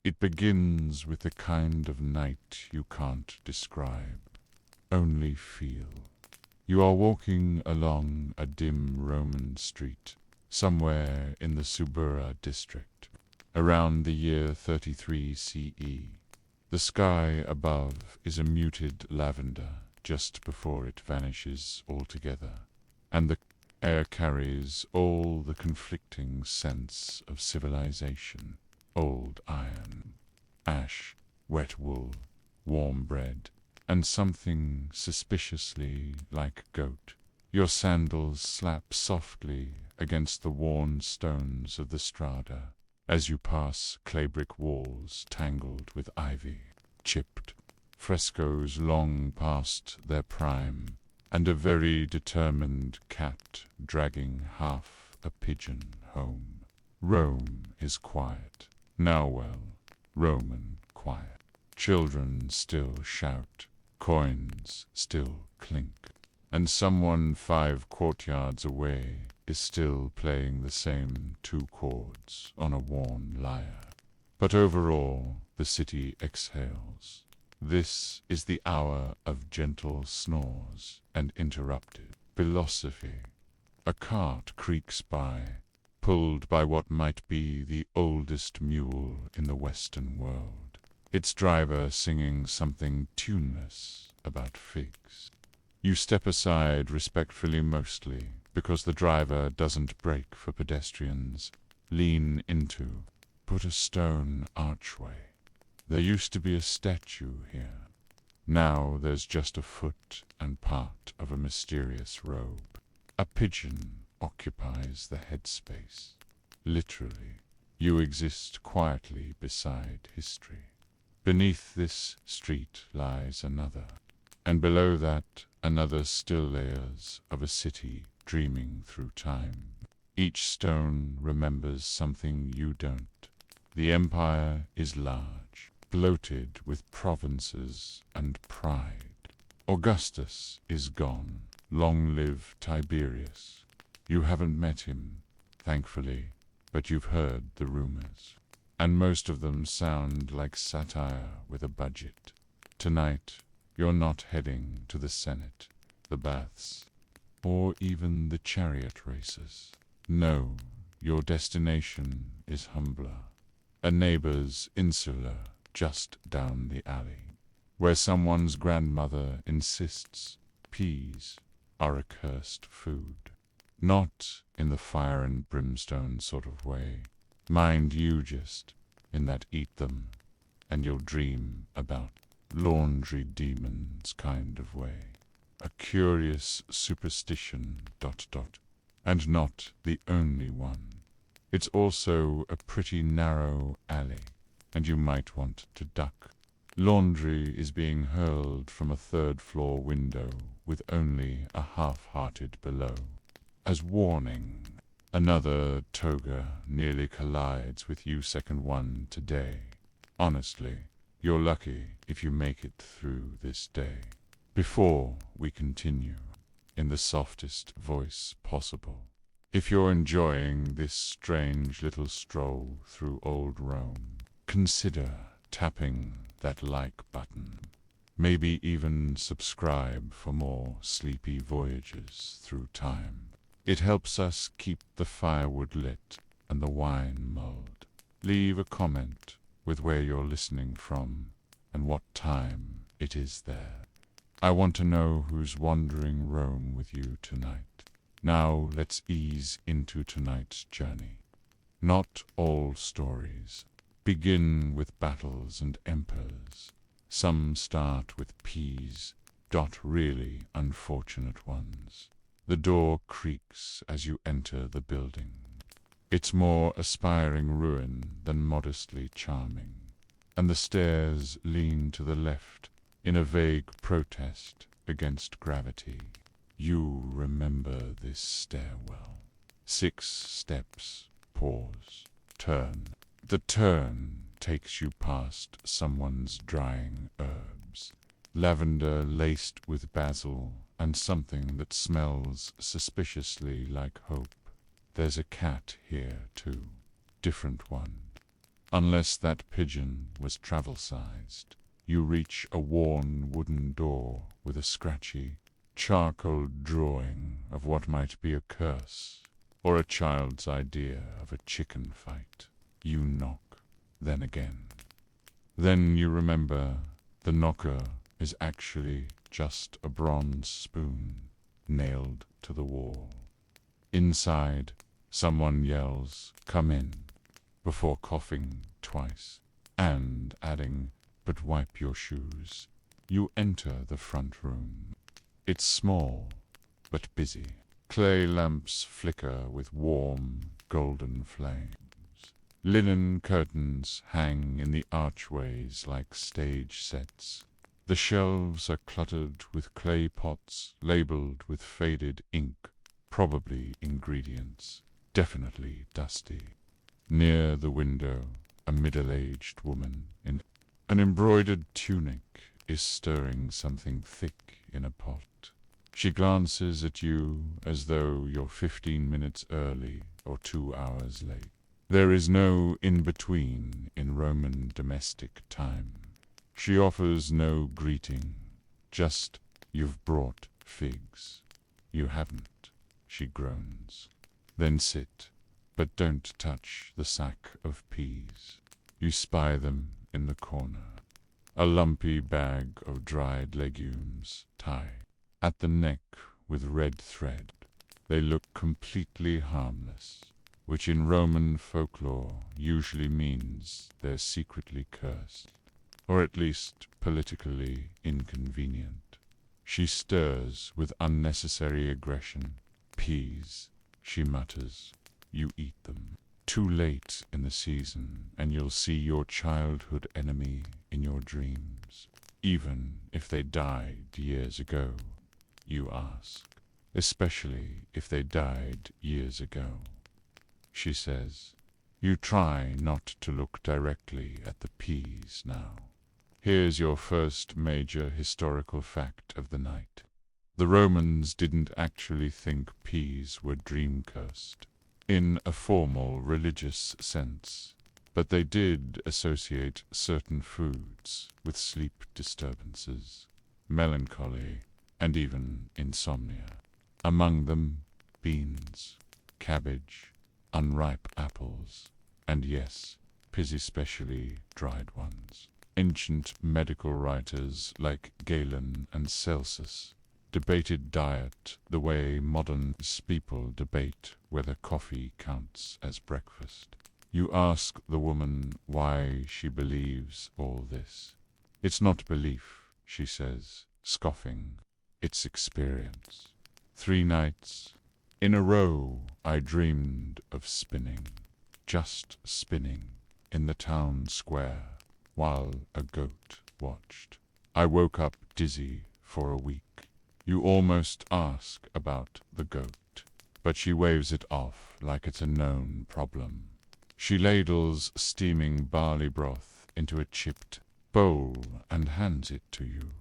It begins with the kind of night you can't describe, only feel. You are walking along a dim Roman street, somewhere in the Subura district, around the year 33 CE. The sky above is a muted lavender just before it vanishes altogether, and the air carries all the conflicting sense of civilization: old iron, ash, wet wool, warm bread, and something suspiciously like goat. Your sandals slap softly against the worn stones of the strada as you pass clay brick walls tangled with ivy, chipped, frescoes long past their prime, and a very determined cat dragging half a pigeon home. Rome is quiet. Now well, Roman quiet. Children still shout, coins still clink, and someone 5 courtyards away is still playing the same 2 chords on a worn lyre. But overall, the city exhales. This is the hour of gentle snores and interrupted philosophy. A cart creaks by, pulled by what might be the oldest mule in the Western world, its driver singing something tuneless about figs. You step aside respectfully mostly, because the driver doesn't brake for pedestrians. Lean into, put a stone archway. There used to be a statue here. Now there's just a foot and part of a mysterious robe. A pigeon occupies the headspace. Literally, you exist quietly beside history. Beneath this street lies another, and below that another still layers of a city dreaming through time. Each stone remembers something you don't. The empire is large, bloated with provinces and pride. Augustus is gone. Long live Tiberius. You haven't met him, thankfully, but you've heard the rumors. And most of them sound like satire with a budget. Tonight, you're not heading to the Senate, the baths, or even the chariot races. No, your destination is humbler. A neighbor's insula just down the alley, where someone's grandmother insists peas are a cursed food. Not in the fire and brimstone sort of way. Mind you, just in that eat them and you'll dream about laundry demons kind of way. A curious superstition ... and not the only one. It's also a pretty narrow alley, and you might want to duck. Laundry is being hurled from a 3rd-floor window with only a half-hearted below. As warning, another toga nearly collides with you second one today. Honestly, you're lucky if you make it through this day. Before we continue, in the softest voice possible, if you're enjoying this strange little stroll through old Rome, consider tapping that like button. Maybe even subscribe for more sleepy voyages through time. It helps us keep the firewood lit and the wine mulled. Leave a comment with where you're listening from and what time it is there. I want to know who's wandering Rome with you tonight. Now let's ease into tonight's journey. Not all stories begin with battles and emperors. Some start with peas, really unfortunate ones. The door creaks as you enter the building. It's more aspiring ruin than modestly charming, and the stairs lean to the left in a vague protest against gravity. You remember this stairwell. 6 steps, pause, turn. The turn takes you past someone's drying herbs, lavender laced with basil, and something that smells suspiciously like hope. There's a cat here, too. Different one. unless that pigeon was travel-sized. You reach a worn wooden door with a scratchy, charcoal drawing of what might be a curse, or a child's idea of a chicken fight. You knock, then again. Then you remember the knocker is actually just a bronze spoon nailed to the wall. Inside, someone yells, "Come in," before coughing twice and adding, "But wipe your shoes." You enter the front room. It's small, but busy. Clay lamps flicker with warm, golden flames. Linen curtains hang in the archways like stage sets. The shelves are cluttered with clay pots labeled with faded ink, probably ingredients, definitely dusty. Near the window, a middle-aged woman in an embroidered tunic is stirring something thick in a pot. She glances at you as though you're 15 minutes early or 2 hours late. There is no in-between in Roman domestic time. She offers no greeting, just, "You've brought figs." "You haven't," she groans. "Then sit, but don't touch the sack of peas." You spy them in the corner. A lumpy bag of dried legumes tie at the neck with red thread. They look completely harmless, which in Roman folklore usually means they're secretly cursed, or at least politically inconvenient. She stirs with unnecessary aggression. "Peas," she mutters. You eat them. Too late in the season, and you'll see your childhood enemy in your dreams, even if they died years ago, you ask, especially if they died years ago. She says, "You try not to look directly at the peas now. Here's your first major historical fact of the night. The Romans didn't actually think peas were dream-cursed in a formal religious sense, but they did associate certain foods with sleep disturbances, melancholy, and even insomnia. Among them, beans, cabbage, unripe apples, and yes, pigs, especially dried ones. Ancient medical writers like Galen and Celsus debated diet the way modern people debate whether coffee counts as breakfast. You ask the woman why she believes all this. "It's not belief," she says, scoffing. "It's experience. 3 nights in a row I dreamed of spinning, just spinning, in the town square, while a goat watched. I woke up dizzy for a week." You almost ask about the goat, but she waves it off like it's a known problem. She ladles steaming barley broth into a chipped bowl and hands it to you.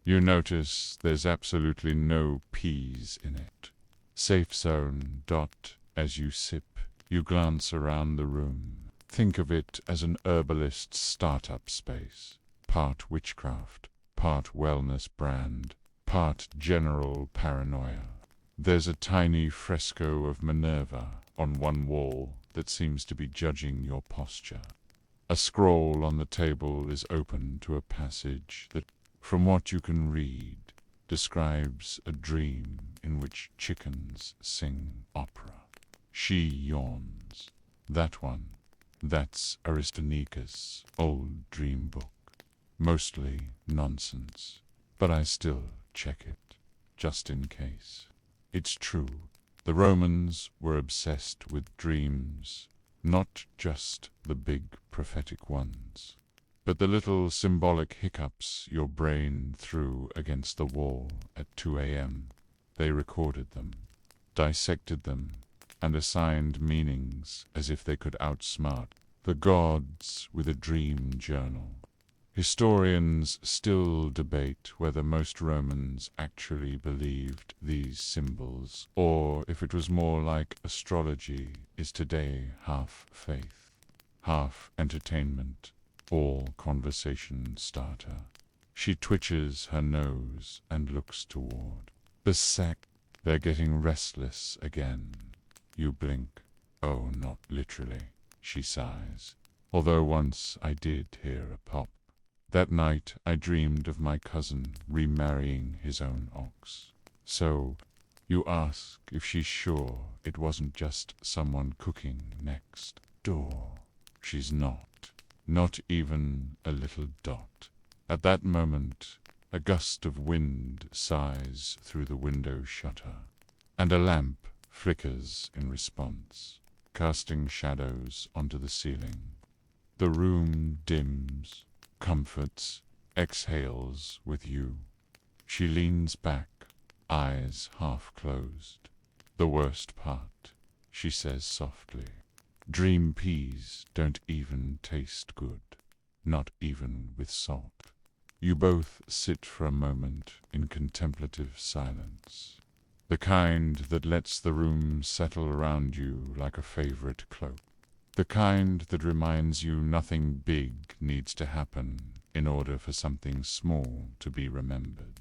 You notice there's absolutely no peas in it. Safe zone. As you sip, you glance around the room. Think of it as an herbalist's startup space. Part witchcraft, part wellness brand, part general paranoia. There's a tiny fresco of Minerva on one wall that seems to be judging your posture. A scroll on the table is open to a passage that, from what you can read, describes a dream in which chickens sing opera. She yawns. That one. That's Aristonicus' old dream book. Mostly nonsense, but I still check it, just in case. It's true. The Romans were obsessed with dreams, not just the big prophetic ones, but the little symbolic hiccups your brain threw against the wall at 2 a.m. They recorded them, dissected them, and assigned meanings as if they could outsmart the gods with a dream journal. Historians still debate whether most Romans actually believed these symbols, or if it was more like astrology is today half faith. half entertainment, all conversation starter. She twitches her nose and looks toward the sack. They're getting restless again. You blink. Oh, not literally, she sighs. Although once I did hear a pop. That night I dreamed of my cousin remarrying his own ox. So, you ask if she's sure it wasn't just someone cooking next door. She's not. Not even a little dot. At that moment, a gust of wind sighs through the window shutter, and a lamp flickers in response, casting shadows onto the ceiling. The room dims, comforts, exhales with you. She leans back, eyes half closed. The worst part, she says softly. Dream peas don't even taste good, not even with salt. You both sit for a moment in contemplative silence, the kind that lets the room settle around you like a favorite cloak, the kind that reminds you nothing big needs to happen in order for something small to be remembered.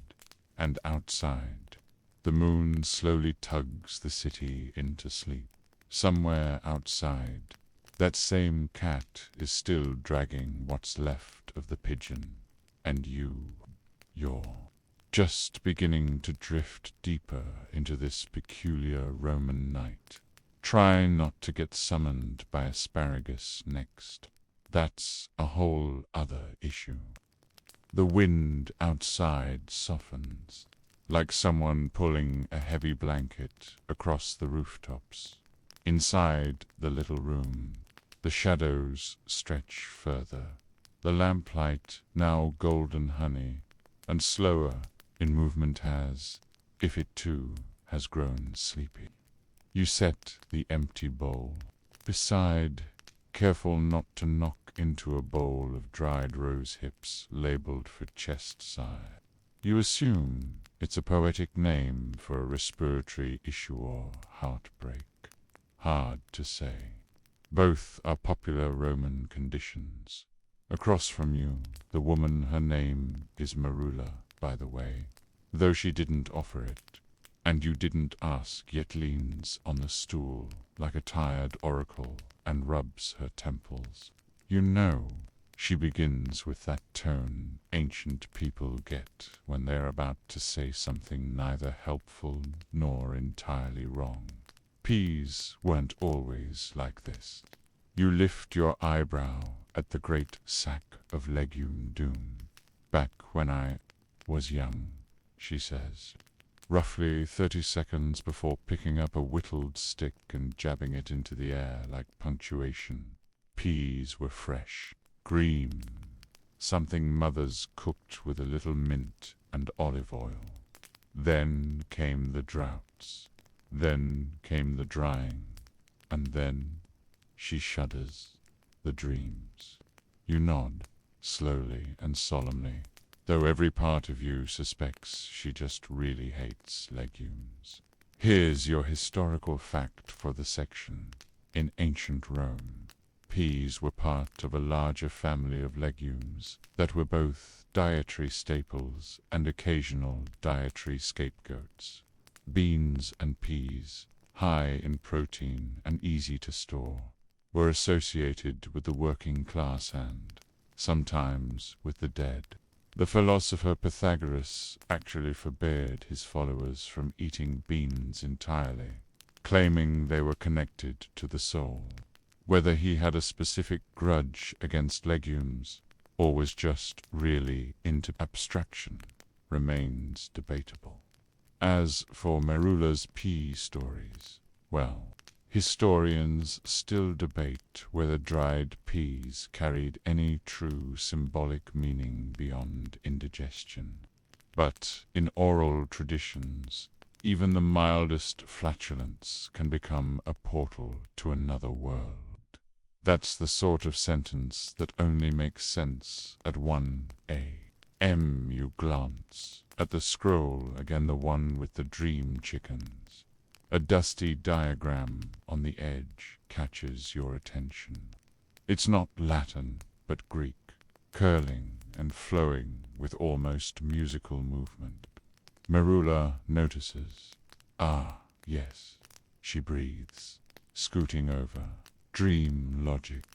And outside, the moon slowly tugs the city into sleep. Somewhere outside, that same cat is still dragging what's left of the pigeon, and you're just beginning to drift deeper into this peculiar Roman night. Try not to get summoned by asparagus next. That's a whole other issue. The wind outside softens, like someone pulling a heavy blanket across the rooftops. Inside the little room, the shadows stretch further. The lamplight, now golden honey, and slower in movement has, if it too has grown sleepy. You set the empty bowl beside, careful not to knock into a bowl of dried rose hips labeled for chest side. You assume it's a poetic name for a respiratory issue or heartbreak. Hard to say. Both are popular Roman conditions. Across from you, the woman, her name is Marula, by the way, though she didn't offer it, and you didn't ask, yet leans on the stool like a tired oracle and rubs her temples. You know, she begins with that tone ancient people get when they're about to say something neither helpful nor entirely wrong. Peas weren't always like this. You lift your eyebrow at the great sack of legume doom. Back when I was young, she says, roughly 30 seconds before picking up a whittled stick and jabbing it into the air like punctuation. Peas were fresh, green, something mothers cooked with a little mint and olive oil. Then came the droughts. Then came the drying, and then, she shudders, the dreams. You nod, slowly and solemnly, though every part of you suspects she just really hates legumes. Here's your historical fact for the section. In ancient Rome, peas were part of a larger family of legumes that were both dietary staples and occasional dietary scapegoats. Beans and peas, high in protein and easy to store, were associated with the working class and, sometimes, with the dead. The philosopher Pythagoras actually forbade his followers from eating beans entirely, claiming they were connected to the soul. Whether he had a specific grudge against legumes, or was just really into abstraction, remains debatable. As for Marula's pea stories, well, historians still debate whether dried peas carried any true symbolic meaning beyond indigestion. But in oral traditions, even the mildest flatulence can become a portal to another world. That's the sort of sentence that only makes sense at 1 a.m. You glance at the scroll, again the one with the dream chickens. A dusty diagram on the edge catches your attention. It's not Latin, but Greek, curling and flowing with almost musical movement. Marula notices. Ah, yes, she breathes, scooting over. Dream logic.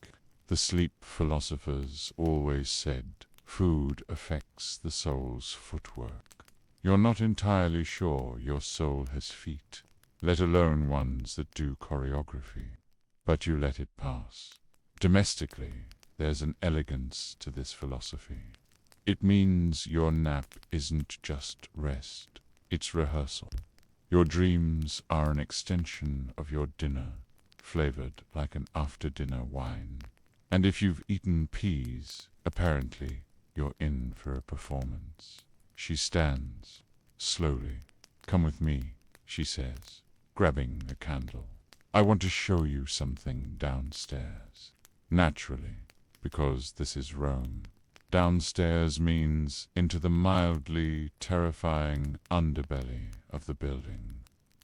The sleep philosophers always said food affects the soul's footwork. You're not entirely sure your soul has feet, let alone ones that do choreography. But you let it pass. Domestically, there's an elegance to this philosophy. It means your nap isn't just rest, it's rehearsal. Your dreams are an extension of your dinner, flavored like an after-dinner wine. And if you've eaten peas, apparently you're in for a performance. She stands, slowly. Come with me, she says, grabbing a candle. I want to show you something downstairs. Naturally, because this is Rome. Downstairs means into the mildly terrifying underbelly of the building.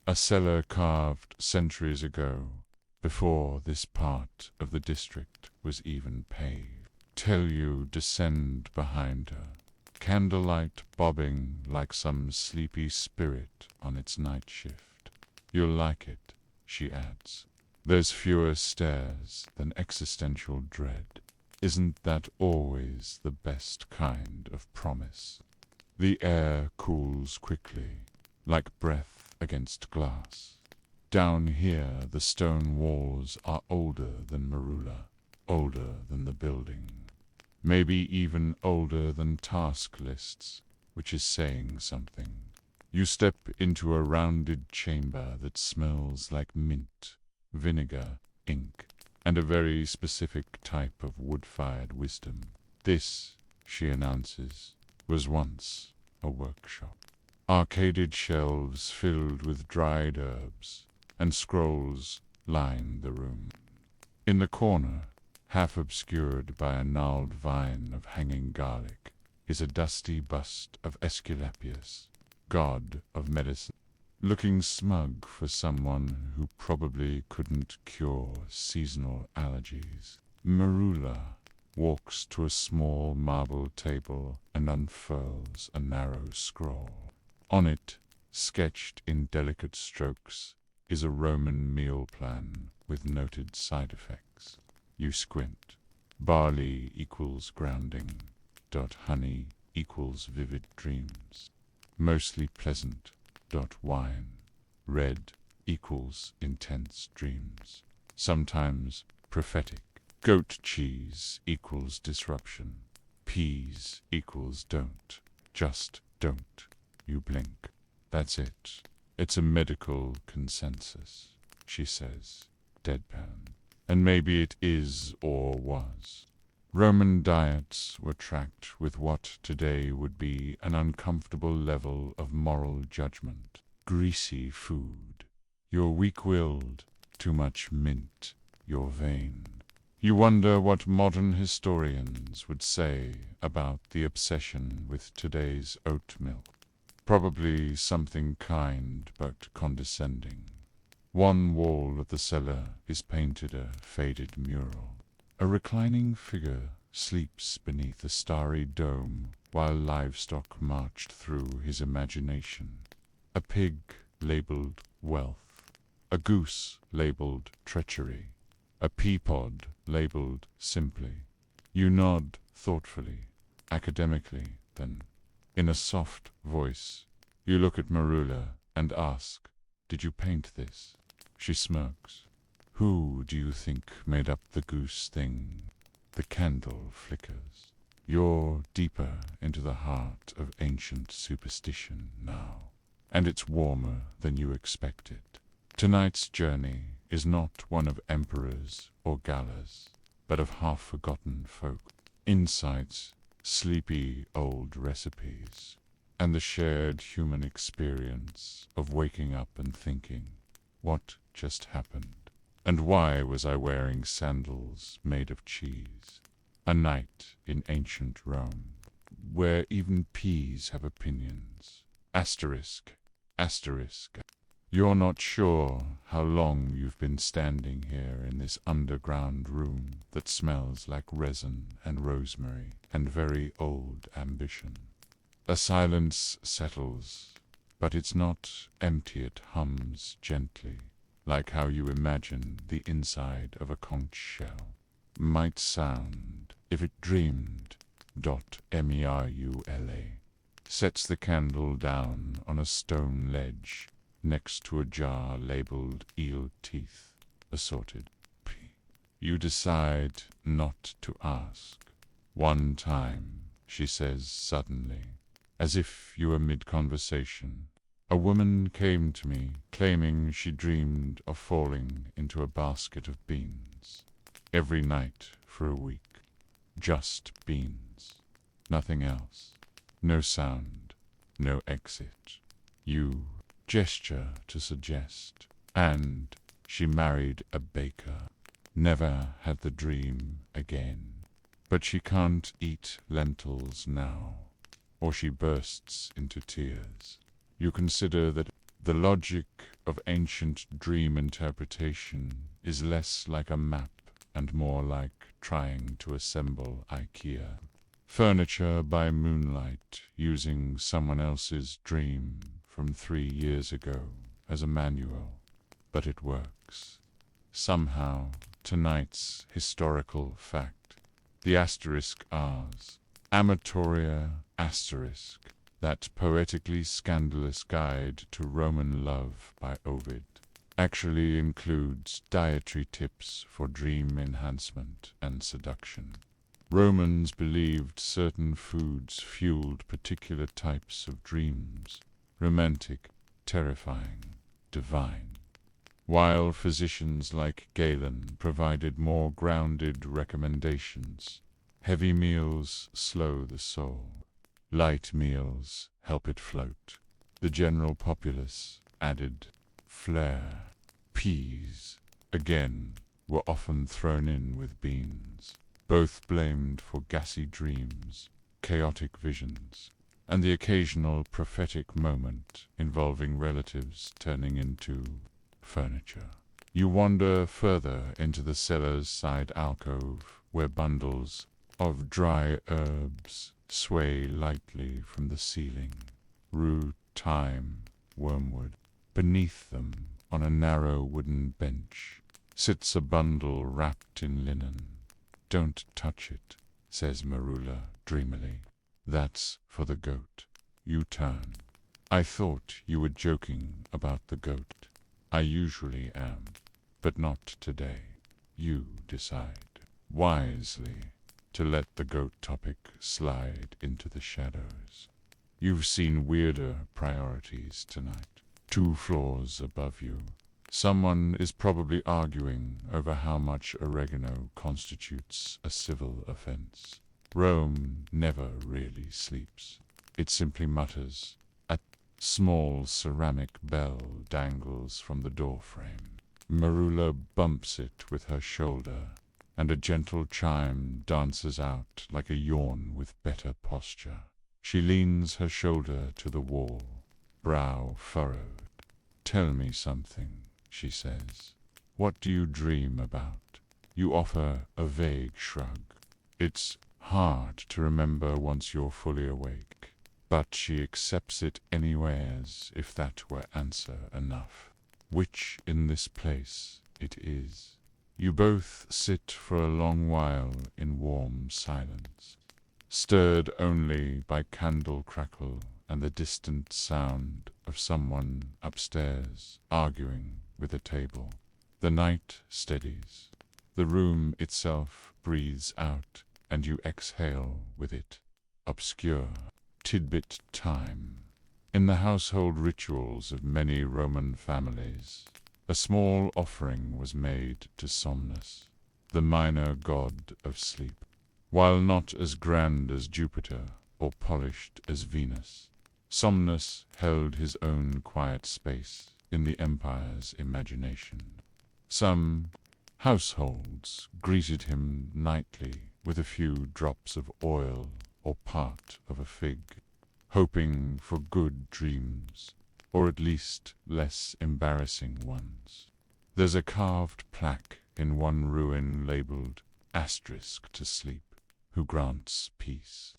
A cellar carved centuries ago, before this part of the district was even paved. Till you descend behind her, candlelight bobbing like some sleepy spirit on its night shift. You'll like it, she adds. There's fewer stairs than existential dread. Isn't that always the best kind of promise? The air cools quickly, like breath against glass. Down here the stone walls are older than Marula, older than the building. Maybe even older than task lists, which is saying something. You step into a rounded chamber that smells like mint, vinegar, ink, and a very specific type of wood-fired wisdom. This, she announces, was once a workshop. Arcaded shelves filled with dried herbs and scrolls line the room. In the corner, half obscured by a gnarled vine of hanging garlic, is a dusty bust of Aesculapius, god of medicine, looking smug for someone who probably couldn't cure seasonal allergies. Marula walks to a small marble table and unfurls a narrow scroll. On it, sketched in delicate strokes, is a Roman meal plan with noted side effects. You squint. Barley equals grounding. Honey equals vivid dreams. Mostly pleasant. Wine. Red equals intense dreams. Sometimes prophetic. Goat cheese equals disruption. Peas equals don't. Just don't. You blink. That's it. It's a medical consensus, she says, deadpan. And maybe it is or was. Roman diets were tracked with what today would be an uncomfortable level of moral judgment. Greasy food. You're weak-willed. Too much mint. You're vain. You wonder what modern historians would say about the obsession with today's oat milk. Probably something kind but condescending. One wall of the cellar is painted a faded mural. A reclining figure sleeps beneath a starry dome while livestock marched through his imagination. A pig labeled wealth. A goose labeled treachery. A pea-pod labeled simply. You nod thoughtfully, academically, then, in a soft voice, you look at Marula and ask, "Did you paint this?" She smirks. "Who do you think made up the goose thing?" The candle flickers. You're deeper into the heart of ancient superstition now, and it's warmer than you expected. Tonight's journey is not one of emperors or galas, but of half-forgotten folk. Insights, sleepy old recipes, and the shared human experience of waking up and thinking, what just happened? And why was I wearing sandals made of cheese? A night in ancient Rome, where even peas have opinions. Asterisk, asterisk. You're not sure how long you've been standing here in this underground room that smells like resin and rosemary and very old ambition. A silence settles, but it's not empty. It hums gently, like how you imagine the inside of a conch shell might sound if it dreamed. Merula sets the candle down on a stone ledge next to a jar labeled eel teeth, assorted. You decide not to ask. One time, she says suddenly, as if you were mid-conversation, a woman came to me claiming she dreamed of falling into a basket of beans. Every night for a week. Just beans. Nothing else. No sound. No exit. You gesture to suggest. And she married a baker. Never had the dream again. But she can't eat lentils now, or she bursts into tears. You consider that the logic of ancient dream interpretation is less like a map and more like trying to assemble IKEA furniture by moonlight, using someone else's dream from 3 years ago as a manual. But it works. Somehow, tonight's historical fact, the asterisk R's, Amatoria asterisk, that poetically scandalous guide to Roman love by Ovid, actually includes dietary tips for dream enhancement and seduction. Romans believed certain foods fueled particular types of dreams, romantic, terrifying, divine, while physicians like Galen provided more grounded recommendations. Heavy meals slow the soul. Light meals help it float. The general populace added flair. Peas, again, were often thrown in with beans, both blamed for gassy dreams, chaotic visions, and the occasional prophetic moment involving relatives turning into furniture. You wander further into the cellar's side alcove, where bundles of dry herbs sway lightly from the ceiling. Rue, thyme, wormwood. Beneath them, on a narrow wooden bench, sits a bundle wrapped in linen. "Don't touch it," says Merula dreamily. "That's for the goat." You turn. "I thought you were joking about the goat." "I usually am, but not today." You decide, wisely, to let the goat topic slide into the shadows. You've seen weirder priorities tonight. 2 floors above you, someone is probably arguing over how much oregano constitutes a civil offense. Rome never really sleeps. It simply mutters. A small ceramic bell dangles from the doorframe. Merula bumps it with her shoulder, and a gentle chime dances out like a yawn with better posture. She leans her shoulder to the wall, brow furrowed. "Tell me something," she says. "What do you dream about?" You offer a vague shrug. It's hard to remember once you're fully awake, but she accepts it anyway as if that were answer enough. Which in this place it is. You both sit for a long while in warm silence, stirred only by candle crackle and the distant sound of someone upstairs arguing with a table. The night steadies. The room itself breathes out, and you exhale with it. Obscure tidbit time. In the household rituals of many Roman families, a small offering was made to Somnus, the minor god of sleep. While not as grand as Jupiter or polished as Venus, Somnus held his own quiet space in the empire's imagination. Some households greeted him nightly with a few drops of oil or part of a fig, hoping for good dreams, or at least less embarrassing ones. There's a carved plaque in one ruin labeled asterisk to sleep, who grants peace,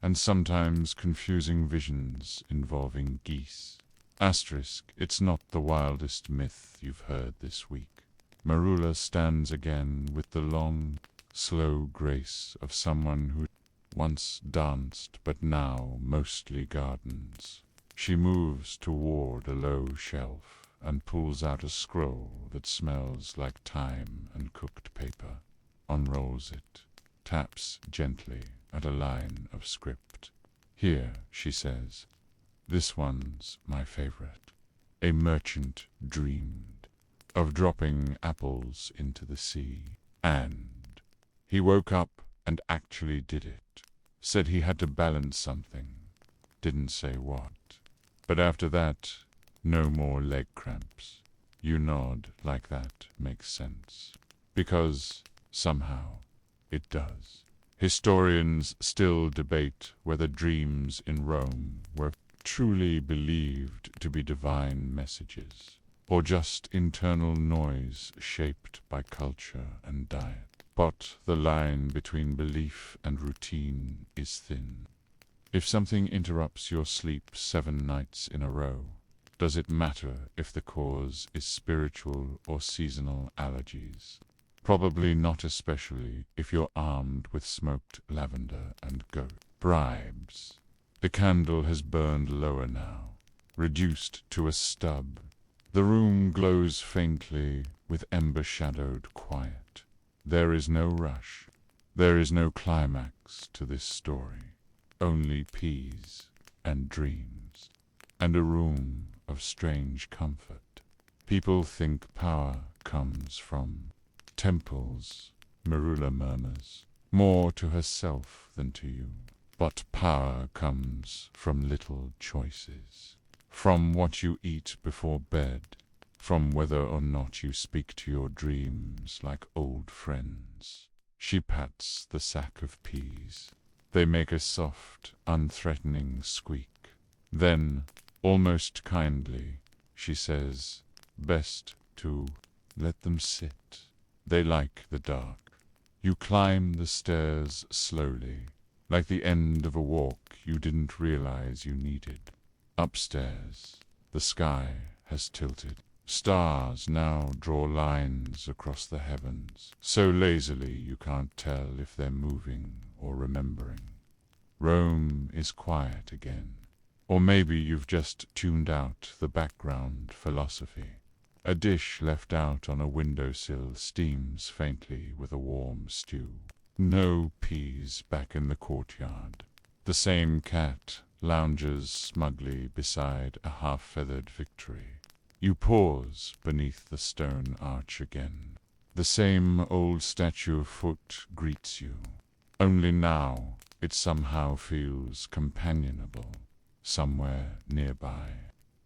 and sometimes confusing visions involving geese. Asterisk, it's not the wildest myth you've heard this week. Marula stands again with the long, slow grace of someone who once danced but now mostly gardens. She moves toward a low shelf and pulls out a scroll that smells like thyme and cooked paper, unrolls it, taps gently at a line of script. Here, she says, this one's my favorite. A merchant dreamed of dropping apples into the sea, and he woke up and actually did it. Said he had to balance something, didn't say what. But after that, no more leg cramps. You nod like that makes sense. Because, somehow, it does. Historians still debate whether dreams in Rome were truly believed to be divine messages, or just internal noise shaped by culture and diet. But the line between belief and routine is thin. If something interrupts your sleep 7 nights in a row, does it matter if the cause is spiritual or seasonal allergies? Probably not, especially if you're armed with smoked lavender and goat. Bribes. The candle has burned lower now, reduced to a stub. The room glows faintly with ember-shadowed quiet. There is no rush. There is no climax to this story. Only peas and dreams, and a room of strange comfort. People think power comes from temples, Marula murmurs, more to herself than to you. But power comes from little choices, from what you eat before bed, from whether or not you speak to your dreams like old friends. She pats the sack of peas. They make a soft, unthreatening squeak. Then, almost kindly, she says, best to let them sit. They like the dark. You climb the stairs slowly, like the end of a walk you didn't realize you needed. Upstairs, the sky has tilted. Stars now draw lines across the heavens, so lazily you can't tell if they're moving or remembering. Rome is quiet again. Or maybe you've just tuned out the background philosophy. A dish left out on a windowsill steams faintly with a warm stew. No peas back in the courtyard. The same cat lounges smugly beside a half-feathered Victory. You pause beneath the stone arch again. The same old statue of foot greets you. Only now it somehow feels companionable. Somewhere nearby,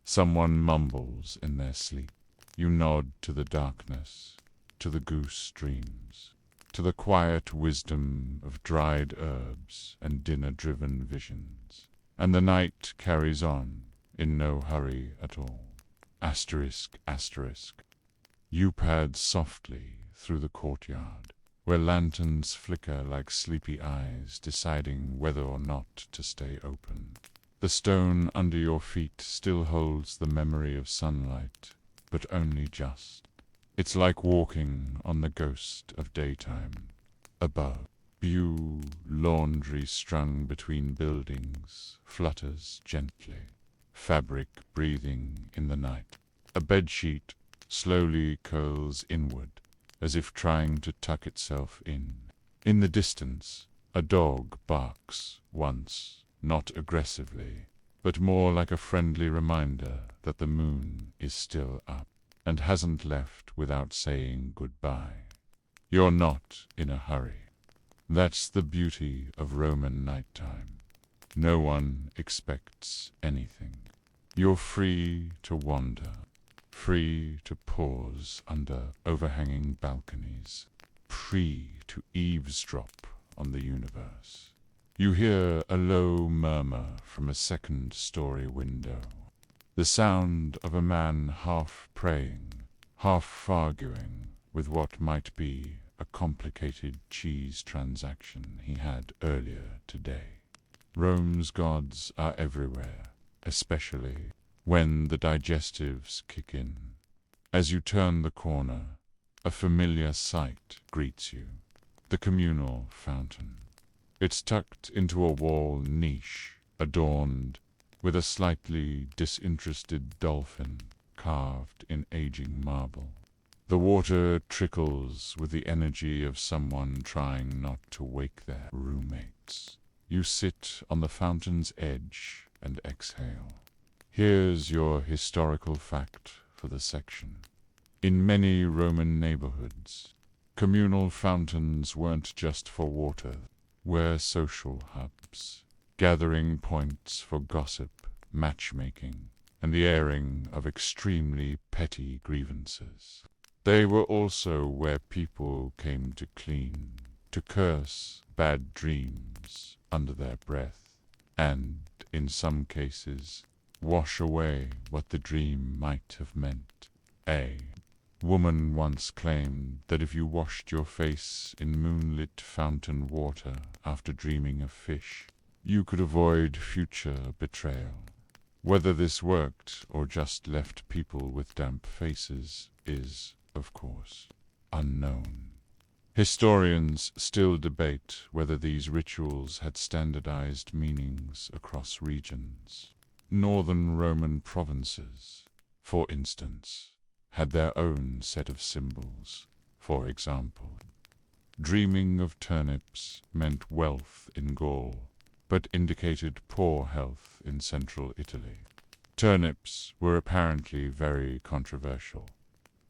someone mumbles in their sleep. You nod to the darkness, to the goose dreams, to the quiet wisdom of dried herbs and dinner-driven visions. And the night carries on, in no hurry at all. Asterisk, asterisk. You pad softly through the courtyard, where lanterns flicker like sleepy eyes deciding whether or not to stay open. The stone under your feet still holds the memory of sunlight, but only just. It's like walking on the ghost of daytime. Above, blue laundry strung between buildings flutters gently, fabric breathing in the night. A bedsheet slowly curls inward, as if trying to tuck itself in. In the distance, a dog barks once, not aggressively, but more like a friendly reminder that the moon is still up and hasn't left without saying goodbye. You're not in a hurry. That's the beauty of Roman nighttime. No one expects anything. You're free to wander, free to pause under overhanging balconies, free to eavesdrop on the universe. You hear a low murmur from a second-story window. The sound of a man half praying, half arguing with what might be a complicated cheese transaction he had earlier today. Rome's gods are everywhere, especially when the digestives kick in. As you turn the corner, a familiar sight greets you: the communal fountain. It's tucked into a wall niche, adorned with a slightly disinterested dolphin carved in aging marble. The water trickles with the energy of someone trying not to wake their roommates. You sit on the fountain's edge and exhale. Here's your historical fact for the section. In many Roman neighborhoods, communal fountains weren't just for water, were social hubs, gathering points for gossip, matchmaking, and the airing of extremely petty grievances. They were also where people came to clean, to curse bad dreams under their breath, and, in some cases, wash away what the dream might have meant. A woman once claimed that if you washed your face in moonlit fountain water after dreaming of fish, you could avoid future betrayal. Whether this worked or just left people with damp faces is, of course, unknown. Historians still debate whether these rituals had standardized meanings across regions. Northern Roman provinces, for instance, had their own set of symbols. For example, dreaming of turnips meant wealth in Gaul, but indicated poor health in central Italy. Turnips were apparently very controversial.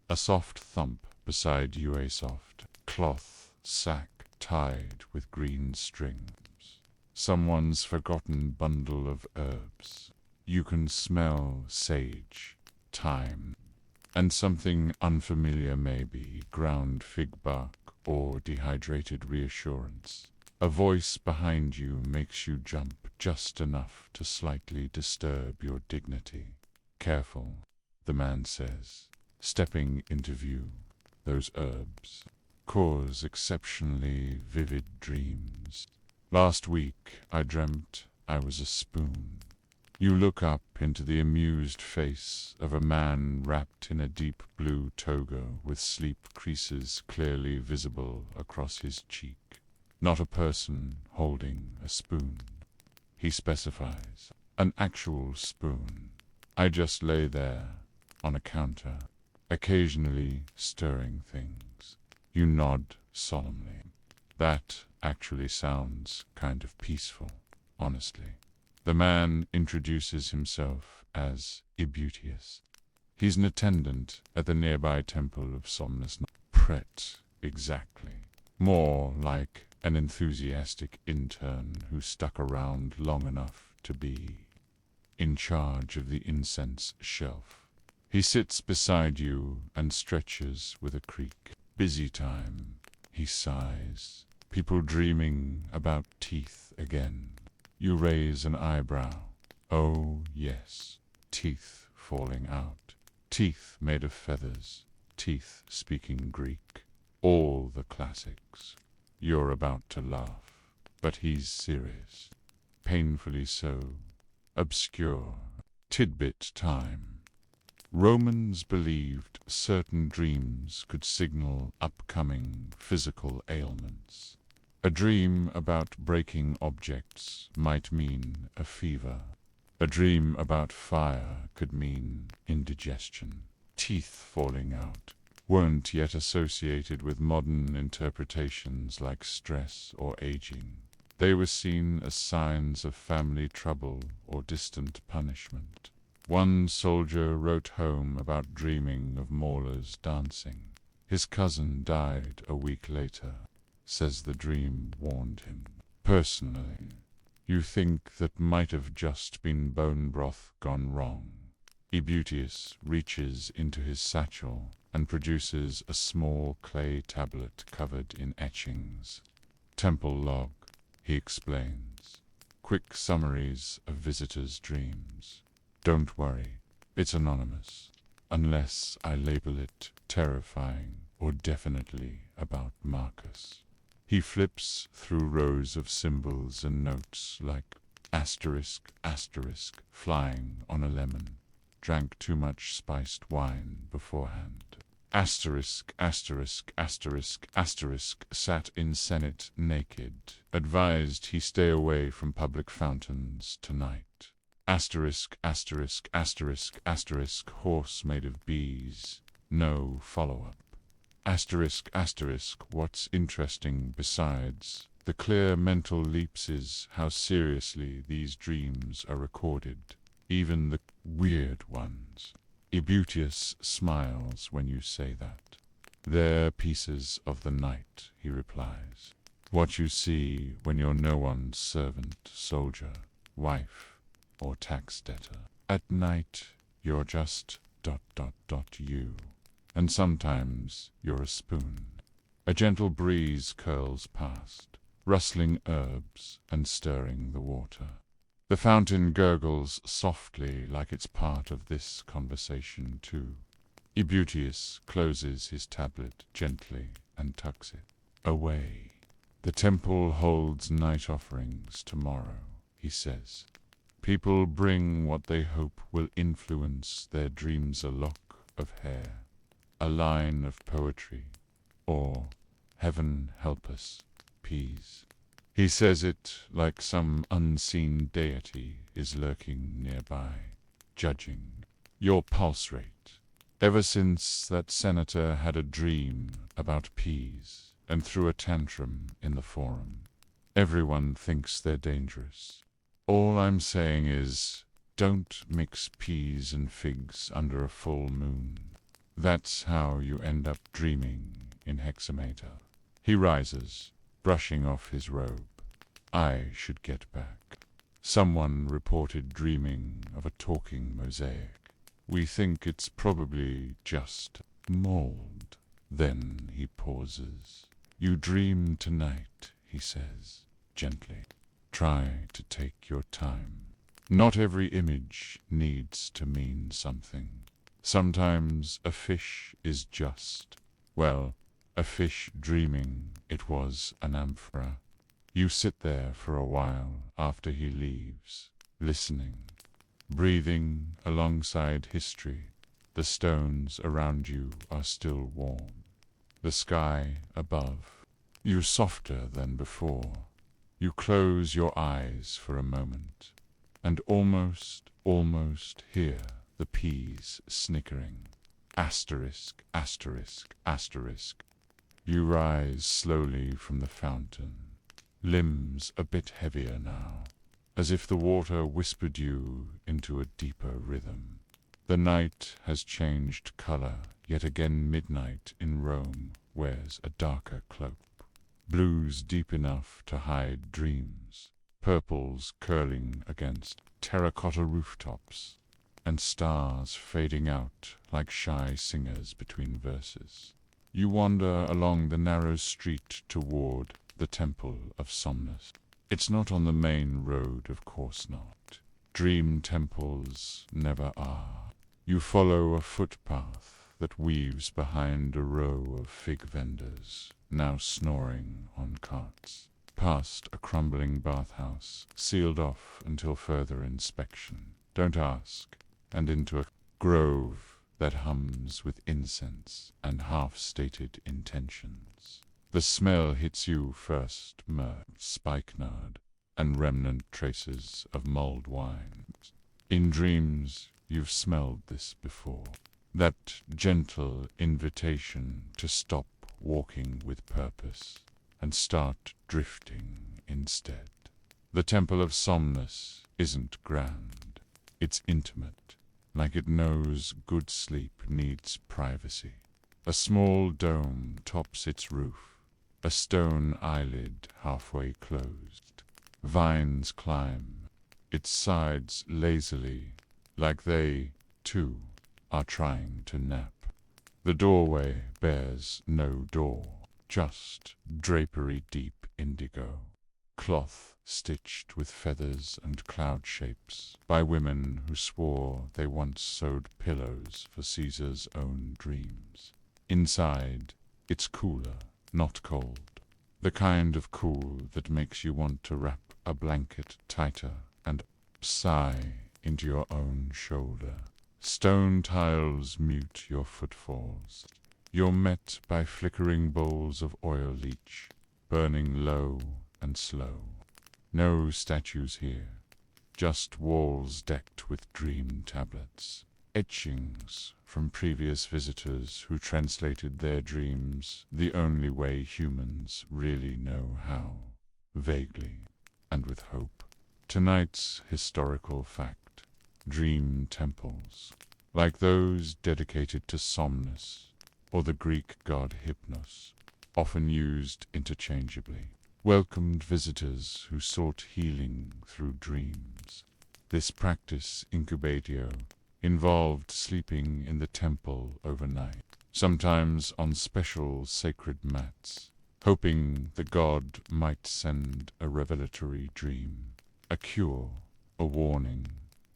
A soft thump beside you, a soft cloth sack tied with green strings. Someone's forgotten bundle of herbs. You can smell sage, thyme, and something unfamiliar maybe, ground fig bark or dehydrated reassurance. A voice behind you makes you jump just enough to slightly disturb your dignity. Careful, the man says, stepping into view. Those herbs cause exceptionally vivid dreams. Last week I dreamt I was a spoon. You look up into the amused face of a man wrapped in a deep blue toga with sleep creases clearly visible across his cheek. Not a person holding a spoon. He specifies, an actual spoon. I just lay there, on a counter, occasionally stirring things. You nod solemnly. That actually sounds kind of peaceful, honestly. The man introduces himself as Ebutius. He's an attendant at the nearby temple of Somnus. Pret, exactly. More like an enthusiastic intern who stuck around long enough to be in charge of the incense shelf. He sits beside you and stretches with a creak. Busy time, he sighs. People dreaming about teeth again. You raise an eyebrow. Oh, yes, teeth falling out. Teeth made of feathers. Teeth speaking Greek. All the classics. You're about to laugh, but he's serious. Painfully so. Obscure. Tidbit time. Romans believed certain dreams could signal upcoming physical ailments. A dream about breaking objects might mean a fever. A dream about fire could mean indigestion. Teeth falling out weren't yet associated with modern interpretations like stress or aging. They were seen as signs of family trouble or distant punishment. One soldier wrote home about dreaming of maulers dancing. His cousin died a week later, says the dream warned him. Personally, you think that might have just been bone broth gone wrong. Ebutius reaches into his satchel and produces a small clay tablet covered in etchings. Temple log, he explains. Quick summaries of visitors' dreams. Don't worry, It's anonymous, unless I label it terrifying or definitely about Marcus. He flips through rows of symbols and notes like asterisk, asterisk, flying on a lemon, drank too much spiced wine beforehand. Asterisk, asterisk, asterisk, asterisk, sat in Senate naked, advised he stay away from public fountains tonight. Asterisk, asterisk, asterisk, asterisk, horse made of bees, no follow-up. Asterisk, asterisk, what's interesting besides the clear mental leaps is how seriously these dreams are recorded, even the weird ones. Ebutius smiles when you say that. They're pieces of the night, he replies. What you see when you're no one's servant, soldier, wife, or tax debtor. At night, you're just ... you. And sometimes you're a spoon. A gentle breeze curls past, rustling herbs and stirring the water. The fountain gurgles softly like it's part of this conversation too. Ebutius closes his tablet gently and tucks it away. The temple holds night offerings tomorrow, he says. People bring what they hope will influence their dreams, a lock of hair, a line of poetry, or, heaven help us, peas. He says it like some unseen deity is lurking nearby, judging your pulse rate. Ever since that senator had a dream about peas and threw a tantrum in the forum, everyone thinks they're dangerous. All I'm saying is, don't mix peas and figs under a full moon. That's how you end up dreaming in hexameter. He rises, brushing off his robe. I should get back. Someone reported dreaming of a talking mosaic. We think it's probably just mold. Then he pauses. You dream tonight, he says, gently. Try to take your time. Not every image needs to mean something. Sometimes a fish is just, well, a fish dreaming it was an amphora. You sit there for a while after he leaves, listening, breathing alongside history. The stones around you are still warm. The sky above, you softer than before. You close your eyes for a moment, and almost hear the peas snickering. Asterisk, asterisk, asterisk. You rise slowly from the fountain, limbs a bit heavier now, as if the water whispered you into a deeper rhythm. The night has changed color, yet again midnight in Rome wears a darker cloak. Blues deep enough to hide dreams, purples curling against terracotta rooftops, and stars fading out like shy singers between verses. You wander along the narrow street toward the Temple of Somnus. It's not on the main road, of course not. Dream temples never are. You follow a footpath that weaves behind a row of fig vendors, now snoring on carts, past a crumbling bathhouse, sealed off until further inspection. Don't ask, and into a grove that hums with incense and half-stated intentions. The smell hits you first, myrrh, spikenard, and remnant traces of mulled wines. In dreams, you've smelled this before. That gentle invitation to stop walking with purpose and start drifting instead. The Temple of Somnus isn't grand. It's intimate, like it knows good sleep needs privacy. A small dome tops its roof, a stone eyelid halfway closed. Vines climb its sides lazily, like they, too, are trying to nap. The doorway bears no door, just drapery deep indigo. cloth stitched with feathers and cloud shapes by women who swore they once sewed pillows for Caesar's own dreams. Inside, it's cooler, not cold. The kind of cool that makes you want to wrap a blanket tighter and sigh into your own shoulder. Stone tiles mute your footfalls. You're met by flickering bowls of oil leech, burning low and slow. No statues here, just walls decked with dream tablets, etchings from previous visitors who translated their dreams the only way humans really know how, vaguely and with hope. Tonight's historical fact: dream temples, like those dedicated to Somnus or the Greek god Hypnos, often used interchangeably, welcomed visitors who sought healing through dreams. This practice, incubatio, involved sleeping in the temple overnight, sometimes on special sacred mats, hoping the god might send a revelatory dream, a cure, a warning,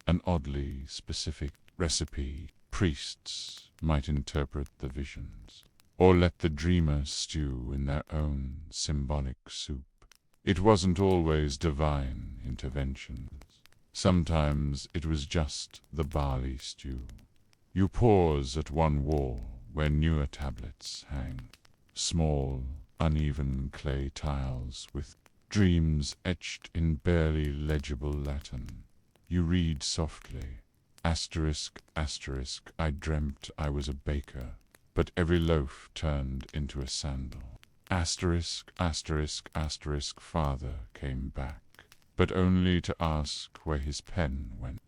an oddly specific recipe. Priests might interpret the visions, or let the dreamer stew in their own symbolic soup. It wasn't always divine interventions. Sometimes it was just the barley stew. You pause at one wall where newer tablets hang, small, uneven clay tiles with dreams etched in barely legible Latin. You read softly, asterisk, asterisk, I dreamt I was a baker, but every loaf turned into a sandal. Asterisk, asterisk, asterisk, father came back, but only to ask where his pen went.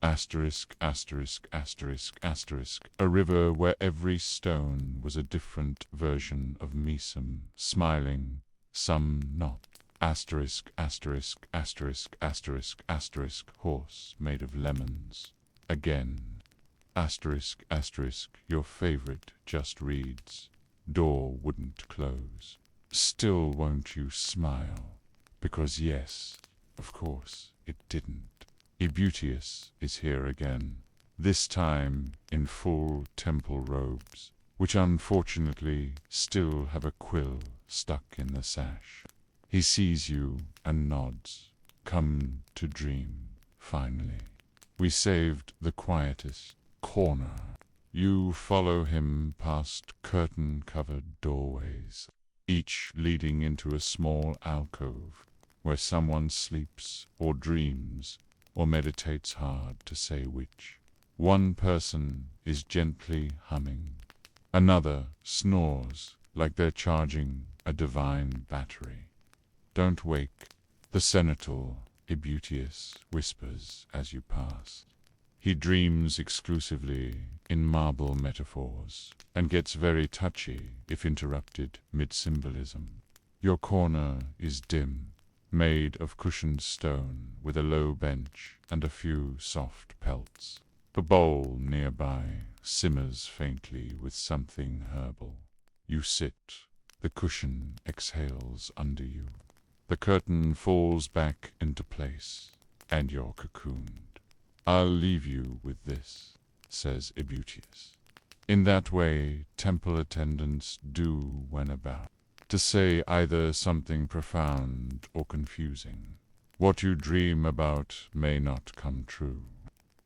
Asterisk, asterisk, asterisk, asterisk, a river where every stone was a different version of Mesum, smiling, some not. Asterisk, asterisk, asterisk, asterisk, asterisk, horse made of lemons. Again. Asterisk, asterisk, your favorite just reads. Door wouldn't close. Still won't you smile? Because yes, of course, it didn't. Ebutius is here again, this time in full temple robes, which unfortunately still have a quill stuck in the sash. He sees you and nods. Come to dream, finally. We saved the quietest corner. You follow him past curtain-covered doorways, each leading into a small alcove where someone sleeps or dreams or meditates hard to say which. One person is gently humming. Another snores like they're charging a divine battery. Don't wake, the senator, Ebutius, whispers as you pass. He dreams exclusively in marble metaphors, and gets very touchy if interrupted mid-symbolism. Your corner is dim, made of cushioned stone with a low bench and a few soft pelts. The bowl nearby simmers faintly with something herbal. You sit, the cushion exhales under you. The curtain falls back into place, and you're cocooned. I'll leave you with this, says Ebutius. In that way temple attendants do when about, to say either something profound or confusing. What you dream about may not come true,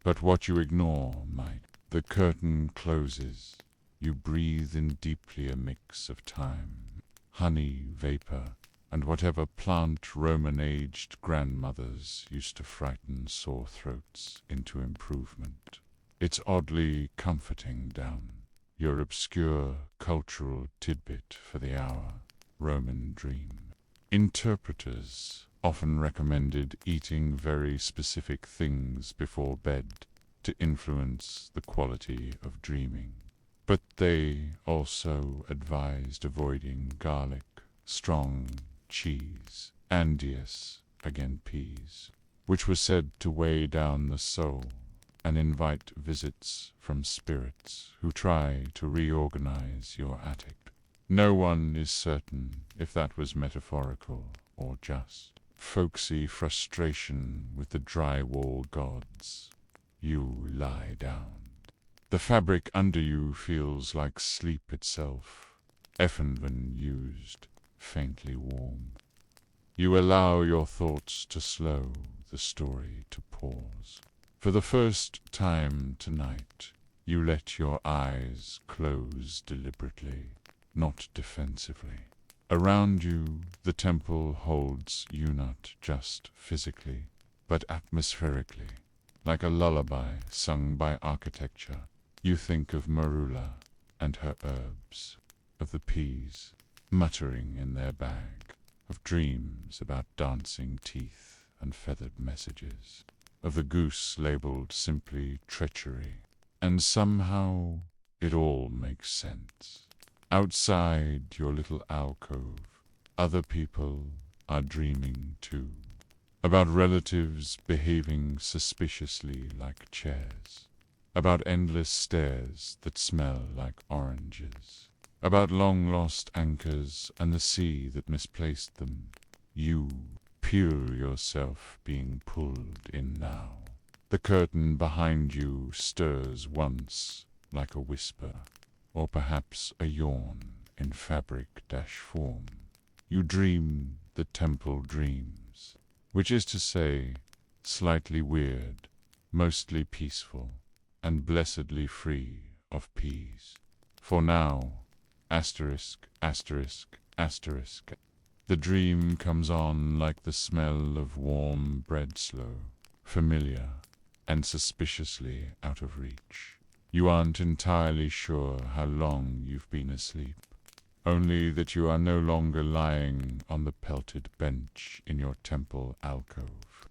but what you ignore might. The curtain closes. You breathe in deeply a mix of time, honey, vapor, and whatever plant Roman-aged grandmothers used to frighten sore throats into improvement. It's oddly comforting down, your obscure cultural tidbit for the hour, Roman dream. Interpreters often recommended eating very specific things before bed to influence the quality of dreaming. But they also advised avoiding garlic, strong cheese, andius, again peas, which was said to weigh down the soul and invite visits from spirits who try to reorganize your attic. No one is certain if that was metaphorical or just. folksy frustration with the drywall gods. You lie down. The fabric under you feels like sleep itself, when used, faintly warm. You allow your thoughts to slow, the story to pause. For the first time tonight, you let your eyes close deliberately, not defensively. Around you, the temple holds you not just physically, but atmospherically. Like a lullaby sung by architecture, you think of Marula and her herbs, of the peas muttering in their bag, of dreams about dancing teeth and feathered messages, of the goose labeled simply treachery. And somehow it all makes sense. Outside your little alcove, other people are dreaming too. About relatives behaving suspiciously like chairs. About endless stairs that smell like oranges. About long-lost anchors and the sea that misplaced them. You feel yourself being pulled in now. The curtain behind you stirs once like a whisper, or perhaps a yawn in fabric-form. You dream the temple dreams, which is to say, slightly weird, mostly peaceful, and blessedly free of peas. For now, asterisk, asterisk, asterisk, the dream comes on like the smell of warm bread, slow, familiar, and suspiciously out of reach. You aren't entirely sure how long you've been asleep, only that you are no longer lying on the pelted bench in your temple alcove.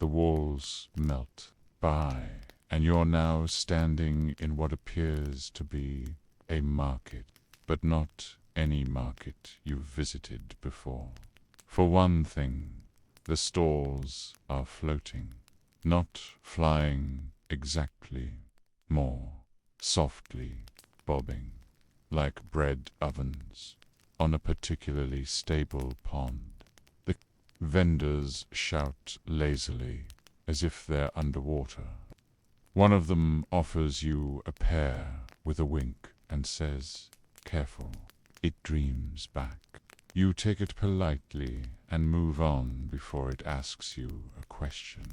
The walls melt by, and you're now standing in what appears to be a market, but not any market you've visited before. For one thing, the stalls are floating, not flying exactly, more softly bobbing, like bread ovens on a particularly stable pond. The vendors shout lazily, as if they're underwater. One of them offers you a pear with a wink and says, "Careful, it dreams back." You take it politely and move on before it asks you a question.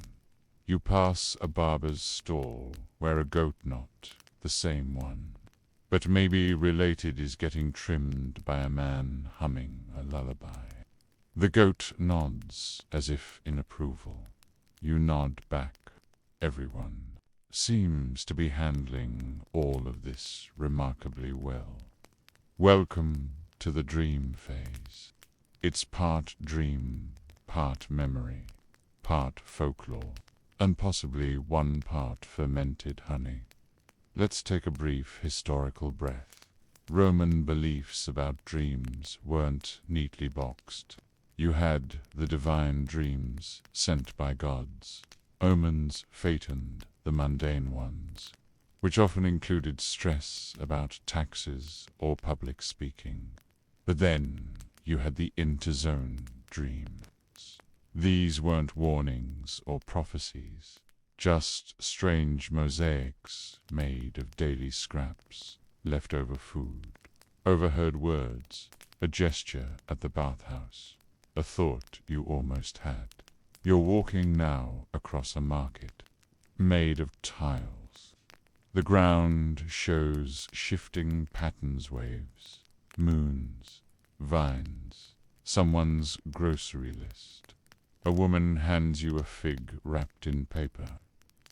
You pass a barber's stall where a goat knot, the same one, but maybe related, is getting trimmed by a man humming a lullaby. The goat nods as if in approval. You nod back. Everyone seems to be handling all of this remarkably well. Welcome to the dream phase. It's part dream, part memory, part folklore, and possibly one part fermented honey. Let's take a brief historical breath. Roman beliefs about dreams weren't neatly boxed. You had the divine dreams sent by gods, omens fated the mundane ones, which often included stress about taxes or public speaking. But then you had the interzone dreams. These weren't warnings or prophecies, just strange mosaics made of daily scraps, leftover food, overheard words, a gesture at the bathhouse, a thought you almost had. You're walking now across a market, made of tiles. The ground shows shifting patterns, waves, moons, vines, someone's grocery list. A woman hands you a fig wrapped in paper.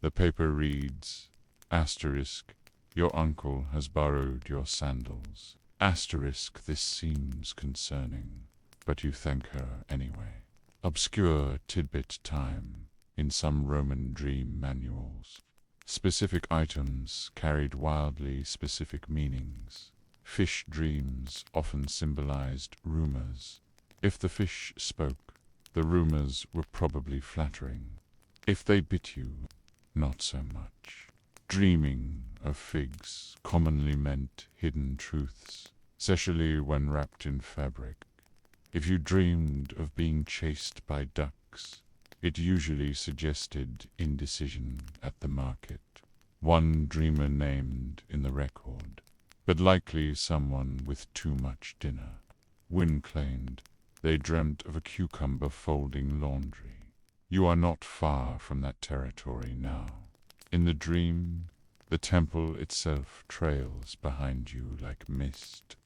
The paper reads, asterisk, your uncle has borrowed your sandals. Asterisk, this seems concerning, but you thank her anyway. Obscure tidbit time in some Roman dream manuals. Specific items carried wildly specific meanings. Fish dreams often symbolized rumors. If the fish spoke, the rumors were probably flattering. If they bit you, not so much. Dreaming of figs commonly meant hidden truths, especially when wrapped in fabric. If you dreamed of being chased by ducks weeks. It usually suggested indecision at the market. One dreamer named in the record, but likely someone with too much dinner. Wynne claimed they dreamt of a cucumber folding laundry. You are not far from that territory now. In the dream, the temple itself trails behind you like mist.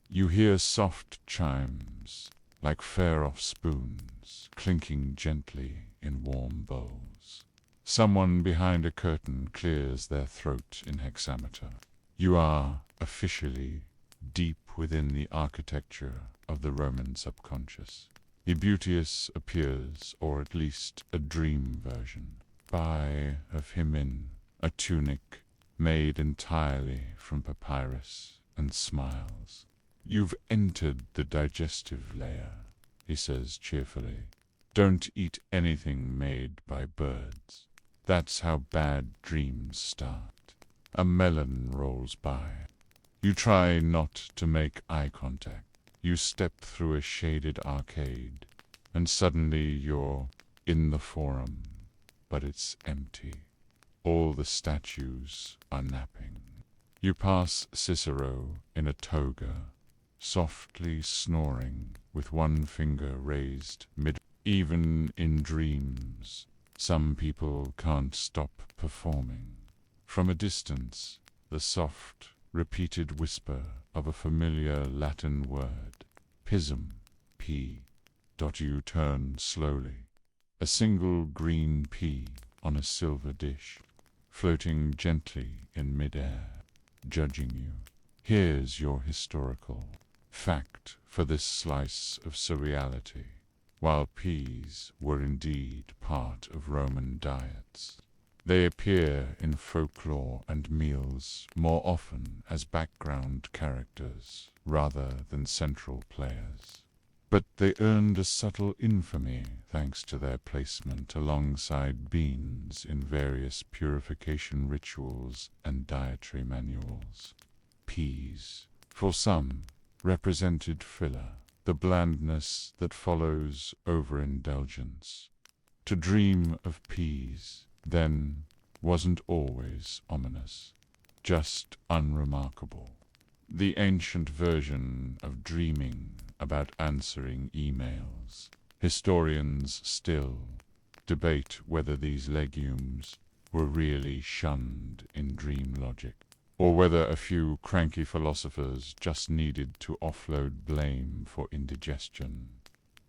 You hear soft chimes, like far-off spoons, clinking gently in warm bowls. Someone behind a curtain clears their throat in hexameter. You are officially deep within the architecture of the Roman subconscious. Ebutius appears, or at least a dream version, of him in a tunic made entirely from papyrus and smiles. You've entered the digestive layer, he says cheerfully. Don't eat anything made by birds. That's how bad dreams start. A melon rolls by. You try not to make eye contact. You step through a shaded arcade, and suddenly you're in the forum, but it's empty. All the statues are napping. You pass Cicero in a toga, softly snoring with one finger raised mid. Even in dreams, some people can't stop performing. From a distance, the soft, repeated whisper of a familiar Latin word, pisum, p. You turn slowly. A single green pea on a silver dish, floating gently in midair, judging you. Here's your historical fact for this slice of surreality. While peas were indeed part of Roman diets, they appear in folklore and meals more often as background characters rather than central players. But they earned a subtle infamy thanks to their placement alongside beans in various purification rituals and dietary manuals. Peas, for some, represented filler, the blandness that follows overindulgence. To dream of peas, then, wasn't always ominous, just unremarkable. The ancient version of dreaming about answering emails. Historians still debate whether these legumes were really shunned in dream logic, or whether a few cranky philosophers just needed to offload blame for indigestion.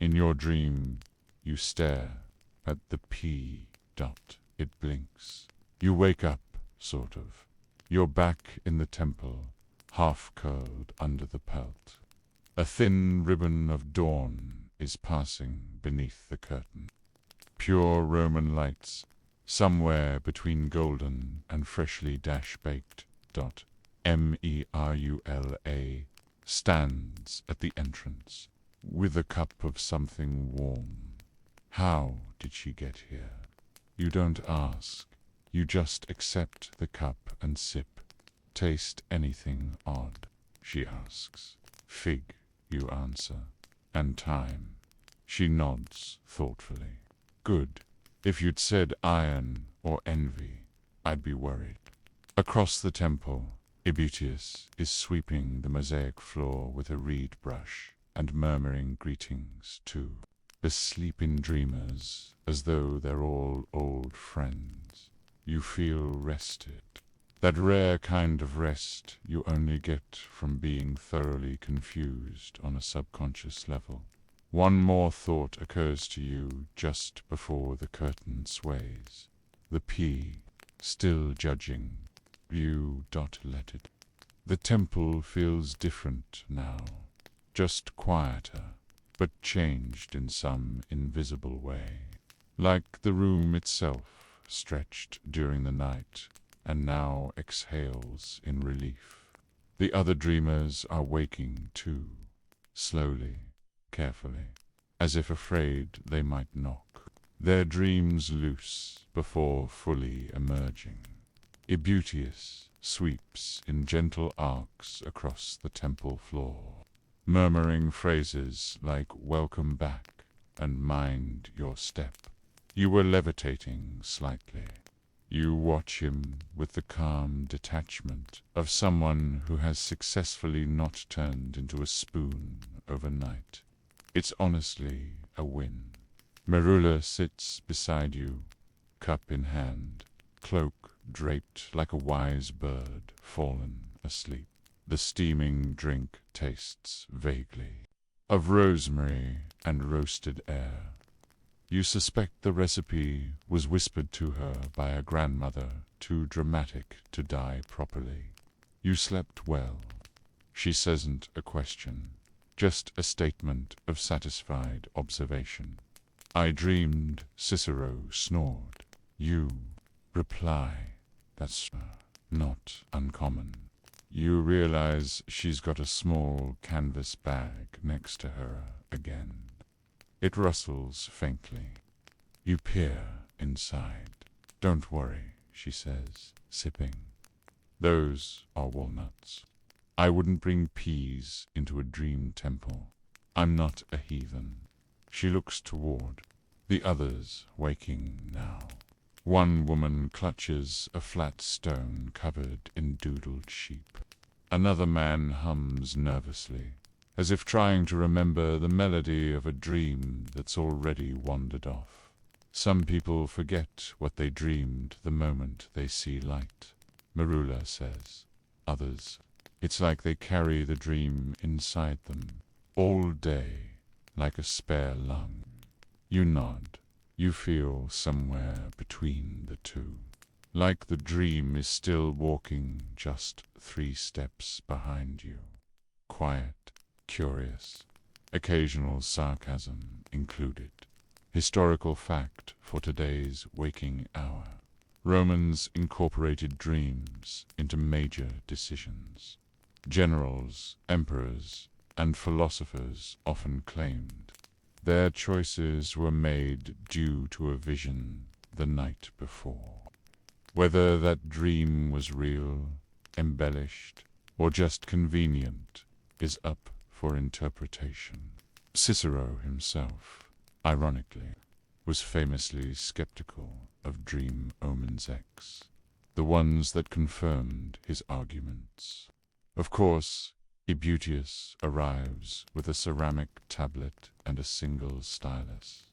In your dream, you stare at the pea dot. It blinks. You wake up, sort of. You're back in the temple, half curled under the pelt. A thin ribbon of dawn is passing beneath the curtain. Pure Roman lights, somewhere between golden and freshly baked. Merula stands at the entrance, with a cup of something warm. How did she get here? You don't ask. You just accept the cup and sip. Taste anything odd, she asks. Fig, you answer. And time. She nods thoughtfully. Good. If you'd said iron or envy, I'd be worried. Across the temple, Ebutius is sweeping the mosaic floor with a reed brush and murmuring greetings to the sleeping dreamers as though they're all old friends. You feel rested. That rare kind of rest you only get from being thoroughly confused on a subconscious level. One more thought occurs to you just before the curtain sways. The pea, still judging. You let it. The temple feels different now, just quieter, but changed in some invisible way. Like the room itself, stretched during the night, and now exhales in relief. The other dreamers are waking too, slowly, carefully, as if afraid they might knock. Their dreams loose before fully emerging. Ebutius sweeps in gentle arcs across the temple floor, murmuring phrases like "welcome back," and mind your step. You were levitating slightly. You watch him with the calm detachment of someone who has successfully not turned into a spoon overnight. It's honestly a win. Marula sits beside you, cup in hand, cloak draped like a wise bird fallen asleep. The steaming drink tastes vaguely of rosemary and roasted air. You suspect the recipe was whispered to her by a grandmother too dramatic to die properly. You slept well. She saysn't a question, just a statement of satisfied observation. I dreamed, Cicero snored. You reply, that's not uncommon. You realize she's got a small canvas bag next to her again. It rustles faintly. You peer inside. Don't worry, she says, sipping. Those are walnuts. I wouldn't bring peas into a dream temple. I'm not a heathen. She looks toward the others, waking now. One woman clutches a flat stone covered in doodled sheep. Another man hums nervously, as if trying to remember the melody of a dream that's already wandered off. Some people forget what they dreamed the moment they see light, Marula says. Others, it's like they carry the dream inside them, all day, like a spare lung. You nod. You feel somewhere between the two, like the dream is still walking just 3 steps behind you. Quiet, curious, occasional sarcasm included. Historical fact for today's waking hour. Romans incorporated dreams into major decisions. Generals, emperors, and philosophers often claimed their choices were made due to a vision the night before. Whether that dream was real, embellished, or just convenient is up for interpretation. Cicero himself, ironically, was famously skeptical of dream omens the ones that confirmed his arguments. Of course, Ebutius arrives with a ceramic tablet and a single stylus.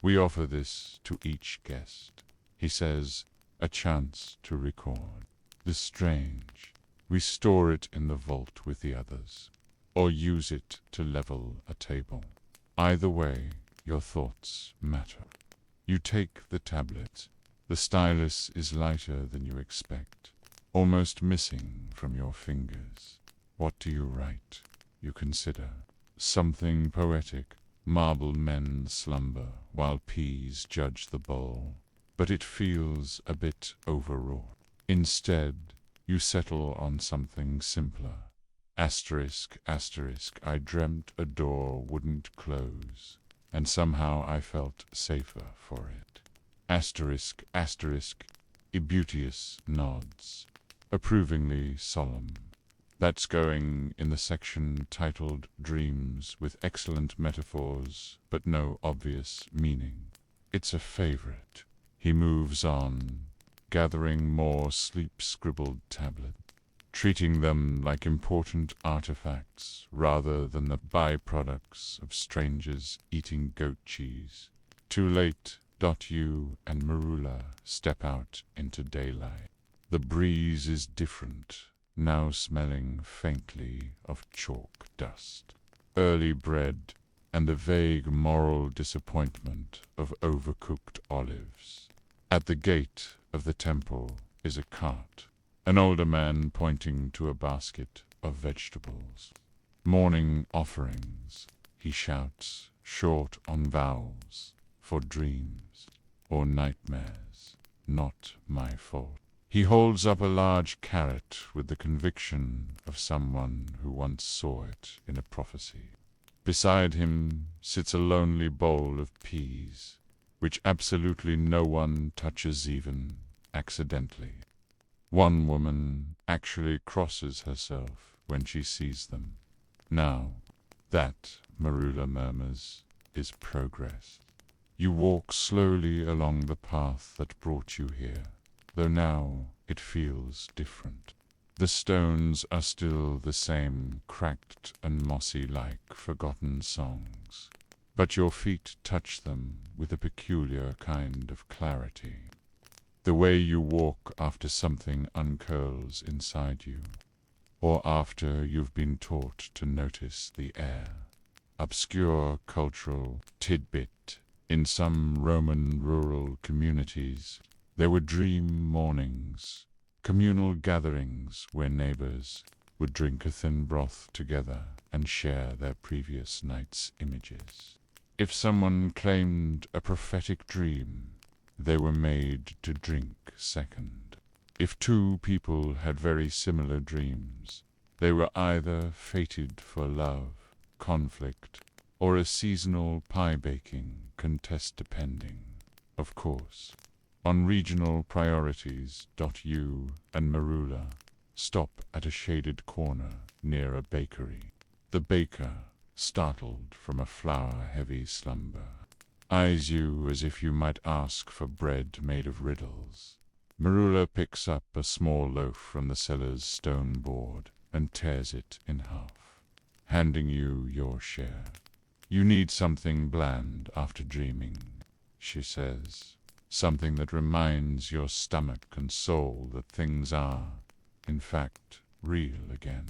We offer this to each guest, he says, a chance to record the strange. We store it in the vault with the others, or use it to level a table. Either way, your thoughts matter. You take the tablet. The stylus is lighter than you expect, almost missing from your fingers. What do you write? You consider. Something poetic. Marble men slumber, while peas judge the bowl. But it feels a bit overwrought. Instead, you settle on something simpler. Asterisk, asterisk, I dreamt a door wouldn't close, and somehow I felt safer for it. Asterisk, asterisk, Ebutius nods, approvingly solemn. That's going in the section titled Dreams with excellent metaphors but no obvious meaning. It's a favorite. He moves on, gathering more sleep-scribbled tablets, treating them like important artifacts rather than the byproducts of strangers eating goat cheese. Too late. You and Marula step out into daylight. The breeze is different, now smelling faintly of chalk dust, early bread, and the vague moral disappointment of overcooked olives. At the gate of the temple is a cart, an older man pointing to a basket of vegetables. Morning offerings, he shouts, short on vowels, for dreams or nightmares, not my fault. He holds up a large carrot with the conviction of someone who once saw it in a prophecy. Beside him sits a lonely bowl of peas, which absolutely no one touches even accidentally. One woman actually crosses herself when she sees them. Now, that, Marula murmurs, is progress. You walk slowly along the path that brought you here, though now it feels different. The stones are still the same, cracked and mossy like forgotten songs, but your feet touch them with a peculiar kind of clarity. The way you walk after something uncurls inside you, or after you've been taught to notice the air. Obscure cultural tidbit. In some Roman rural communities, there were dream mornings, communal gatherings where neighbors would drink a thin broth together and share their previous night's images. If someone claimed a prophetic dream, they were made to drink second. If two people had very similar dreams, they were either fated for love, conflict, or a seasonal pie-baking contest depending, of course, on regional priorities. You and Marula stop at a shaded corner near a bakery. The baker, startled from a flour-heavy slumber, eyes you as if you might ask for bread made of riddles. Marula picks up a small loaf from the seller's stone board and tears it in half, handing you your share. You need something bland after dreaming, she says, something that reminds your stomach and soul that things are, in fact, real again.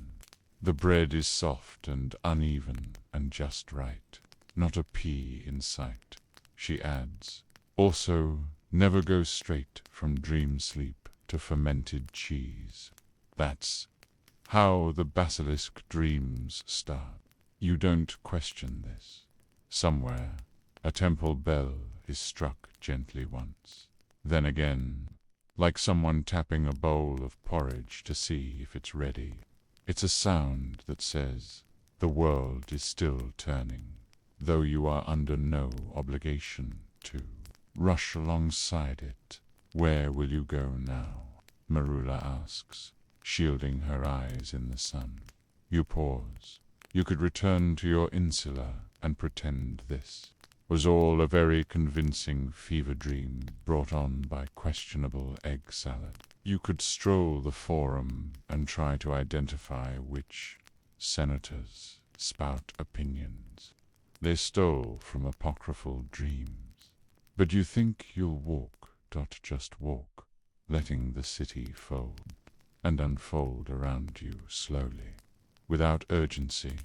The bread is soft and uneven and just right, not a pea in sight, she adds. Also, never go straight from dream sleep to fermented cheese. That's how the basilisk dreams start. You don't question this. Somewhere, a temple bell is struck gently once. Then again, like someone tapping a bowl of porridge to see if it's ready. It's a sound that says, the world is still turning, though you are under no obligation to rush alongside it. Where will you go now? Marula asks, shielding her eyes in the sun. You pause. You could return to your insula and pretend this was all a very convincing fever dream brought on by questionable egg salad. You could stroll the forum and try to identify which senators spout opinions they stole from apocryphal dreams. But you think you'll walk, just walk, letting the city fold and unfold around you slowly, without urgency,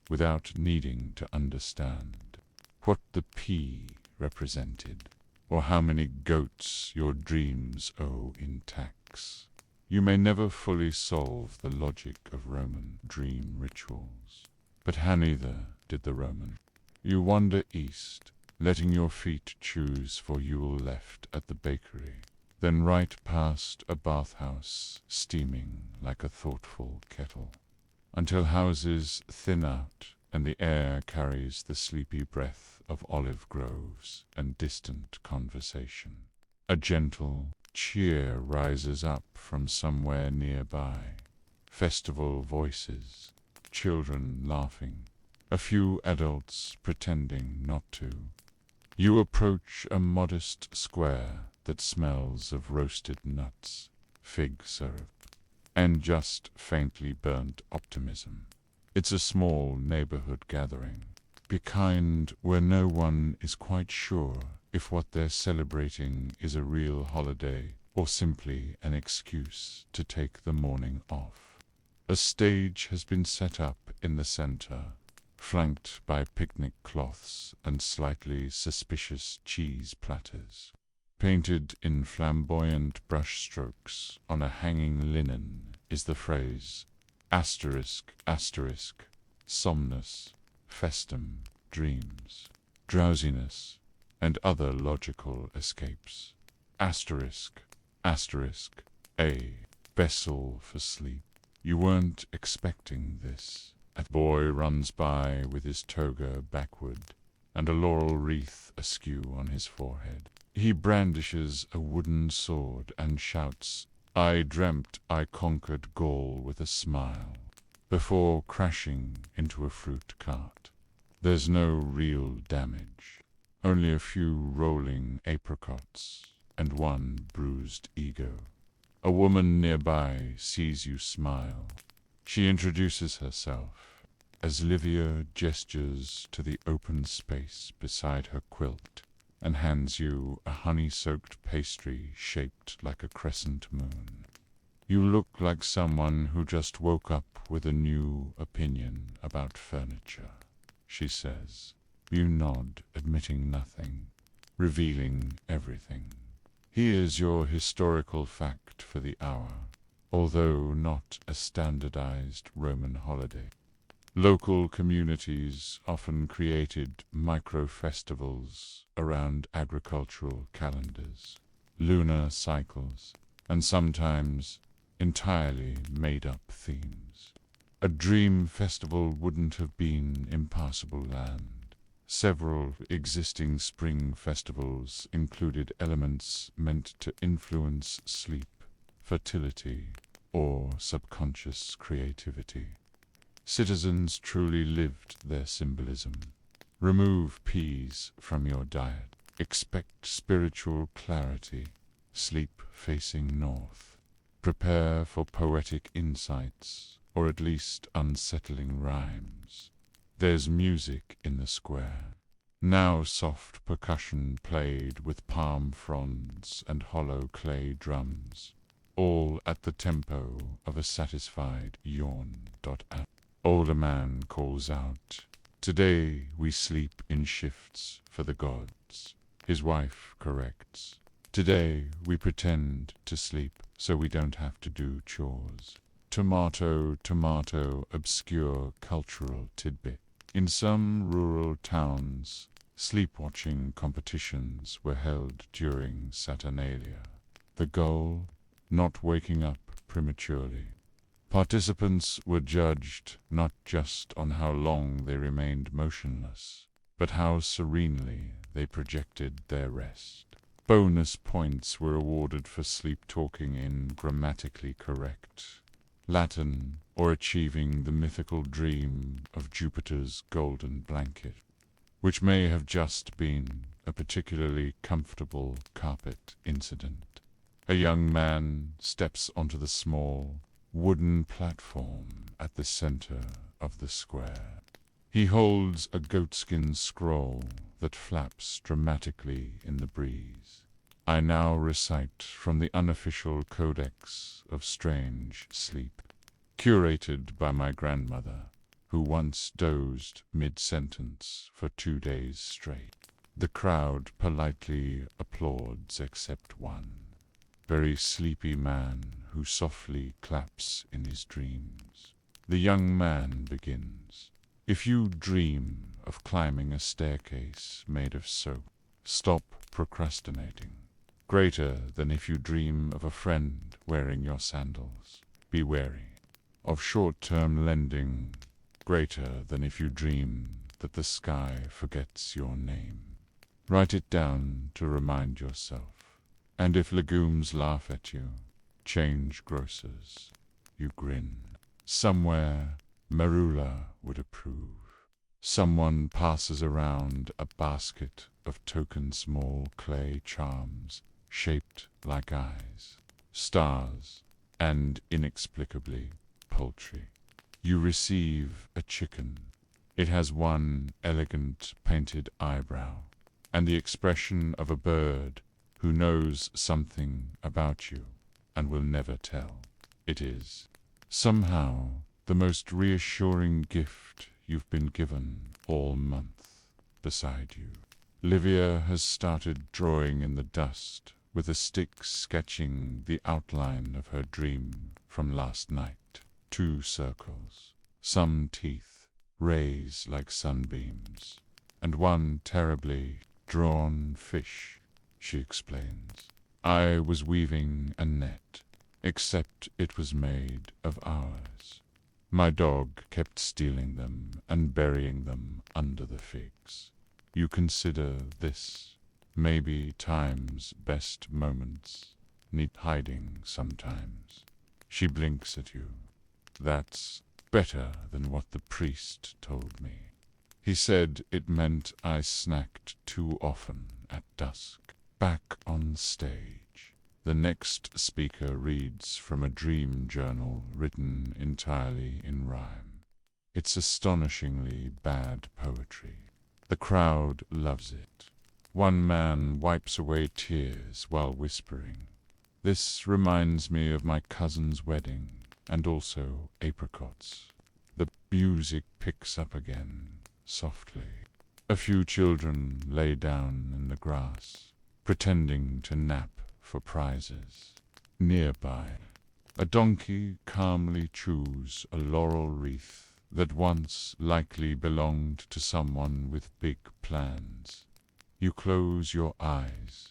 without needing to understand what the pea represented, or how many goats your dreams owe in tax. You may never fully solve the logic of Roman dream rituals, but neither did the Roman. You wander east, letting your feet choose for Yule left at the bakery, then right past a bathhouse steaming like a thoughtful kettle, until houses thin out and the air carries the sleepy breath of olive groves and distant conversation. A gentle cheer rises up from somewhere nearby. Festival voices, children laughing, a few adults pretending not to. You approach a modest square that smells of roasted nuts, fig syrup, and just faintly burnt optimism. It's a small neighborhood gathering. Be kind where no one is quite sure if what they're celebrating is a real holiday or simply an excuse to take the morning off. A stage has been set up in the center, flanked by picnic cloths and slightly suspicious cheese platters. Painted in flamboyant brushstrokes on a hanging linen is the phrase asterisk, somnus, festum, dreams, drowsiness, and other logical escapes. Asterisk, a vessel for sleep. You weren't expecting this. A boy runs by with his toga backward and a laurel wreath askew on his forehead. He brandishes a wooden sword and shouts, "I dreamt I conquered Gaul with a smile," before crashing into a fruit cart. There's no real damage, only a few rolling apricots and one bruised ego. A woman nearby sees you smile. She introduces herself as Livia gestures to the open space beside her quilt and hands you a honey-soaked pastry shaped like a crescent moon. You look like someone who just woke up with a new opinion about furniture, she says. You nod, admitting nothing, revealing everything. Here's your historical fact for the hour, although not a standardized Roman holiday. Local communities often created micro-festivals around agricultural calendars, lunar cycles, and sometimes entirely made-up themes. A dream festival wouldn't have been impossible land. Several existing spring festivals included elements meant to influence sleep, fertility, or subconscious creativity. Citizens truly lived their symbolism. Remove peas from your diet. Expect spiritual clarity. Sleep facing north. Prepare for poetic insights, or at least unsettling rhymes. There's music in the square. Now soft percussion played with palm fronds and hollow clay drums, all at the tempo of a satisfied yawn. Older man calls out, "Today we sleep in shifts for the gods." His wife corrects, "Today we pretend to sleep so we don't have to do chores." Tomato, tomato, obscure cultural tidbit. In some rural towns, sleep-watching competitions were held during Saturnalia. The goal? Not waking up prematurely. Participants were judged not just on how long they remained motionless, but how serenely they projected their rest. Bonus points were awarded for sleep-talking in grammatically correct Latin or achieving the mythical dream of Jupiter's golden blanket, which may have just been a particularly comfortable carpet incident. A young man steps onto the small, wooden platform at the center of the square. He holds a goatskin scroll that flaps dramatically in the breeze. I now recite from the unofficial Codex of Strange Sleep, curated by my grandmother, who once dozed mid-sentence for 2 days straight. The crowd politely applauds except one, very sleepy man who softly claps in his dreams. The young man begins, "If you dream of climbing a staircase made of soap, stop procrastinating. Greater than if you dream of a friend wearing your sandals. Be wary of short-term lending, greater than if you dream that the sky forgets your name. Write it down to remind yourself. And if legumes laugh at you, change grocers." You grin. Somewhere, Marula would approve. Someone passes around a basket of token small clay charms, shaped like eyes, stars, and inexplicably poultry. You receive a chicken. It has one elegant painted eyebrow, and the expression of a bird who knows something about you and will never tell. It is, somehow, the most reassuring gift you've been given all month. Beside you, Livia has started drawing in the dust with a stick, sketching the outline of her dream from last night. 2 circles, some teeth, rays like sunbeams, and one terribly drawn fish, she explains. I was weaving a net, except it was made of ours. My dog kept stealing them and burying them under the figs. You consider this, maybe time's best moments, need hiding sometimes. She blinks at you. That's better than what the priest told me. He said it meant I snacked too often at dusk. Back on stage, the next speaker reads from a dream journal written entirely in rhyme. It's astonishingly bad poetry. The crowd loves it. One man wipes away tears while whispering, "This reminds me of my cousin's wedding, and also apricots." The music picks up again, softly. A few children lay down in the grass, pretending to nap for prizes. Nearby, a donkey calmly chews a laurel wreath that once likely belonged to someone with big plans. You close your eyes.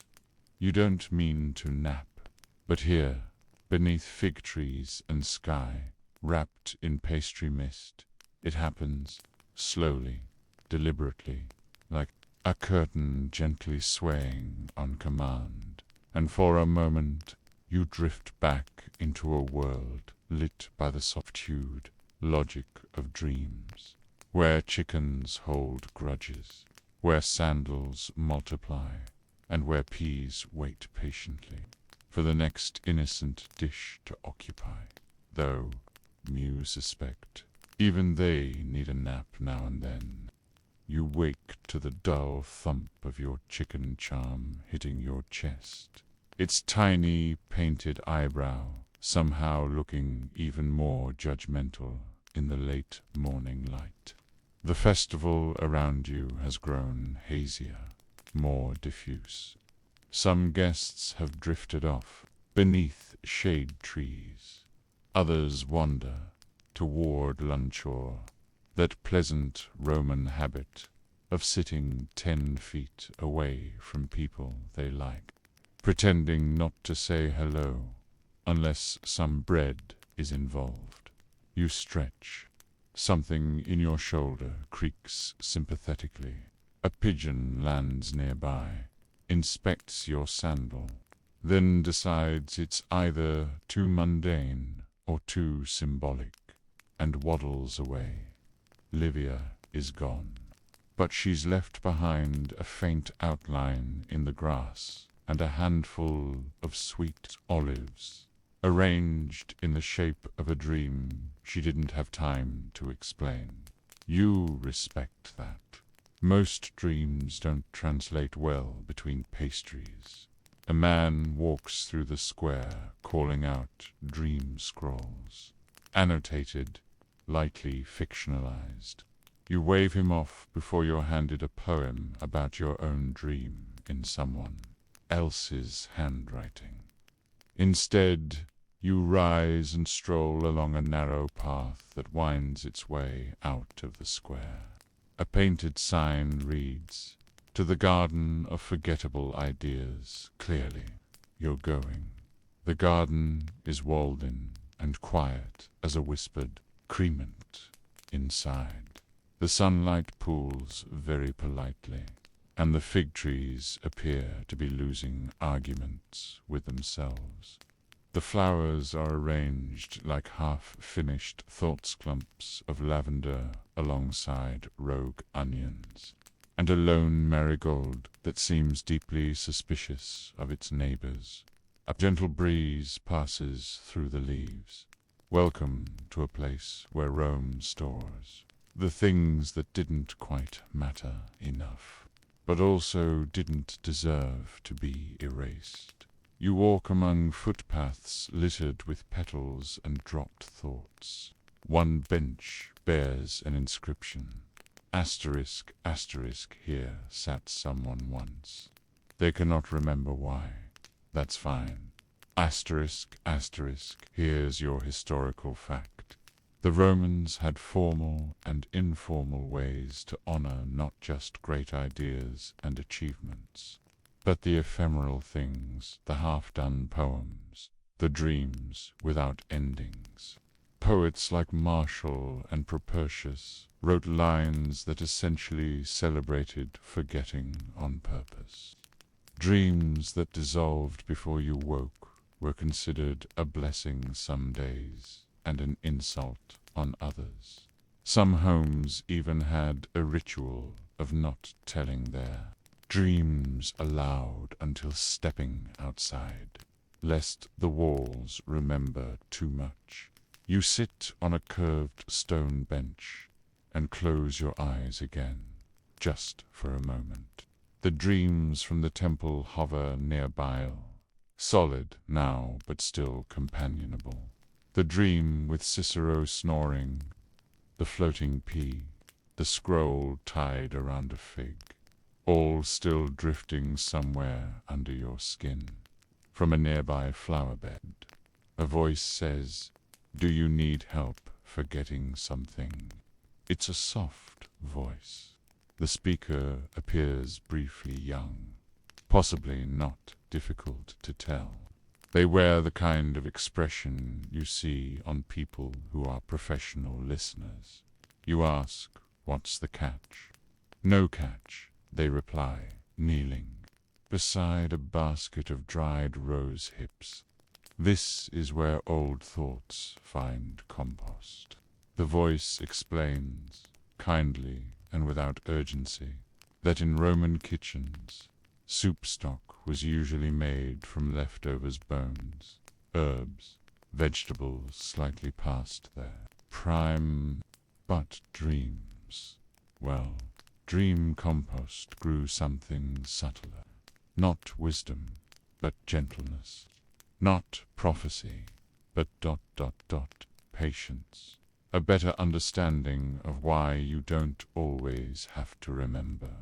You don't mean to nap, but here, beneath fig trees and sky, wrapped in pastry mist, it happens, slowly, deliberately, like a curtain gently swaying on command, and for a moment you drift back into a world lit by the soft-hued logic of dreams, where chickens hold grudges, where sandals multiply, and where peas wait patiently for the next innocent dish to occupy, though, you suspect, even they need a nap now and then. You wake to the dull thump of your chicken charm hitting your chest, its tiny painted eyebrow somehow looking even more judgmental in the late morning light. The festival around you has grown hazier, more diffuse. Some guests have drifted off beneath shade trees. Others wander toward lunchhour, that pleasant Roman habit of sitting 10 feet away from people they like, pretending not to say hello unless some bread is involved. You stretch. Something in your shoulder creaks sympathetically. A pigeon lands nearby, inspects your sandal, then decides it's either too mundane or too symbolic, and waddles away. Livia is gone, but she's left behind a faint outline in the grass and a handful of sweet olives, arranged in the shape of a dream she didn't have time to explain. You respect that. Most dreams don't translate well between pastries. A man walks through the square, calling out dream scrolls, annotated, lightly fictionalized. You wave him off before you're handed a poem about your own dream in someone else's handwriting. Instead, you rise and stroll along a narrow path that winds its way out of the square. A painted sign reads, "To the garden of forgettable ideas." Clearly, you're going. The garden is walled in and quiet as a whispered cremant inside. The sunlight pools very politely, and the fig trees appear to be losing arguments with themselves. The flowers are arranged like half-finished thoughts clumps of lavender alongside rogue onions, and a lone marigold that seems deeply suspicious of its neighbors. A gentle breeze passes through the leaves. Welcome to a place where Rome stores the things that didn't quite matter enough, but also didn't deserve to be erased. You walk among footpaths littered with petals and dropped thoughts. One bench bears an inscription. Asterisk, asterisk, here sat someone once. They cannot remember why. That's fine. Asterisk, asterisk, here's your historical fact. The Romans had formal and informal ways to honor not just great ideas and achievements, but the ephemeral things, the half-done poems, the dreams without endings. Poets like Martial and Propertius wrote lines that essentially celebrated forgetting on purpose. Dreams that dissolved before you woke were considered a blessing some days and an insult on others. Some homes even had a ritual of not telling their dreams aloud until stepping outside, lest the walls remember too much. You sit on a curved stone bench and close your eyes again, just for a moment. The dreams from the temple hover nearby, solid now but still companionable. The dream with Cicero snoring, the floating pea, the scroll tied around a fig, all still drifting somewhere under your skin. From a nearby flower bed, a voice says, "Do you need help forgetting something?" It's a soft voice. The speaker appears briefly young, possibly not difficult to tell. They wear the kind of expression you see on people who are professional listeners. You ask, "What's the catch?" "No catch," they reply, kneeling beside a basket of dried rose hips. This is where old thoughts find compost. The voice explains, kindly and without urgency, that in Roman kitchens, soup stock was usually made from leftovers, bones, herbs, vegetables slightly past their prime. But dreams, well, dream compost grew something subtler. Not wisdom, but gentleness. Not prophecy, but patience. A better understanding of why you don't always have to remember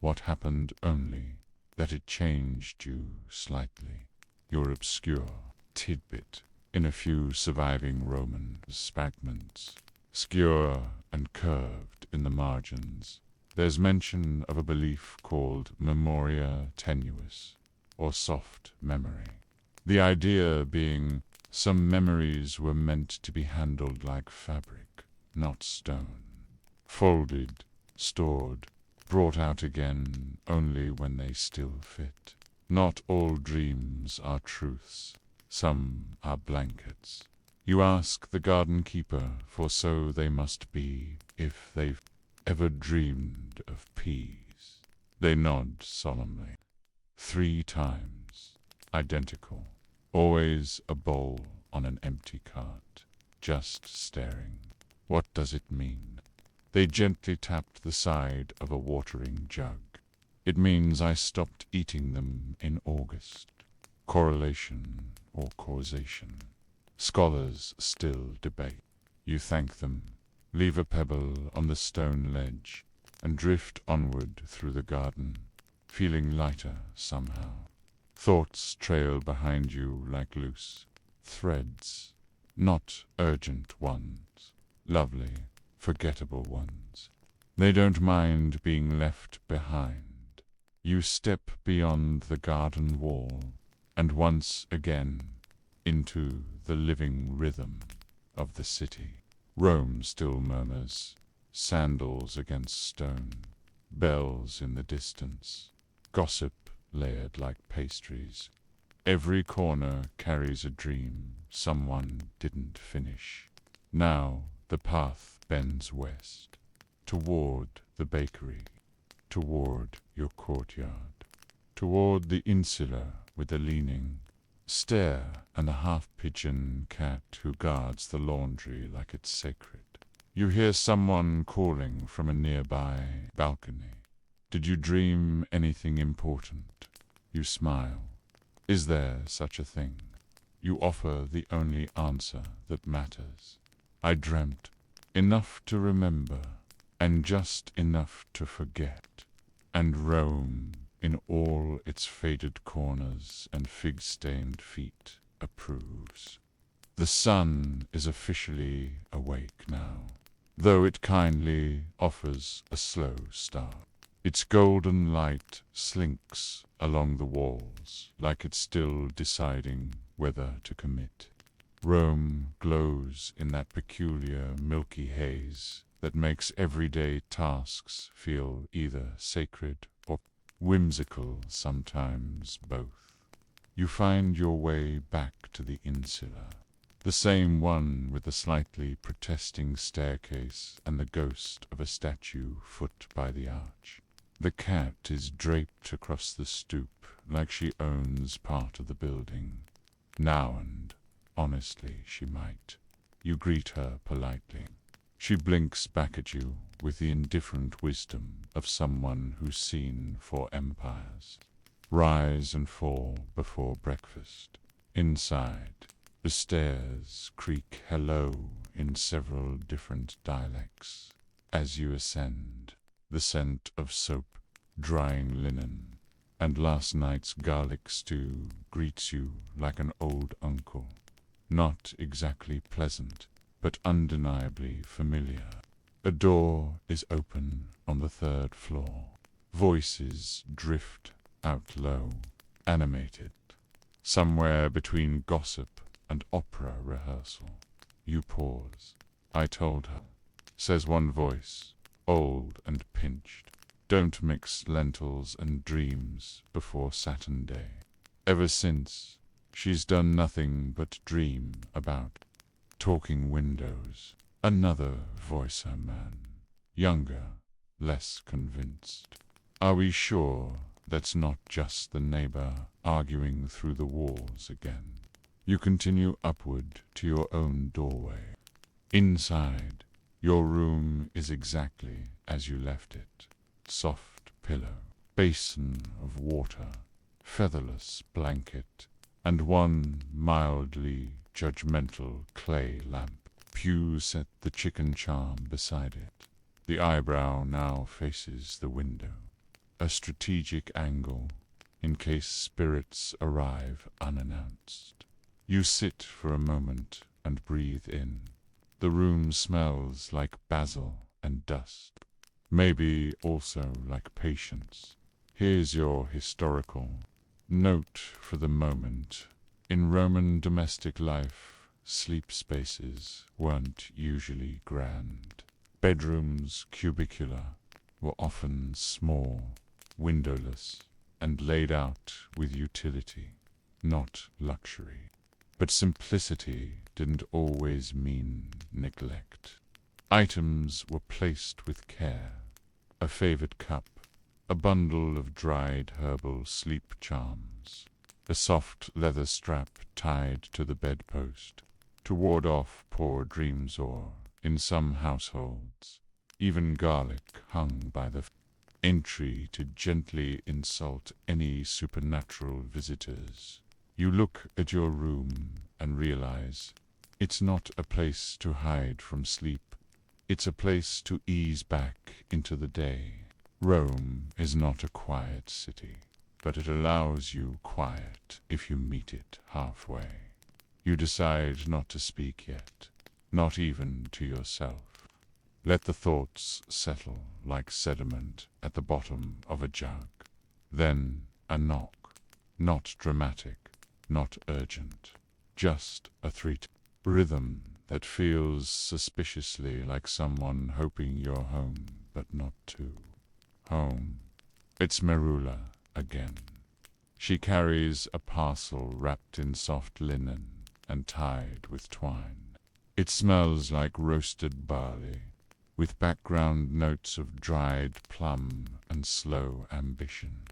what happened, only that it changed you slightly. Your obscure tidbit in a few surviving Roman fragments, skewer and curved in the margins. There's mention of a belief called memoria tenuis, or soft memory. The idea being some memories were meant to be handled like fabric, not stone. Folded, stored, brought out again only when they still fit. Not all dreams are truths. Some are blankets. You ask the garden keeper, for so they must be, if they've ever dreamed of peas. They nod solemnly. 3 times, identical. Always a bowl on an empty cart, just staring. What does it mean? They gently tapped the side of a watering jug. It means I stopped eating them in August. Correlation or causation? Scholars still debate. You thank them, leave a pebble on the stone ledge, and drift onward through the garden, feeling lighter somehow. Thoughts trail behind you like loose threads, not urgent ones, lovely, forgettable ones. They don't mind being left behind. You step beyond the garden wall, and once again into the living rhythm of the city. Rome still murmurs, sandals against stone, bells in the distance, gossip layered like pastries. Every corner carries a dream someone didn't finish. Now the path bends west, toward the bakery, toward your courtyard, toward the insula with the leaning stare and the half-pigeon cat who guards the laundry like it's sacred. You hear someone calling from a nearby balcony. Did you dream anything important? You smile. Is there such a thing? You offer the only answer that matters. I dreamt enough to remember, and just enough to forget, and Rome in all its faded corners and fig-stained feet approves. The sun is officially awake now, though it kindly offers a slow start. Its golden light slinks along the walls, like it's still deciding whether to commit. Rome glows in that peculiar milky haze that makes everyday tasks feel either sacred or whimsical, sometimes both. You find your way back to the insula. The same one with the slightly protesting staircase and the ghost of a statue foot by the arch. The cat is draped across the stoop like she owns part of the building. Now and honestly she might. You greet her politely. She blinks back at you with the indifferent wisdom of someone who's seen 4 empires rise and fall before breakfast. Inside, the stairs creak hello in several different dialects. As you ascend, the scent of soap, drying linen, and last night's garlic stew greets you like an old uncle. Not exactly pleasant, but undeniably familiar. A door is open on the 3rd floor. Voices drift out low, animated, somewhere between gossip and opera rehearsal. You pause. "I told her," says one voice, old and pinched. "Don't mix lentils and dreams before Saturn Day." Ever since, she's done nothing but dream about talking windows. Another voicer man, younger, less convinced. "Are we sure that's not just the neighbor arguing through the walls again?" You continue upward to your own doorway. Inside, your room is exactly as you left it. Soft pillow, basin of water, featherless blanket, and one mildly judgmental clay lamp. Pew set the chicken charm beside it. The eyebrow now faces the window. A strategic angle, in case spirits arrive unannounced. You sit for a moment and breathe in. The room smells like basil and dust. Maybe also like patience. Here's your historical note for the moment. In Roman domestic life, sleep spaces weren't usually grand. Bedrooms cubicular were often small, windowless, and laid out with utility, not luxury. But simplicity didn't always mean neglect. Items were placed with care. A favorite cup, a bundle of dried herbal sleep charms, a soft leather strap tied to the bedpost to ward off poor dreams, or, in some households, even garlic hung by the entry to gently insult any supernatural visitors. You look at your room and realize it's not a place to hide from sleep. It's a place to ease back into the day. Rome is not a quiet city, but it allows you quiet if you meet it halfway. You decide not to speak yet, not even to yourself. Let the thoughts settle like sediment at the bottom of a jug. Then a knock, not dramatic, not urgent, just a 3 rhythm that feels suspiciously like someone hoping you're home, but not too home. It's Merula again. She carries a parcel wrapped in soft linen and tied with twine. It smells like roasted barley, with background notes of dried plum and slow ambition.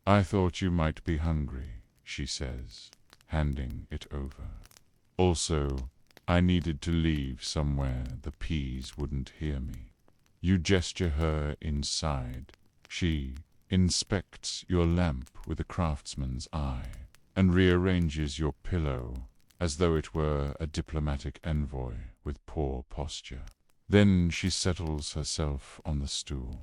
"I thought you might be hungry," she says, handing it over. "Also, I needed to leave somewhere the peas wouldn't hear me." You gesture her inside. She inspects your lamp with a craftsman's eye and rearranges your pillow as though it were a diplomatic envoy with poor posture. Then she settles herself on the stool.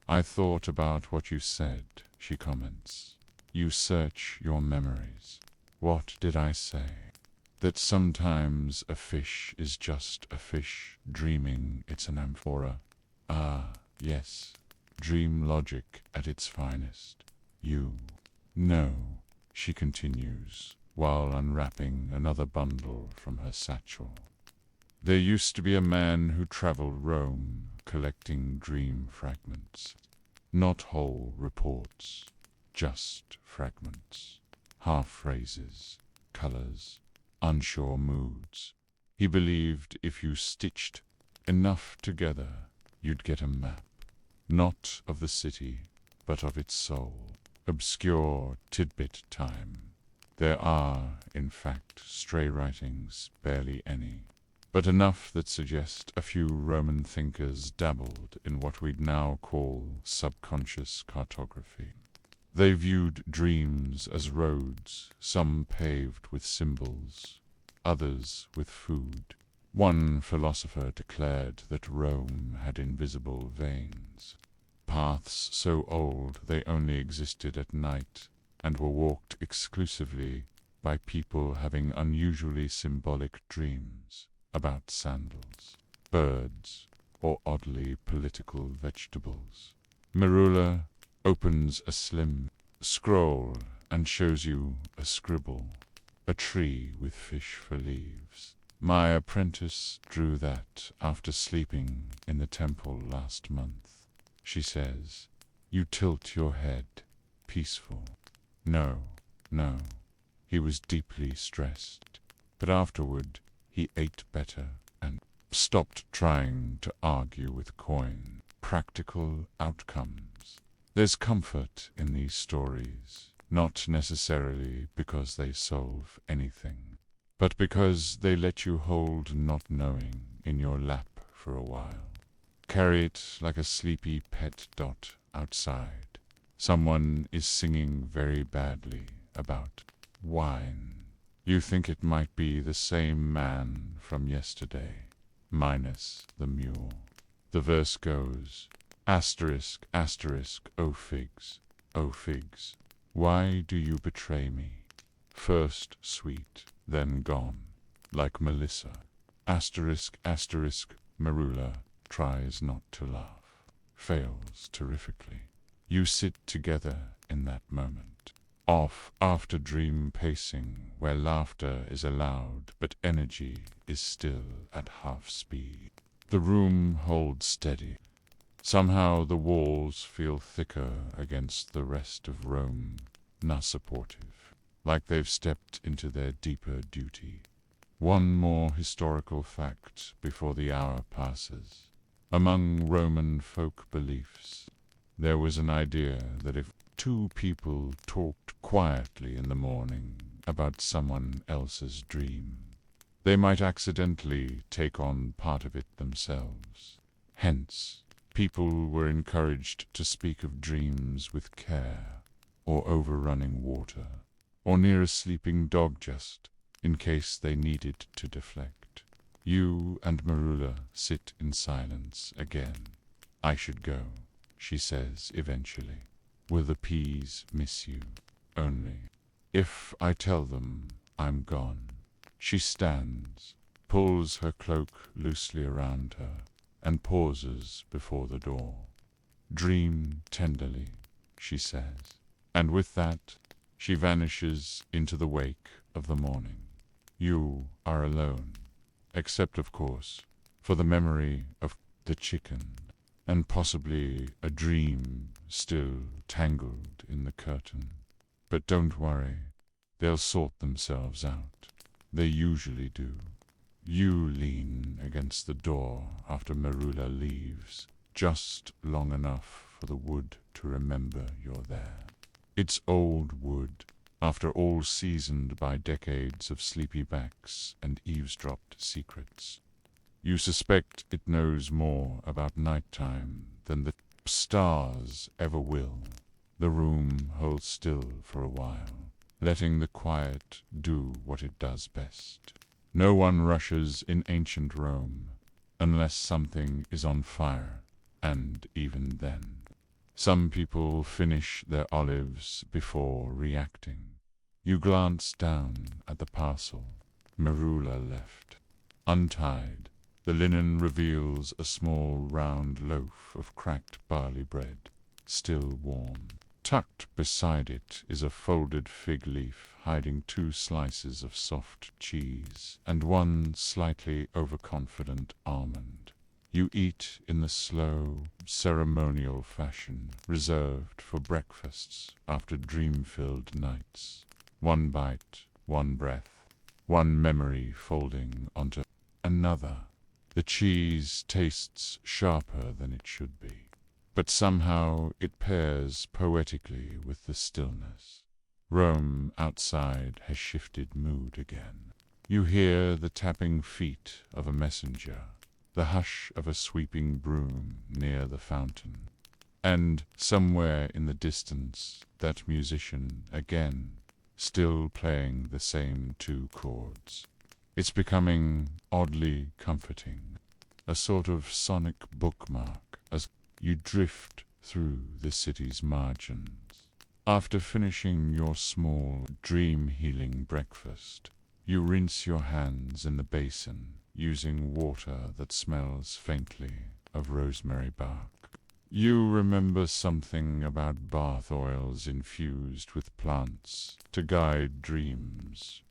"I thought about what you said," she comments. "You search your memories. What did I say? That sometimes a fish is just a fish dreaming it's an amphora. Ah, yes, dream logic at its finest. You know," she continues, while unwrapping another bundle from her satchel. "There used to be a man who traveled Rome collecting dream fragments. Not whole reports, just fragments. Half phrases, colors, unsure moods. He believed if you stitched enough together, you'd get a map, not of the city, but of its soul. Obscure tidbit time. There are, in fact, stray writings, barely any, but enough that suggest a few Roman thinkers dabbled in what we'd now call subconscious cartography. They viewed dreams as roads, some paved with symbols, others with food. One philosopher declared that Rome had invisible veins, paths so old they only existed at night and were walked exclusively by people having unusually symbolic dreams about sandals, birds, or oddly political vegetables. Marula opens a slim scroll and shows you a scribble, a tree with fish for leaves. My apprentice drew that after sleeping in the temple last month. She says, you tilt your head, peaceful. No, no, he was deeply stressed, but afterward he ate better and stopped trying to argue with coin. Practical outcomes. There's comfort in these stories, not necessarily because they solve anything, but because they let you hold not knowing in your lap for a while. Carry it like a sleepy pet dot outside. Someone is singing very badly about wine. You think it might be the same man from yesterday, minus the mule. The verse goes, asterisk, asterisk, O figs, why do you betray me? First sweet, then gone, like Melissa. Asterisk, asterisk, Marula tries not to laugh, fails terrifically. You sit together in that moment, off after dream pacing where laughter is allowed but energy is still at half speed. The room holds steady. Somehow the walls feel thicker against the rest of Rome, not supportive, like they've stepped into their deeper duty. One more historical fact before the hour passes. Among Roman folk beliefs, there was an idea that if two people talked quietly in the morning about someone else's dream, they might accidentally take on part of it themselves. Hence, people were encouraged to speak of dreams with care, or over running water, or near a sleeping dog just, in case they needed to deflect. You and Marula sit in silence again. I should go, she says eventually. Will the peas miss you? Only. If I tell them I'm gone. She stands, pulls her cloak loosely around her, and pauses before the door. Dream tenderly, she says, and with that she vanishes into the wake of the morning. You are alone, except, of course, for the memory of the chicken, and possibly a dream still tangled in the curtain. But don't worry, they'll sort themselves out. They usually do. You lean against the door after Marula leaves, just long enough for the wood to remember you're there. It's old wood, after all seasoned by decades of sleepy backs and eavesdropped secrets. You suspect it knows more about nighttime than the stars ever will. The room holds still for a while, letting the quiet do what it does best. No one rushes in ancient Rome, unless something is on fire, and even then. Some people finish their olives before reacting. You glance down at the parcel. Marula left. Untied, the linen reveals a small round loaf of cracked barley bread, still warm. Tucked beside it is a folded fig leaf hiding 2 slices of soft cheese and 1 slightly overconfident almond. You eat in the slow, ceremonial fashion reserved for breakfasts after dream-filled nights. 1 bite, 1 breath, 1 memory folding onto another. The cheese tastes sharper than it should be, but somehow it pairs poetically with the stillness. Rome outside has shifted mood again. You hear the tapping feet of a messenger, the hush of a sweeping broom near the fountain, and somewhere in the distance that musician again, still playing the same two chords. It's becoming oddly comforting, a sort of sonic bookmark as you drift through the city's margins. After finishing your small dream-healing breakfast, you rinse your hands in the basin using water that smells faintly of rosemary bark. You remember something about bath oils infused with plants to guide dreams,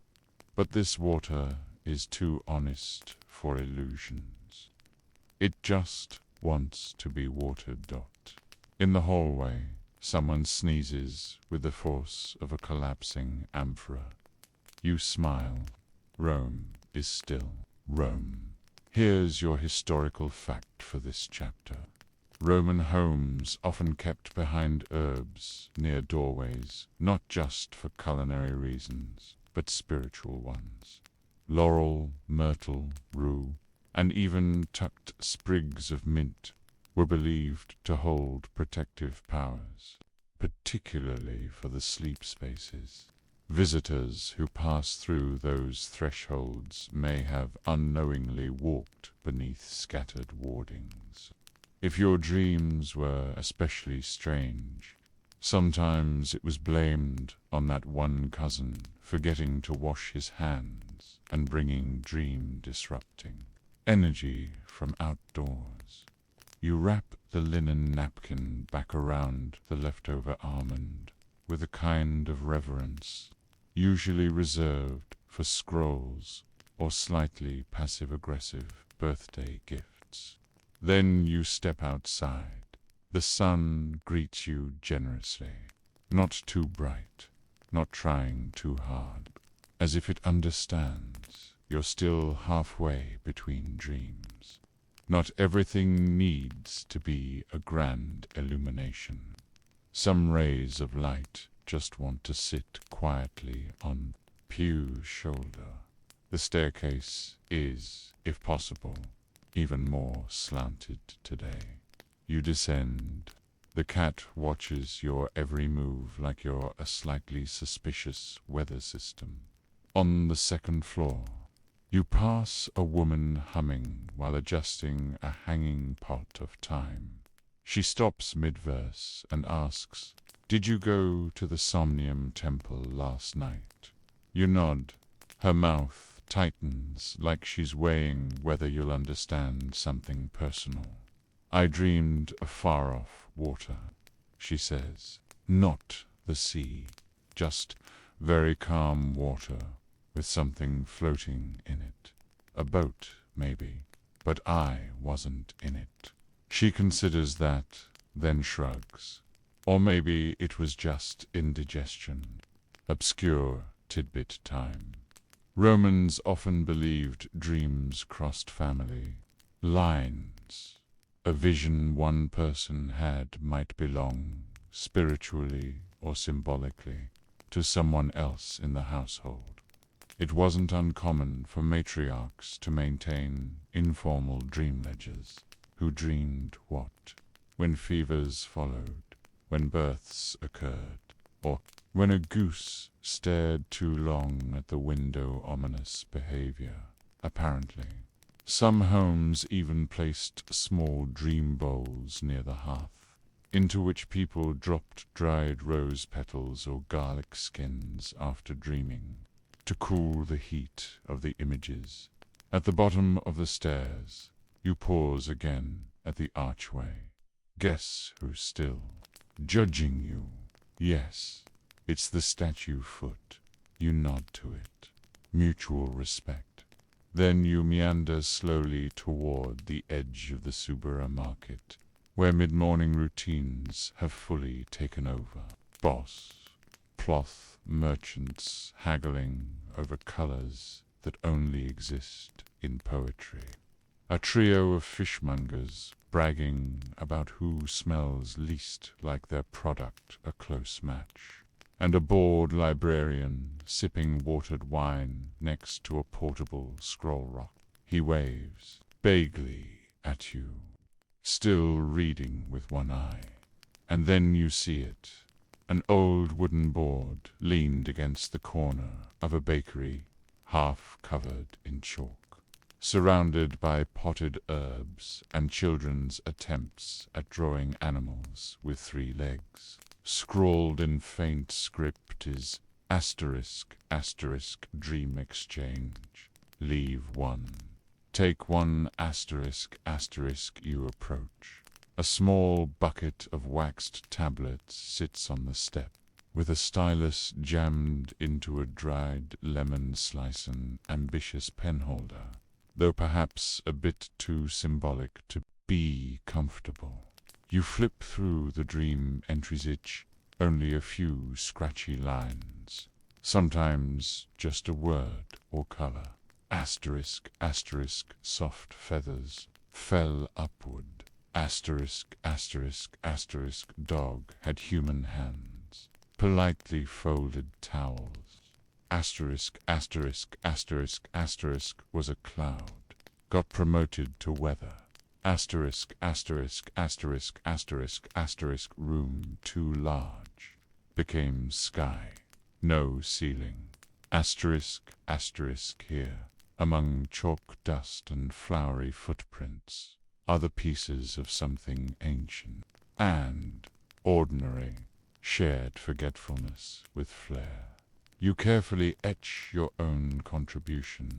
but this water is too honest for illusions. It just wants to be watered. In the hallway, someone sneezes with the force of a collapsing amphora. You smile. Rome is still Rome. Here's your historical fact for this chapter. Roman homes often kept behind herbs near doorways, not just for culinary reasons, but spiritual ones. Laurel, myrtle, rue, and even tucked sprigs of mint were believed to hold protective powers, particularly for the sleep spaces. Visitors who pass through those thresholds may have unknowingly walked beneath scattered wardings. If your dreams were especially strange, sometimes it was blamed on that one cousin forgetting to wash his hands and bringing dream-disrupting energy from outdoors. You wrap the linen napkin back around the leftover almond with a kind of reverence, usually reserved for scrolls or slightly passive-aggressive birthday gifts. Then you step outside. The sun greets you generously, not too bright, not trying too hard, as if it understands you're still halfway between dreams. Not everything needs to be a grand illumination. Some rays of light just want to sit quietly on Pew's shoulder. The staircase is, if possible, even more slanted today. You descend. The cat watches your every move like you're a slightly suspicious weather system. On the second floor, you pass a woman humming while adjusting a hanging pot of thyme. She stops mid-verse and asks, "Did you go to the Somnium Temple last night?" You nod. Her mouth tightens like she's weighing whether you'll understand something personal. "I dreamed of far-off water," she says. "Not the sea, just very calm water with something floating in it. A boat, maybe, but I wasn't in it." She considers that, then shrugs. Or maybe it was just indigestion. Obscure tidbit time. Romans often believed dreams crossed family lines. A vision one person had might belong, spiritually or symbolically, to someone else in the household. It wasn't uncommon for matriarchs to maintain informal dream ledgers. Who dreamed what? When fevers followed, when births occurred, or when a goose stared too long at the window. Ominous behavior, apparently. Some homes even placed small dream bowls near the hearth, into which people dropped dried rose petals or garlic skins after dreaming, to cool the heat of the images. At the bottom of the stairs, you pause again at the archway. Guess who's still judging you? Yes, it's the statue foot. You nod to it. Mutual respect. Then you meander slowly toward the edge of the Subura market, where mid-morning routines have fully taken over. Boss, cloth merchants haggling over colors that only exist in poetry. A trio of fishmongers bragging about who smells least like their product, a close match. And a bored librarian sipping watered wine next to a portable scroll rock. He waves vaguely at you, still reading with one eye. And then you see it. An old wooden board leaned against the corner of a bakery, half covered in chalk, surrounded by potted herbs and children's attempts at drawing animals with 3 legs. Scrawled in faint script is asterisk, asterisk, dream exchange. Leave 1. Take 1, asterisk, asterisk, you approach. A small bucket of waxed tablets sits on the step, with a stylus jammed into a dried lemon slice, an ambitious penholder, though perhaps a bit too symbolic to be comfortable. You flip through the dream entries, only a few scratchy lines, sometimes just a word or color. Asterisk, asterisk, soft feathers fell upward. Asterisk, asterisk, asterisk, dog had human hands, politely folded towels. Asterisk, asterisk, asterisk, asterisk was a cloud, got promoted to weather. Asterisk, asterisk, asterisk, asterisk, asterisk, room too large, became sky, no ceiling. Asterisk, asterisk, here, among chalk dust and flowery footprints, are the pieces of something ancient and ordinary, shared forgetfulness with flair. You carefully etch your own contribution.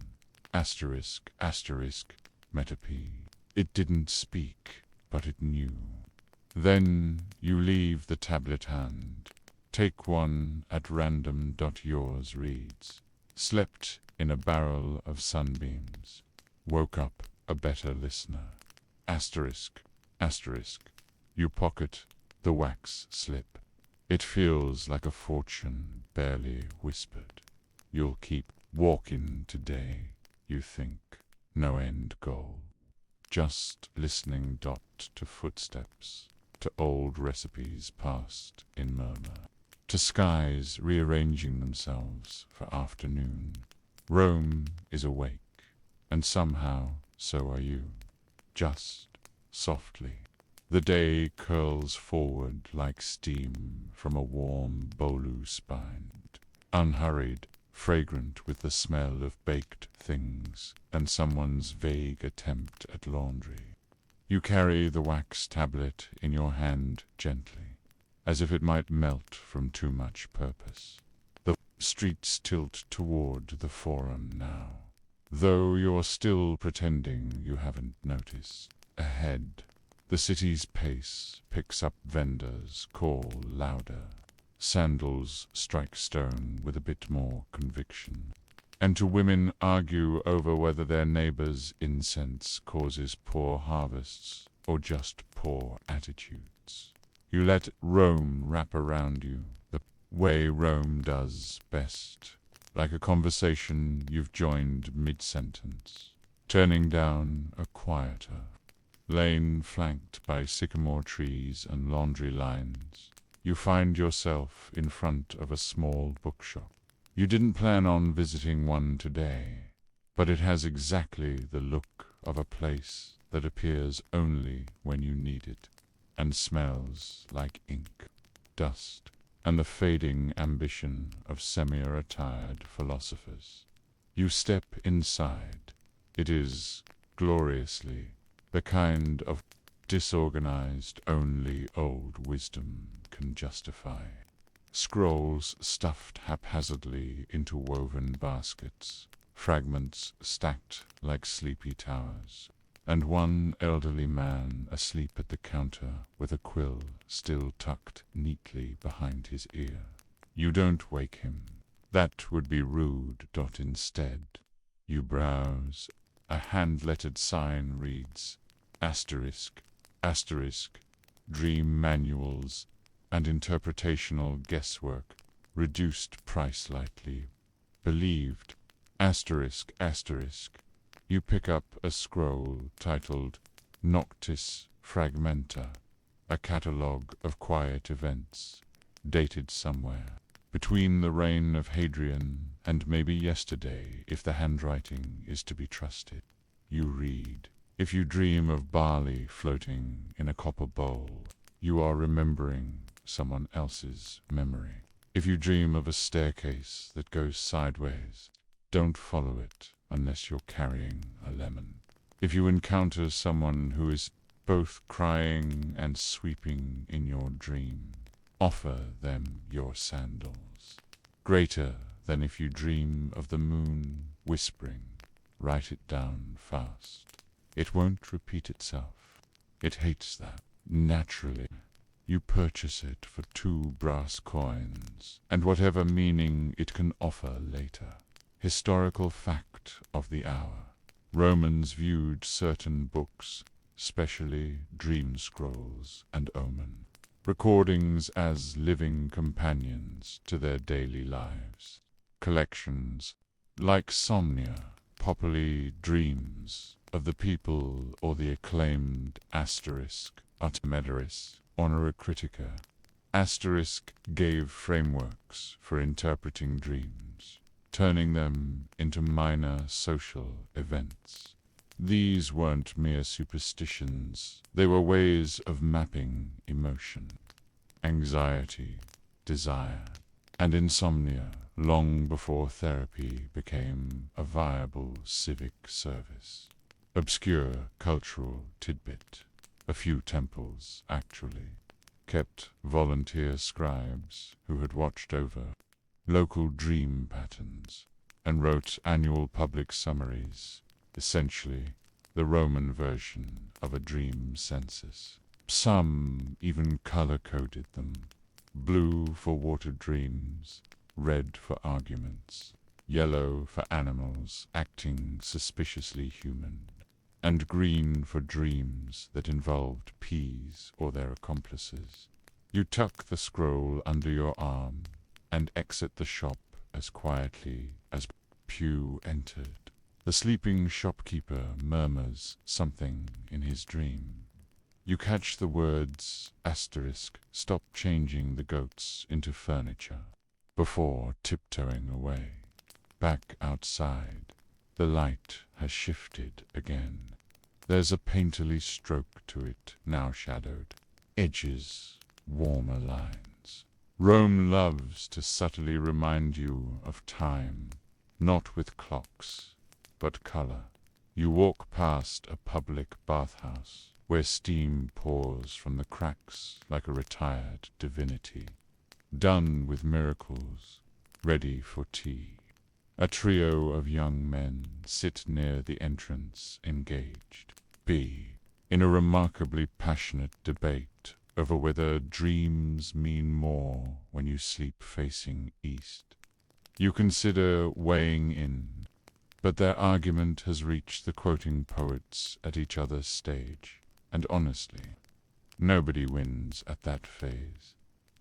Asterisk, asterisk, metape. It didn't speak, but it knew. Then you leave the tablet hand. Take 1 at random. Yours reads. Slept in a barrel of sunbeams. Woke up a better listener. Asterisk, asterisk. You pocket the wax slip. It feels like a fortune barely whispered. You'll keep walking today, you think. No end goal. Just listening to footsteps, to old recipes passed in murmur, to skies rearranging themselves for afternoon. Rome is awake, and somehow so are you. Just softly. The day curls forward like steam from a warm bolu spined, unhurried, fragrant with the smell of baked things and someone's vague attempt at laundry. You carry the wax tablet in your hand gently, as if it might melt from too much purpose. The streets tilt toward the Forum now, though you're still pretending you haven't noticed. Ahead, the city's pace picks up, vendors call louder. Sandals strike stone with a bit more conviction. And two women argue over whether their neighbor's incense causes poor harvests or just poor attitudes. You let Rome wrap around you the way Rome does best, like a conversation you've joined mid-sentence, turning down a quieter lane flanked by sycamore trees and laundry lines. You find yourself in front of a small bookshop. You didn't plan on visiting one today, but it has exactly the look of a place that appears only when you need it, and smells like ink, dust, and the fading ambition of semi-retired philosophers. You step inside. It is gloriously the kind of disorganized only old wisdom can justify. Scrolls stuffed haphazardly into woven baskets, fragments stacked like sleepy towers, and one elderly man asleep at the counter with a quill still tucked neatly behind his ear. You don't wake him. That would be rude. Instead, you browse. A hand-lettered sign reads, asterisk, asterisk, dream manuals and interpretational guesswork, reduced price lightly, believed, asterisk, asterisk, You pick up a scroll titled Noctis Fragmenta, a catalogue of quiet events, dated somewhere between the reign of Hadrian and maybe yesterday, if the handwriting is to be trusted. You read, if you dream of barley floating in a copper bowl, you are remembering someone else's memory. If you dream of a staircase that goes sideways, don't follow it unless you're carrying a lemon. If you encounter someone who is both crying and sweeping in your dream, offer them your sandals. Greater than if you dream of the moon whispering, write it down fast. It won't repeat itself. It hates that. Naturally, you purchase it for 2 brass coins, and whatever meaning it can offer later. Historical fact of the hour. Romans viewed certain books, especially dream scrolls and omen recordings, as living companions to their daily lives. Collections, like Somnia, popularly dreams of the people, or the acclaimed Artemidorus Honora Critica. Gave frameworks for interpreting dreams, turning them into minor social events. These weren't mere superstitions, they were ways of mapping emotion, anxiety, desire, and insomnia long before therapy became a viable civic service. Obscure cultural tidbit. A few temples, actually, kept volunteer scribes who had watched over local dream patterns and wrote annual public summaries, essentially the Roman version of a dream census. Some even color-coded them: blue for water dreams, red for arguments, yellow for animals acting suspiciously human, and green for dreams that involved peas or their accomplices. You tuck the scroll under your arm and exit the shop as quietly as Pew entered. The sleeping shopkeeper murmurs something in his dream. You catch the words "stop changing the goats into furniture" before tiptoeing away. Back outside, the light has shifted again. There's a painterly stroke to it, now shadowed. Edges, warmer lines. Rome loves to subtly remind you of time, not with clocks, but color. You walk past a public bathhouse, where steam pours from the cracks like a retired divinity, done with miracles, ready for tea. A trio of young men sit near the entrance, engaged. In a remarkably passionate debate over whether dreams mean more when you sleep facing east. You consider weighing in, but their argument has reached the quoting poets at each other's stage, and honestly, nobody wins at that phase.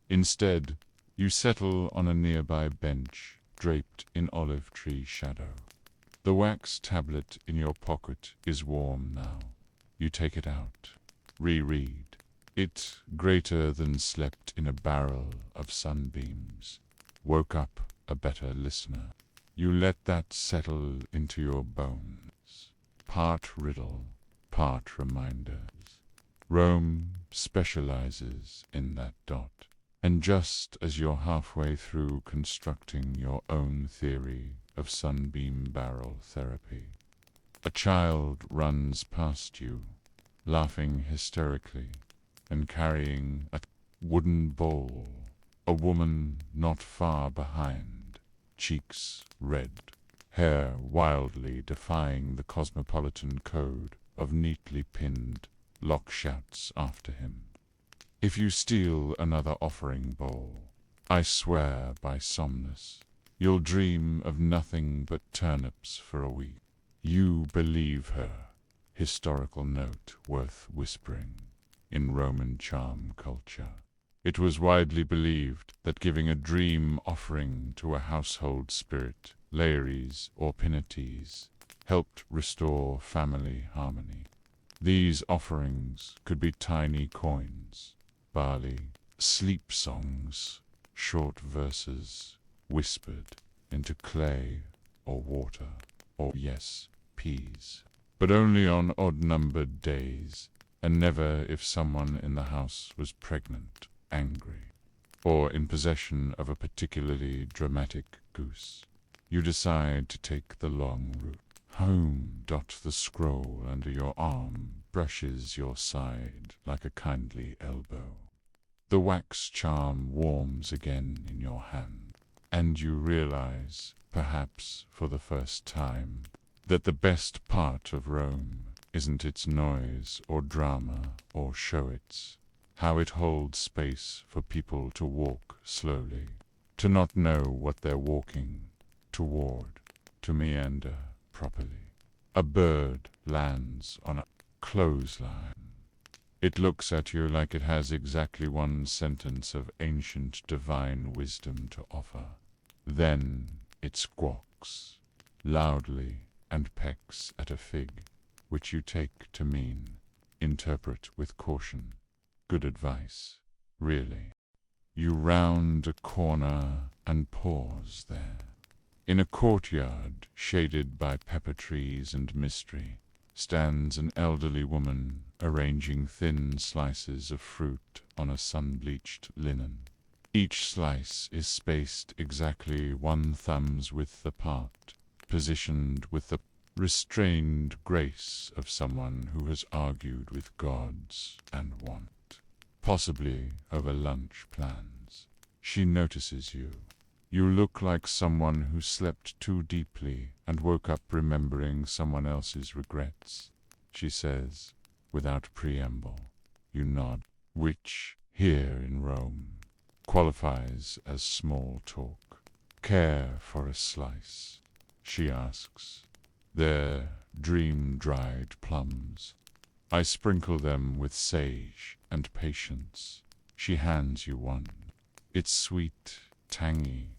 Instead, you settle on a nearby bench, draped in olive tree shadow. The wax tablet in your pocket is warm now. You take it out, reread. It, greater than slept in a barrel of sunbeams, woke up a better listener. You let that settle into your bones. Part riddle, part reminders. Rome specializes in that dot. And just as you're halfway through constructing your own theory of sunbeam barrel therapy, a child runs past you, laughing hysterically and carrying a wooden bowl. A woman not far behind, cheeks red, hair wildly defying the cosmopolitan code of neatly pinned lock shouts after him. If you steal another offering bowl, I swear by Somnus, you'll dream of nothing but turnips for a week. You believe her. Historical note worth whispering. In Roman charm culture, it was widely believed that giving a dream offering to a household spirit, Lares or Penates, helped restore family harmony. These offerings could be tiny coins, barley, sleep songs, short verses whispered into clay or water, or yes, peas. But only on odd-numbered days, and never if someone in the house was pregnant, angry, or in possession of a particularly dramatic goose. You decide to take the long route. Home. The scroll under your arm brushes your side like a kindly elbow. The wax charm warms again in your hand, and you realize, perhaps for the first time, that the best part of Rome isn't its noise or drama or show, it's how it holds space for people to walk slowly, to not know what they're walking toward, to meander properly. A bird lands on a clothesline. It looks at you like it has exactly one sentence of ancient divine wisdom to offer. Then it squawks loudly and pecks at a fig, which you take to mean, interpret with caution, good advice, really. You round a corner and pause there. In a courtyard shaded by pepper trees and mystery, stands an elderly woman arranging thin slices of fruit on a sun-bleached linen. Each slice is spaced exactly 1 thumb's width apart, positioned with the restrained grace of someone who has argued with gods and want, possibly over lunch plans. She notices you. You look like someone who slept too deeply and woke up remembering someone else's regrets, she says, without preamble. You nod, which, here in Rome, qualifies as small talk. Care for a slice, she asks. They're dream-dried plums. I sprinkle them with sage and patience. She hands you one. It's sweet, tangy,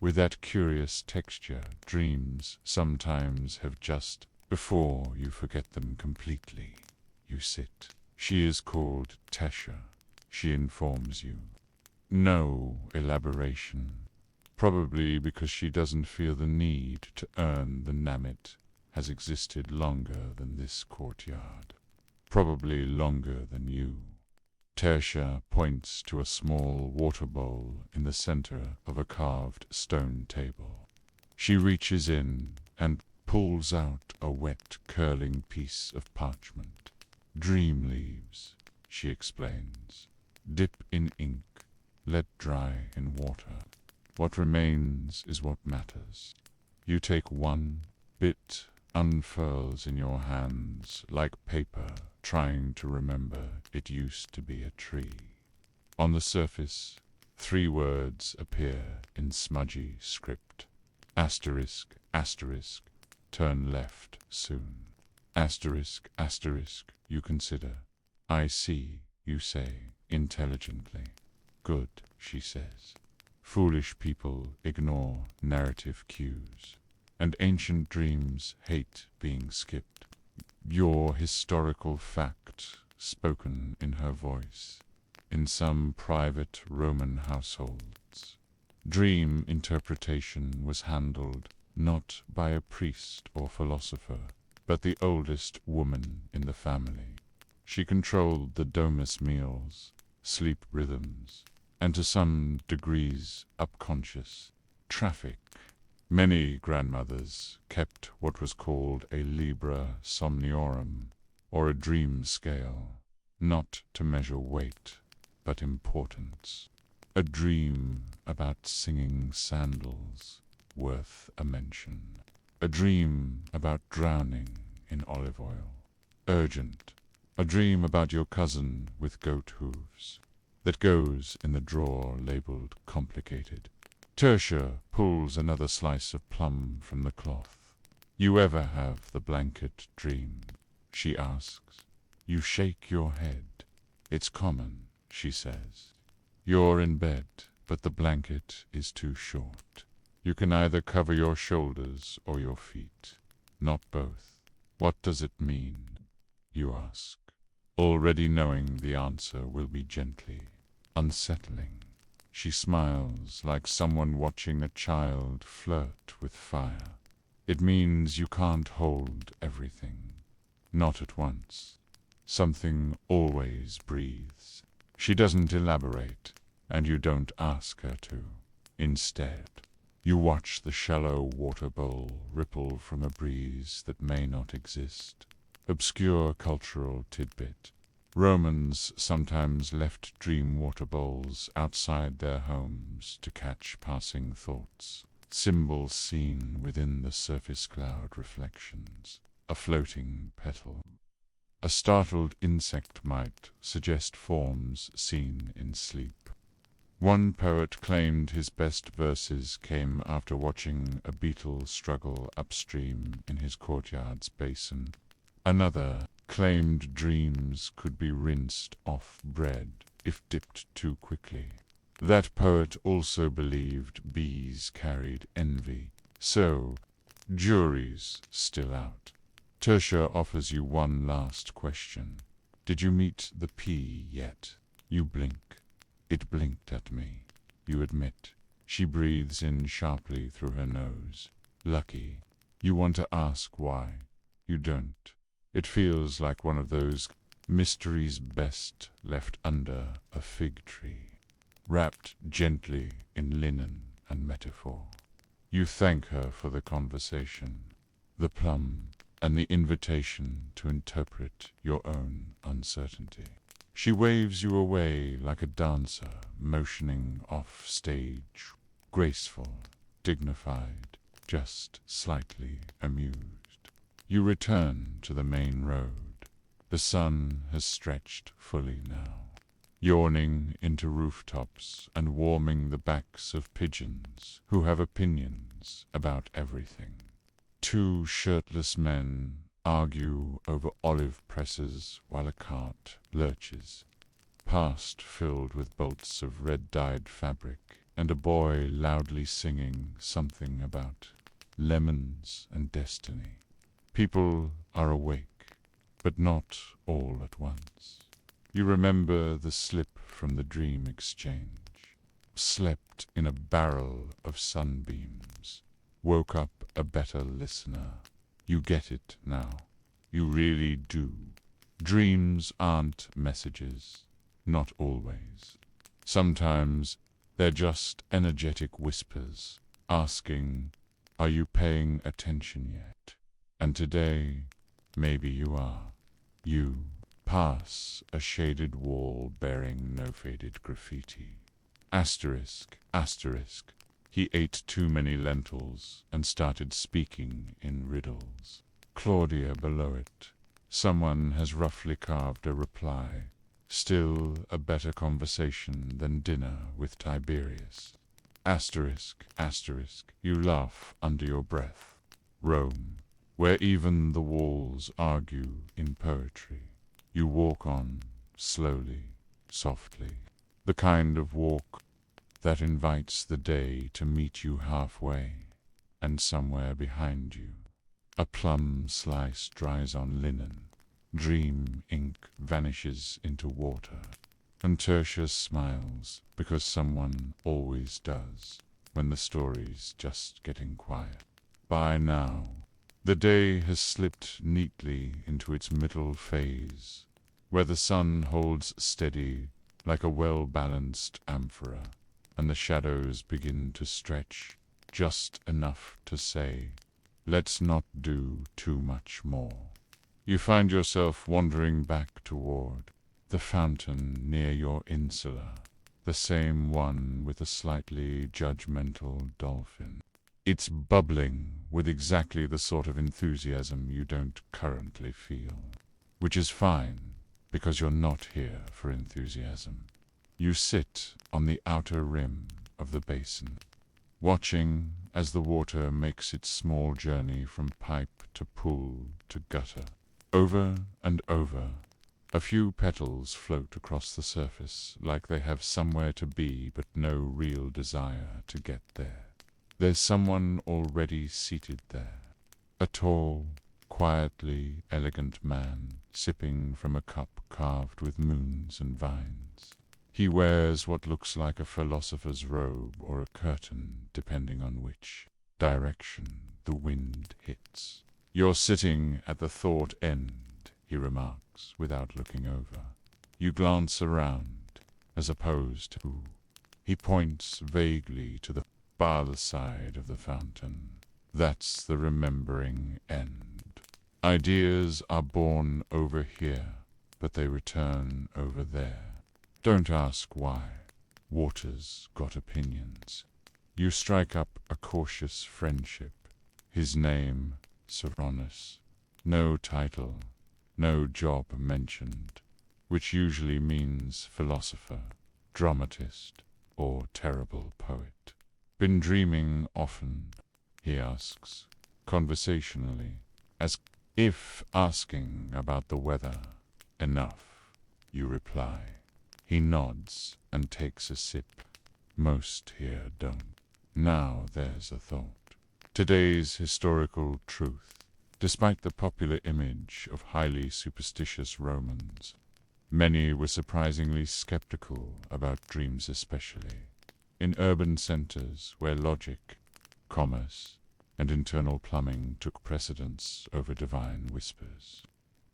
with that curious texture dreams sometimes have just before you forget them completely. You sit. She is called Tesha, she informs you. No elaboration. Probably because she doesn't feel the need to earn the name. It has existed longer than this courtyard. Probably longer than you. Tertia points to a small water bowl in the center of a carved stone table. She reaches in and pulls out a wet, curling piece of parchment. Dream leaves, she explains. Dip in ink, let dry in water. What remains is what matters. You take one bit, unfurls in your hands like paper, trying to remember it used to be a tree. On the surface, 3 words appear in smudgy script. Asterisk, asterisk, turn left soon. Asterisk, asterisk, you consider. I see, you say, intelligently. Good, she says. Foolish people ignore narrative cues, and ancient dreams hate being skipped. Your historical fact, spoken in her voice, in some private Roman households. Dream interpretation was handled not by a priest or philosopher, but the oldest woman in the family. She controlled the domus meals, sleep rhythms, and to some degrees upconscious traffic. Many grandmothers kept what was called a libra somniorum, or a dream scale, not to measure weight, but importance. A dream about singing sandals, worth a mention. A dream about drowning in olive oil, urgent. A dream about your cousin with goat hooves, that goes in the drawer labeled complicated. Tertia pulls another slice of plum from the cloth. You ever have the blanket dream? She asks. You shake your head. It's common, she says. You're in bed, but the blanket is too short. You can either cover your shoulders or your feet. not both. What does it mean? You ask, already knowing the answer will be gently unsettling. She smiles like someone watching a child flirt with fire. It means you can't hold everything, not at once. Something always breathes. She doesn't elaborate, and you don't ask her to. Instead, you watch the shallow water bowl ripple from a breeze that may not exist. Obscure cultural tidbit. Romans sometimes left dream water bowls outside their homes to catch passing thoughts. Symbols seen within the surface cloud reflections. A floating petal. A startled insect might suggest forms seen in sleep. One poet claimed his best verses came after watching a beetle struggle upstream in his courtyard's basin. Another claimed dreams could be rinsed off bread if dipped too quickly. That poet also believed bees carried envy. So, jury's still out. Tertia offers you one last question. Did you meet the pea yet? You blink. It blinked at me. You admit. She breathes in sharply through her nose. Lucky. You want to ask why. You don't. It feels like one of those mysteries best left under a fig tree, wrapped gently in linen and metaphor. You thank her for the conversation, the plum, and the invitation to interpret your own uncertainty. She waves you away like a dancer motioning off stage, graceful, dignified, just slightly amused. You return to the main road. The sun has stretched fully now, yawning into rooftops and warming the backs of pigeons who have opinions about everything. Two shirtless men argue over olive presses while a cart lurches past filled with bolts of red-dyed fabric and a boy loudly singing something about lemons and destiny. People are awake, but not all at once. You remember the slip from the dream exchange. Slept in a barrel of sunbeams. Woke up a better listener. You get it now. You really do. Dreams aren't messages. Not always. Sometimes they're just energetic whispers, asking, are you paying attention yet? And today, maybe you are. You pass a shaded wall bearing no faded graffiti. Asterisk, asterisk. He ate too many lentils and started speaking in riddles. Claudia below it. Someone has roughly carved a reply. Still a better conversation than dinner with Tiberius. Asterisk, asterisk. You laugh under your breath. Rome, where even the walls argue in poetry. You walk on, slowly, softly. The kind of walk that invites the day to meet you halfway, and somewhere behind you. A plum slice dries on linen. Dream ink vanishes into water. And Tertia smiles, because someone always does, when the story's just getting quiet. By now, the day has slipped neatly into its middle phase, where the sun holds steady like a well-balanced amphora, and the shadows begin to stretch just enough to say, let's not do too much more. You find yourself wandering back toward the fountain near your insula, the same one with a slightly judgmental dolphin. It's bubbling with exactly the sort of enthusiasm you don't currently feel, which is fine, because you're not here for enthusiasm. You sit on the outer rim of the basin, watching as the water makes its small journey from pipe to pool to gutter. Over and over, a few petals float across the surface like they have somewhere to be but no real desire to get there. There's someone already seated there, A tall, quietly elegant man, sipping from a cup carved with moons and vines. He wears what looks like a philosopher's robe or a curtain, depending on which direction the wind hits. "You're sitting at the thought end," he remarks, without looking over. You glance around, as opposed to... He points vaguely to the far side of the fountain. That's the remembering end. Ideas are born over here, but they return over there. Don't ask why. Water's got opinions. You strike up a cautious friendship. His name, Sultan. No title, no job mentioned, which usually means philosopher, dramatist, or terrible poet. Been dreaming often? He asks, conversationally, as if asking about the weather. Enough, you reply. He nods and takes a sip. Most here don't. Now there's a thought. Today's historical truth. Despite the popular image of highly superstitious Romans, many were surprisingly skeptical about dreams, especially in urban centers where logic, commerce, and internal plumbing took precedence over divine whispers.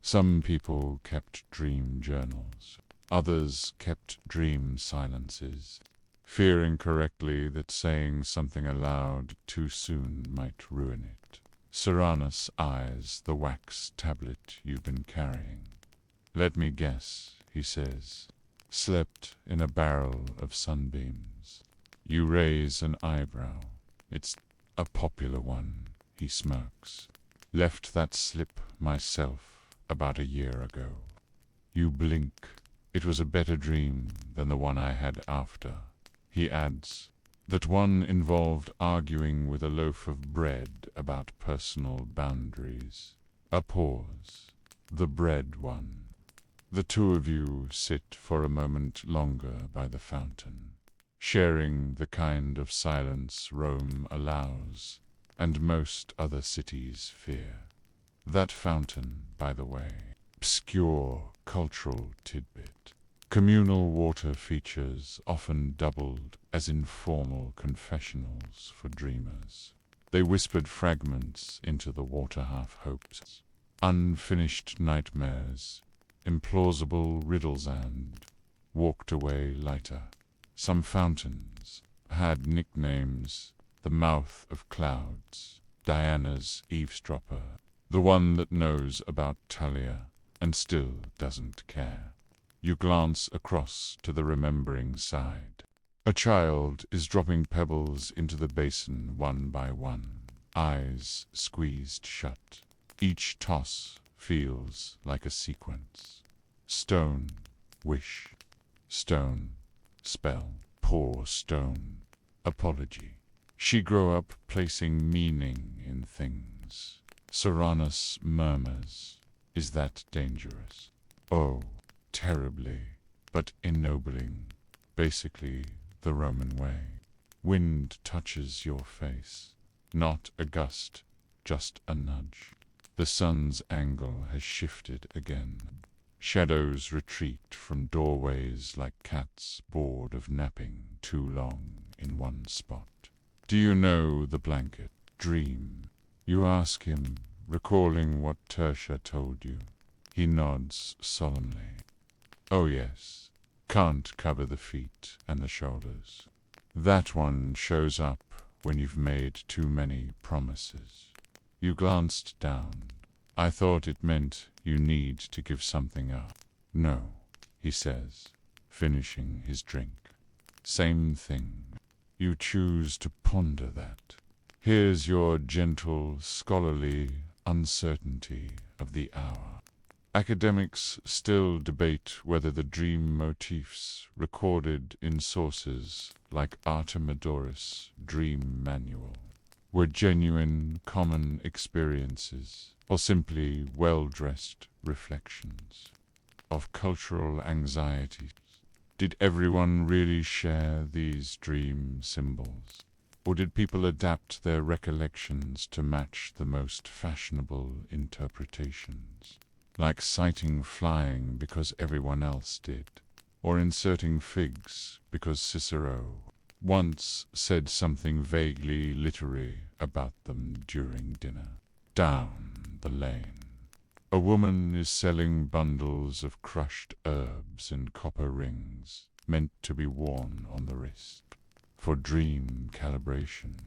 Some people kept dream journals. Others kept dream silences, fearing correctly that saying something aloud too soon might ruin it. Cyrannus eyes the wax tablet you've been carrying. "Let me guess," he says. "Slept in a barrel of sunbeams." You raise an eyebrow. "It's a popular one," he smirks. "Left that slip myself about a year ago." You blink. "It was a better dream than the one I had after." He adds, "That one involved arguing with a loaf of bread about personal boundaries." A pause. The bread one. The two of you sit for a moment longer by the fountain, sharing the kind of silence Rome allows, and most other cities fear. That fountain, by the way, obscure cultural tidbit. Communal water features often doubled as informal confessionals for dreamers. They whispered fragments into the water half-hopes, unfinished nightmares, implausible riddles, and walked away lighter. Some fountains had nicknames: the mouth of clouds, Diana's eavesdropper, the one that knows about Talia and still doesn't care. You glance across to the remembering side. A child is dropping pebbles into the basin one by one, eyes squeezed shut. Each toss feels like a sequence. Stone, wish. Stone, spell. Poor stone, apology. She grew up placing meaning in things. Cyrannus murmurs, "Is that dangerous?" "Oh, terribly, but ennobling. Basically the Roman way." Wind touches your face. Not a gust, just a nudge. The sun's angle has shifted again. Shadows retreat from doorways like cats bored of napping too long in one spot. "Do you know the blanket dream?" You ask him, recalling what Tertia told you. He nods solemnly. "Oh yes, can't cover the feet and the shoulders. That one shows up when you've made too many promises." You glanced down. "I thought it meant you need to give something up." "No," he says, finishing his drink. "Same thing." You choose to ponder that. Here's your gentle, scholarly uncertainty of the hour. Academics still debate whether the dream motifs recorded in sources like Artemidorus' Dream Manual were genuine common experiences or simply well-dressed reflections of cultural anxieties. Did everyone really share these dream symbols? Or did people adapt their recollections to match the most fashionable interpretations? Like citing flying because everyone else did, or inserting figs because Cicero once said something vaguely literary about them during dinner. Down the lane, a woman is selling bundles of crushed herbs in copper rings meant to be worn on the wrist. For dream calibration,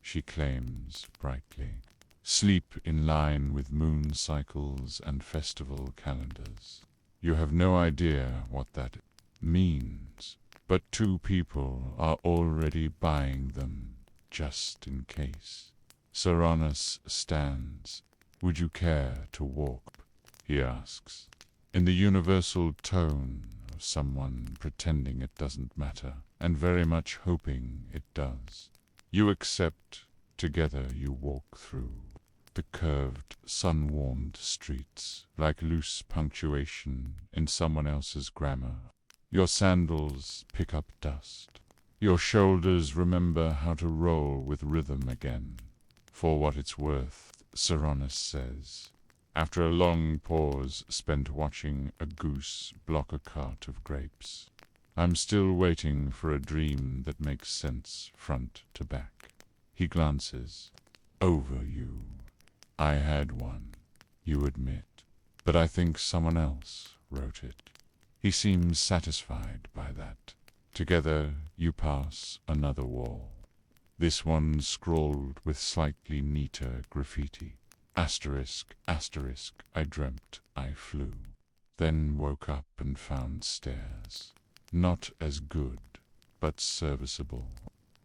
she claims brightly. Sleep in line with moon cycles and festival calendars. You have no idea what that means, but two people are already buying them, just in case. Cyrannus stands. Would you care to walk? He asks, in the universal tone of someone pretending it doesn't matter, and very much hoping it does. You accept. Together you walk through the curved, sun-warmed streets, like loose punctuation in someone else's grammar. Your sandals pick up dust. Your shoulders remember how to roll with rhythm again. For what it's worth, Cyrannus says, after a long pause spent watching a goose block a cart of grapes, I'm still waiting for a dream that makes sense front to back. He glances over you. I had one, you admit, but I think someone else wrote it. He seems satisfied by that. Together you pass another wall. This one scrawled with slightly neater graffiti. Asterisk, asterisk, I dreamt I flew. Then woke up and found stairs. Not as good, but serviceable.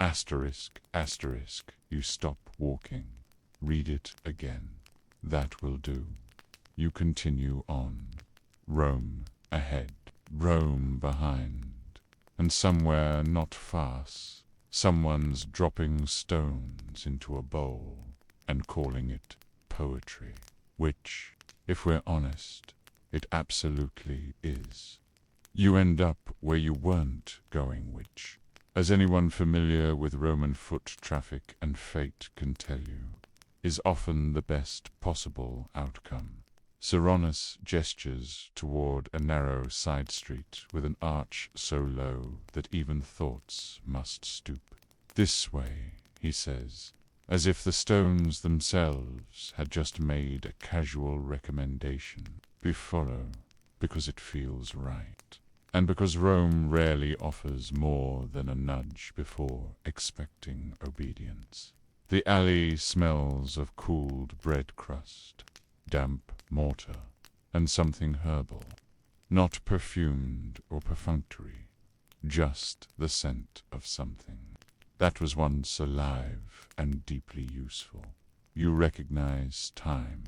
Asterisk, asterisk, you stop walking. Read it again. That will do. You continue on. Rome ahead, Rome behind. And somewhere not fast, someone's dropping stones into a bowl and calling it poetry. Which, if we're honest, it absolutely is. You end up where you weren't going, which, as anyone familiar with Roman foot traffic and fate can tell you, is often the best possible outcome. Cyrannus gestures toward a narrow side street with an arch so low that even thoughts must stoop. This way, he says, as if the stones themselves had just made a casual recommendation. We follow because it feels right, and because Rome rarely offers more than a nudge before expecting obedience. The alley smells of cooled bread crust, damp mortar, and something herbal, not perfumed or perfunctory, just the scent of something that was once alive and deeply useful. You recognize time.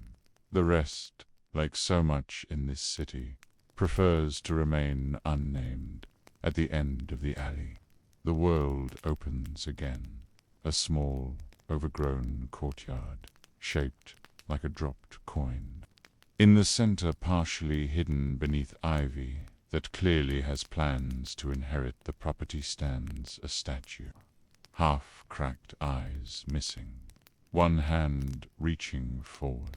The rest, like so much in this city, prefers to remain unnamed. At the end of the alley, the world opens again, a small, overgrown courtyard, shaped like a dropped coin. In the center, partially hidden beneath ivy that clearly has plans to inherit the property, stands a statue. Half-cracked eyes missing, one hand reaching forward.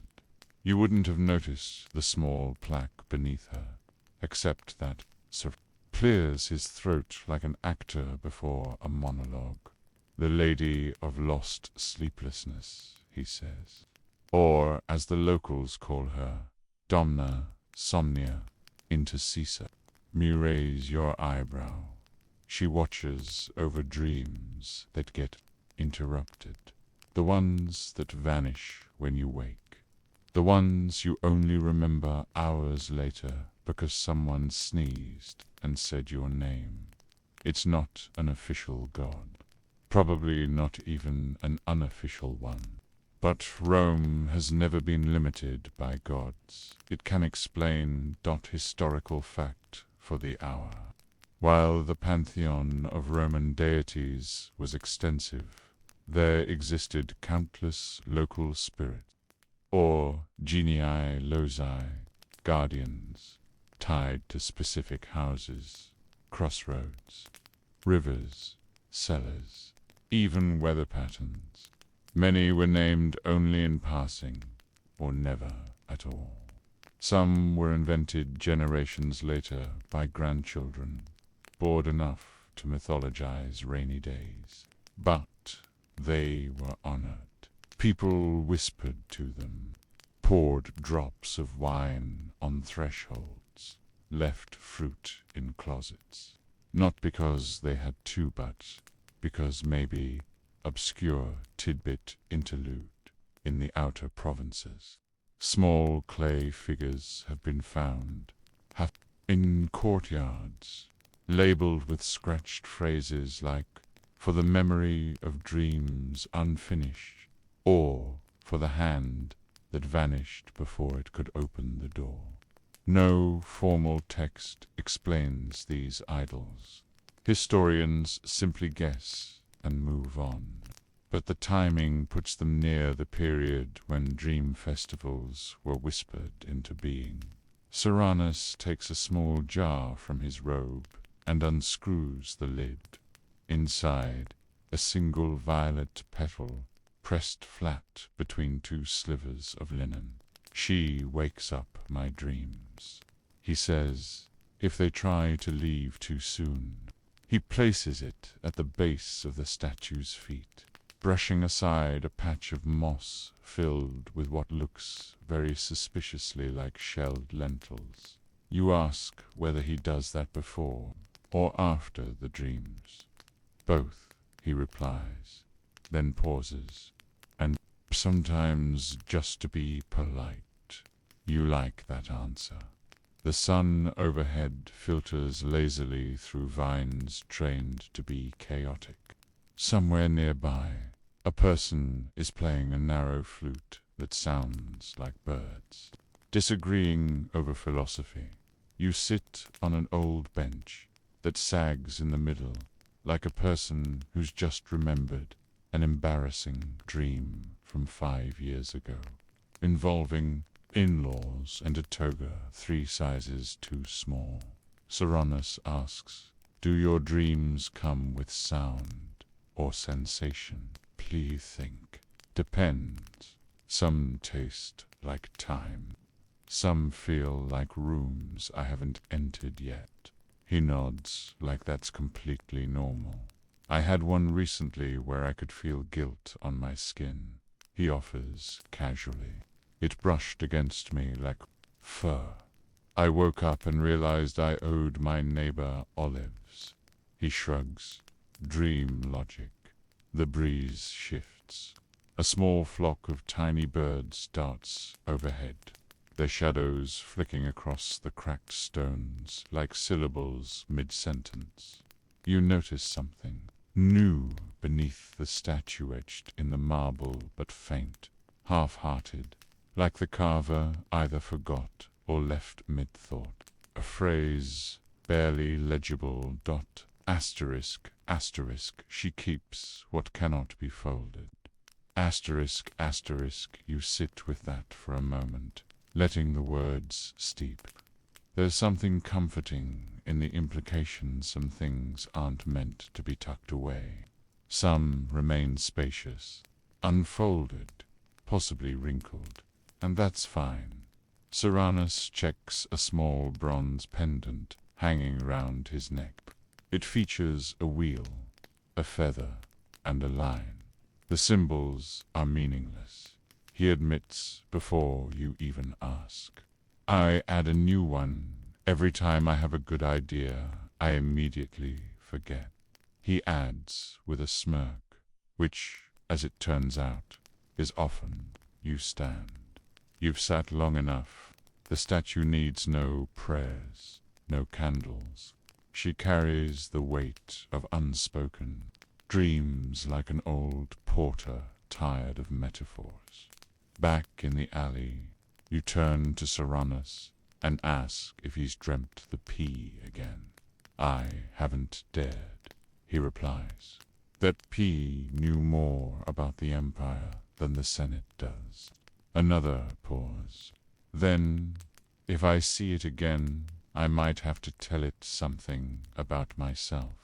You wouldn't have noticed the small plaque beneath her, except that Sir clears his throat like an actor before a monologue. The Lady of Lost Sleeplessness, he says. Or, as the locals call her, Domna Somnia Intercessa. You raise your eyebrow. She watches over dreams that get interrupted. The ones that vanish when you wake. The ones you only remember hours later because someone sneezed and said your name. It's not an official god. Probably not even an unofficial one. But Rome has never been limited by gods. It can explain historical fact for the hour. While the pantheon of Roman deities was extensive, there existed countless local spirits, or genii loci, guardians, tied to specific houses, crossroads, rivers, cellars. even weather patterns. Many were named only in passing, or never at all. Some were invented generations later by grandchildren, bored enough to mythologize rainy days. But they were honored. People whispered to them, poured drops of wine on thresholds, left fruit in closets. Not because they had to, but because maybe obscure tidbit interlude in the outer provinces. Small clay figures have been found in courtyards, labeled with scratched phrases like, "For the memory of dreams unfinished," or "For the hand that vanished before it could open the door." No formal text explains these idols. Historians simply guess and move on. But the timing puts them near the period when dream festivals were whispered into being. Serranus takes a small jar from his robe and unscrews the lid. Inside, a single violet petal pressed flat between two slivers of linen. "She wakes up my dreams," he says, "if they try to leave too soon." He places it at the base of the statue's feet, brushing aside a patch of moss filled with what looks very suspiciously like shelled lentils. You ask whether he does that before or after the dreams. "Both," he replies, then pauses, "and sometimes just to be polite." You like that answer. The sun overhead filters lazily through vines trained to be chaotic. Somewhere nearby, a person is playing a narrow flute that sounds like birds. Disagreeing over philosophy, you sit on an old bench that sags in the middle, like a person who's just remembered an embarrassing dream from 5 years ago, involving in-laws and a toga 3 sizes too small. Serranus asks, "Do your dreams come with sound or sensation?" Please think. Depends. Some taste like time. Some feel like rooms I haven't entered yet. He nods like that's completely normal. "I had one recently where I could feel guilt on my skin," he offers casually. "It brushed against me like fur. I woke up and realized I owed my neighbor olives." He shrugs. Dream logic. The breeze shifts. A small flock of tiny birds darts overhead, their shadows flicking across the cracked stones like syllables mid-sentence. You notice something new beneath the statue etched in the marble, but faint, half-hearted, like the carver either forgot or left mid-thought. A phrase, barely legible, asterisk, asterisk, "She keeps what cannot be folded." Asterisk, asterisk, you sit with that for a moment, letting the words steep. There's something comforting in the implication some things aren't meant to be tucked away. Some remain spacious, unfolded, possibly wrinkled, and that's fine. Serranus checks a small bronze pendant hanging round his neck. It features a wheel, a feather, and a line. The symbols are meaningless, he admits before you even ask. "I add a new one every time I have a good idea I immediately forget," he adds with a smirk, which, as it turns out, is often you stand. You've sat long enough. The statue needs no prayers, no candles. She carries the weight of unspoken dreams like an old porter tired of metaphors. Back in the alley, you turn to Serranus and ask if he's dreamt the P again. "I haven't dared," he replies. That P knew more about the Empire than the Senate does. Another pause. Then, "If I see it again, I might have to tell it something about myself."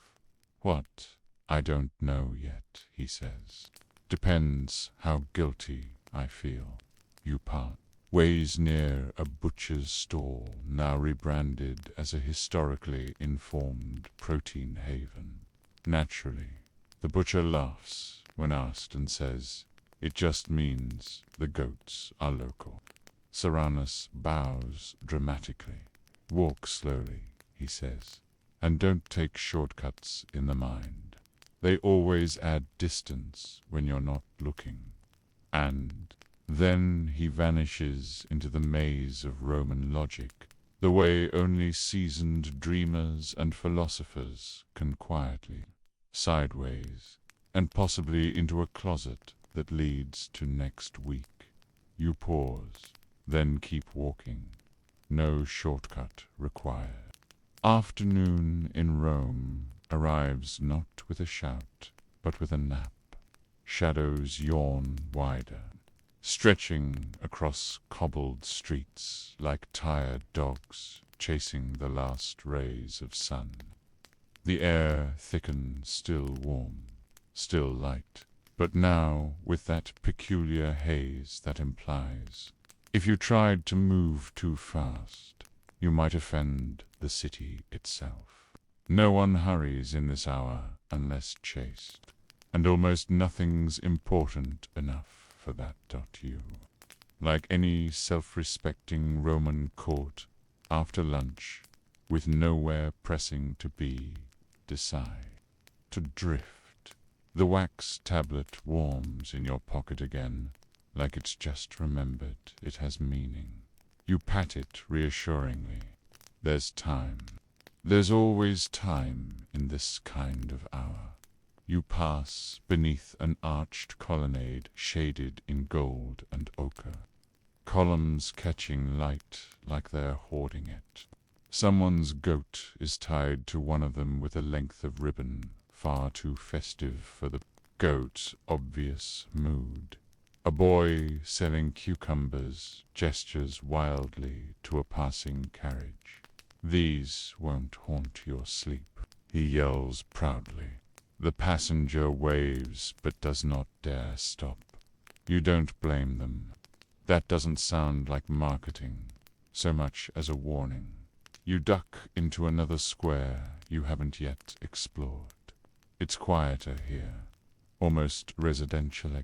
"What?" I don't know yet, he says. Depends how guilty I feel. You part ways near a butcher's stall, now rebranded as a historically informed protein haven. Naturally, the butcher laughs when asked and says, "It just means the goats are local." Serranus bows dramatically. "Walk slowly," he says, "and don't take shortcuts in the mind. They always add distance when you're not looking." And then he vanishes into the maze of Roman logic, the way only seasoned dreamers and philosophers can quietly, sideways, and possibly into a closet that leads to next week. You pause, then keep walking. No shortcut required. Afternoon in Rome arrives not with a shout, but with a nap. Shadows yawn wider, stretching across cobbled streets like tired dogs chasing the last rays of sun. The air thickens, still warm, still light, but now with that peculiar haze that implies, if you tried to move too fast, you might offend the city itself. No one hurries in this hour unless chased, and almost nothing's important enough for that. You, like any self-respecting Roman court, after lunch, with nowhere pressing to be, decide to drift. The wax tablet warms in your pocket again, like it's just remembered it has meaning. You pat it reassuringly. There's time. There's always time in this kind of hour. You pass beneath an arched colonnade shaded in gold and ochre, columns catching light like they're hoarding it. Someone's goat is tied to one of them with a length of ribbon far too festive for the goat's obvious mood. A boy selling cucumbers gestures wildly to a passing carriage. "These won't haunt your sleep," he yells proudly. The passenger waves but does not dare stop. You don't blame them. That doesn't sound like marketing so much as a warning. You duck into another square you haven't yet explored. It's quieter here, almost residential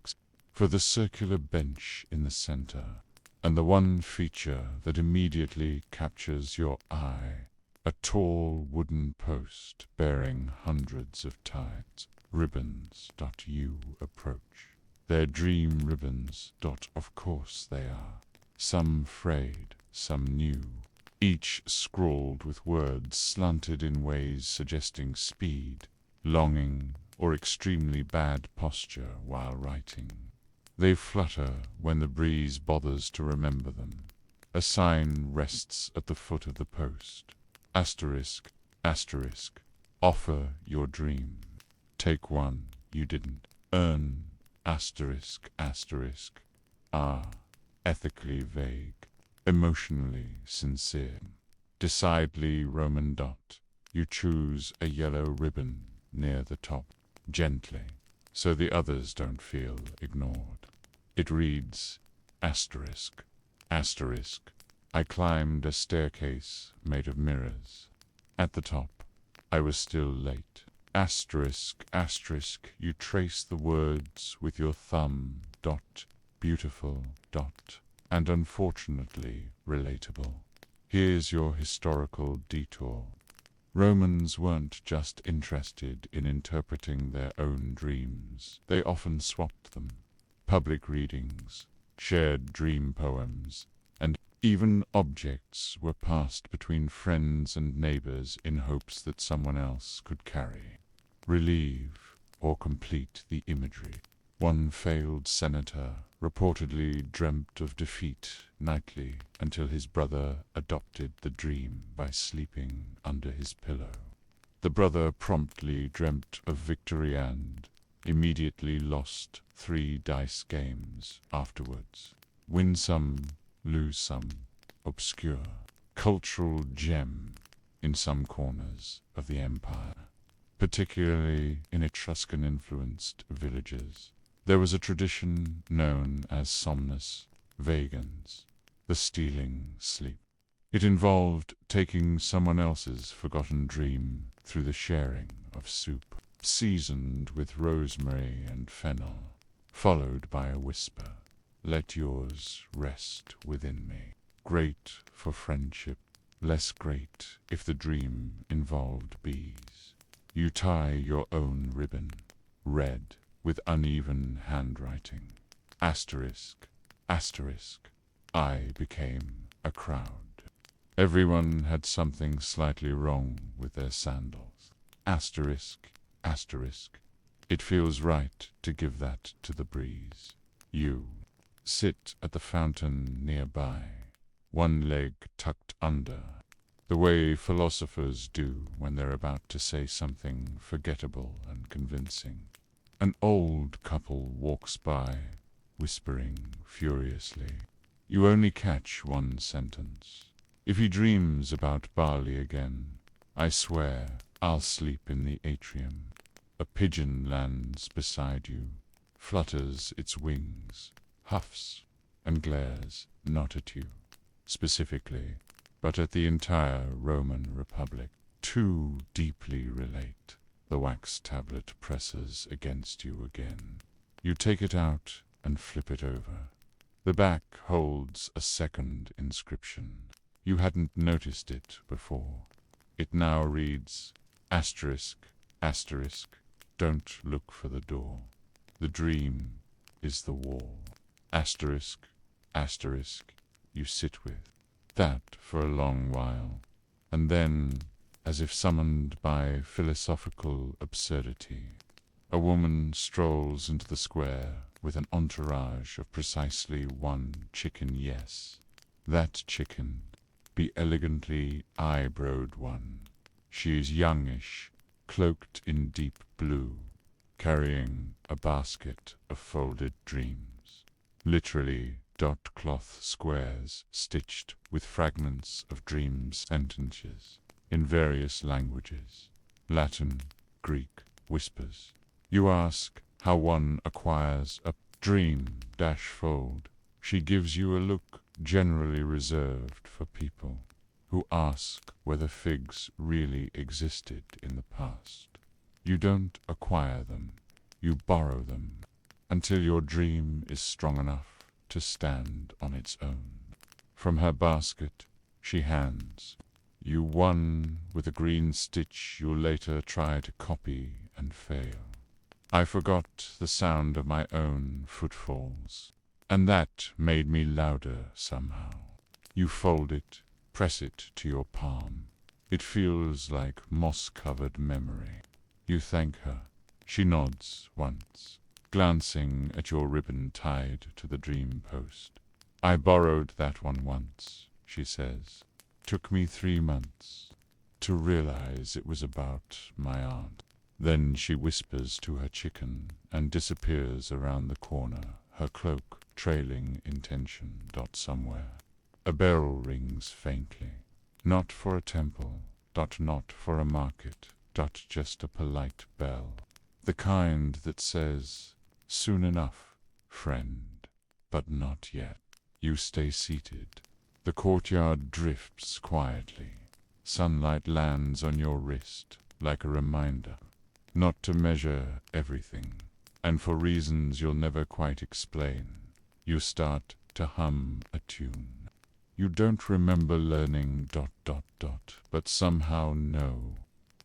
for the circular bench in the center, and the one feature that immediately captures your eye, a tall wooden post bearing hundreds of ties, ribbons. You approach. They're dream ribbons. Of course they are. Some frayed, some new, each scrawled with words slanted in ways suggesting speed, longing, or extremely bad posture while writing. They flutter when the breeze bothers to remember them. A sign rests at the foot of the post. Asterisk, asterisk, offer your dream. Take one you didn't earn. Asterisk, asterisk. Ethically vague, emotionally sincere. Decidedly Roman. You choose a yellow ribbon near the top, gently, so the others don't feel ignored. It reads, asterisk, asterisk. I climbed a staircase made of mirrors. At the top, I was still late. Asterisk, asterisk. You trace the words with your thumb. Beautiful. And unfortunately relatable. Here's your historical detour. Romans weren't just interested in interpreting their own dreams. They often swapped them. Public readings, shared dream poems, and even objects were passed between friends and neighbors in hopes that someone else could carry, relieve, or complete the imagery. One failed senator reportedly dreamt of defeat nightly until his brother adopted the dream by sleeping under his pillow. The brother promptly dreamt of victory and immediately lost 3 dice games afterwards. Win some, lose some. Obscure cultural gem in some corners of the empire. particularly in Etruscan-influenced villages. There was a tradition known as somnus vagans, the stealing sleep. It involved taking someone else's forgotten dream through the sharing of soup, seasoned with rosemary and fennel, followed by a whisper, "Let yours rest within me." Great for friendship, less great if the dream involved bees. You tie your own ribbon, red with uneven handwriting. Asterisk, asterisk, I became a crowd. Everyone had something slightly wrong with their sandals. Asterisk, asterisk, it feels right to give that to the breeze. You sit at the fountain nearby, one leg tucked under, the way philosophers do when they're about to say something forgettable and convincing. An old couple walks by, whispering furiously. You only catch one sentence. If he dreams about barley again, I swear I'll sleep in the atrium. A pigeon lands beside you, flutters its wings, huffs, and glares not at you specifically, but at the entire Roman Republic. Too deeply relate. The wax tablet presses against you again. You take it out and flip it over. The back holds a second inscription. You hadn't noticed it before. It now reads, asterisk, asterisk, don't look for the door. The dream is the wall. Asterisk, asterisk, you sit with that for a long while, and then, as if summoned by philosophical absurdity, a woman strolls into the square with an entourage of precisely one chicken yes. That chicken, the elegantly eyebrowed one. She is youngish, cloaked in deep blue, carrying a basket of folded dreams. Literally dot-cloth squares stitched with fragments of dream sentences in various languages. Latin, Greek, whispers. You ask how one acquires a dream-fold. She gives you a look generally reserved for people who ask whether figs really existed in the past. You don't acquire them, you borrow them, until your dream is strong enough to stand on its own. From her basket, she hands you one with a green stitch you'll later try to copy and fail. I forgot the sound of my own footfalls, and that made me louder somehow. You fold it, press it to your palm. It feels like moss-covered memory. You thank her. She nods once, glancing at your ribbon tied to the dream post. I borrowed that one once, she says. Took me 3 months to realize it was about my aunt. Then she whispers to her chicken and disappears around the corner, her cloak trailing intention. Somewhere. A bell rings faintly. Not for a temple, not for a market, just a polite bell. The kind that says, soon enough, friend, but not yet. You stay seated. The courtyard drifts quietly. Sunlight lands on your wrist like a reminder not to measure everything, and for reasons you'll never quite explain, you start to hum a tune. You don't remember learning ... but somehow know.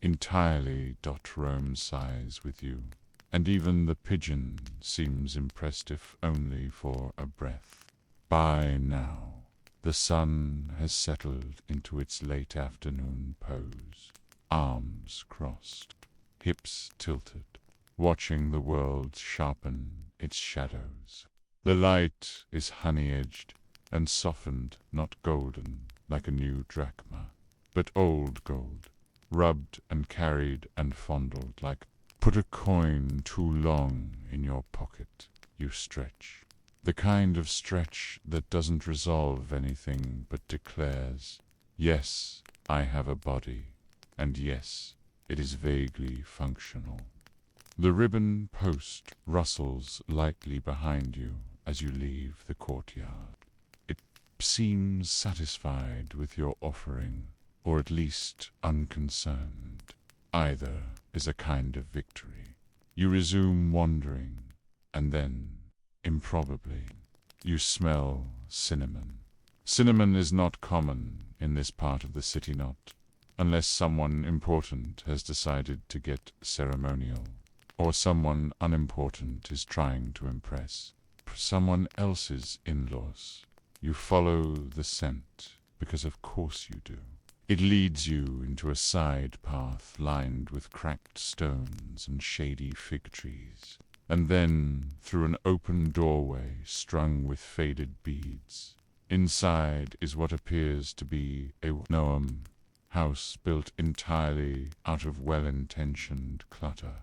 Entirely Rome sighs with you, and even the pigeon seems impressed if only for a breath. By now, the sun has settled into its late afternoon pose, arms crossed, hips tilted, watching the world sharpen its shadows. The light is honey-edged and softened, not golden like a new drachma, but old gold, rubbed and carried and fondled like put a coin too long in your pocket. You stretch. The kind of stretch that doesn't resolve anything but declares, yes, I have a body, and yes, It is vaguely functional. The ribbon post rustles lightly behind you as you leave the courtyard. It seems satisfied with your offering, or at least unconcerned. Either is a kind of victory. You resume wandering, and then, improbably, you smell cinnamon. Cinnamon is not common in this part of the city, not unless someone important has decided to get ceremonial, or someone unimportant is trying to impress someone else's in-laws. You follow the scent, because of course you do. It leads you into a side path lined with cracked stones and shady fig trees, and then through an open doorway strung with faded beads. Inside is what appears to be a Noam house built entirely out of well-intentioned clutter.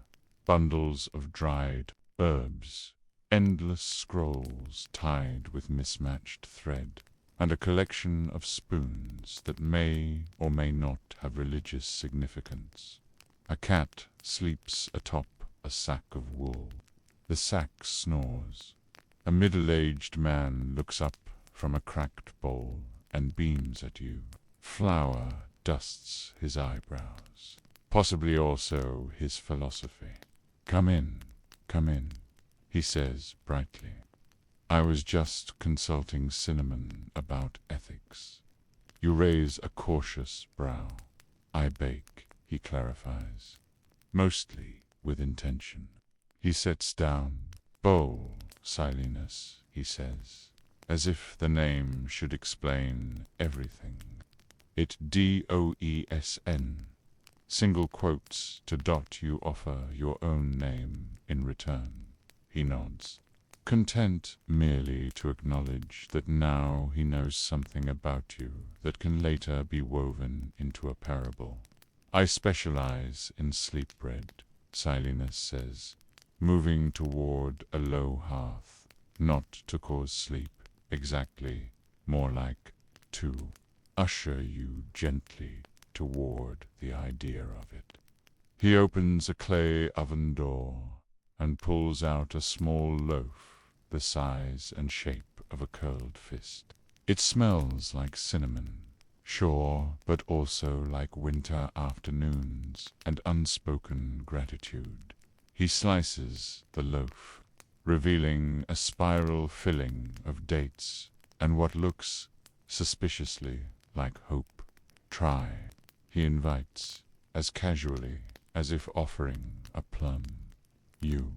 Bundles of dried herbs, endless scrolls tied with mismatched thread, and a collection of spoons that may or may not have religious significance. A cat sleeps atop a sack of wool. The sack snores. A middle-aged man looks up from a cracked bowl and beams at you. Flour dusts his eyebrows, possibly also his philosophy. Come in, he says brightly. I was just consulting Cinnamon about ethics. You raise a cautious brow. I bake, he clarifies, mostly with intention. He sets down. Bowl, Silenus, he says, as if the name should explain everything. It DOESN. Single quotes to dot you offer your own name in return. He nods, content merely to acknowledge that now he knows something about you that can later be woven into a parable. I specialize in sleep bread, Silenus says, moving toward a low hearth, not to cause sleep, exactly, more like to usher you gently toward the idea of it. He opens a clay oven door and pulls out a small loaf the size and shape of a curled fist. It smells like cinnamon, sure, but also like winter afternoons and unspoken gratitude. He slices the loaf, revealing a spiral filling of dates and what looks suspiciously like hope. Try, he invites, as casually as if offering a plum. You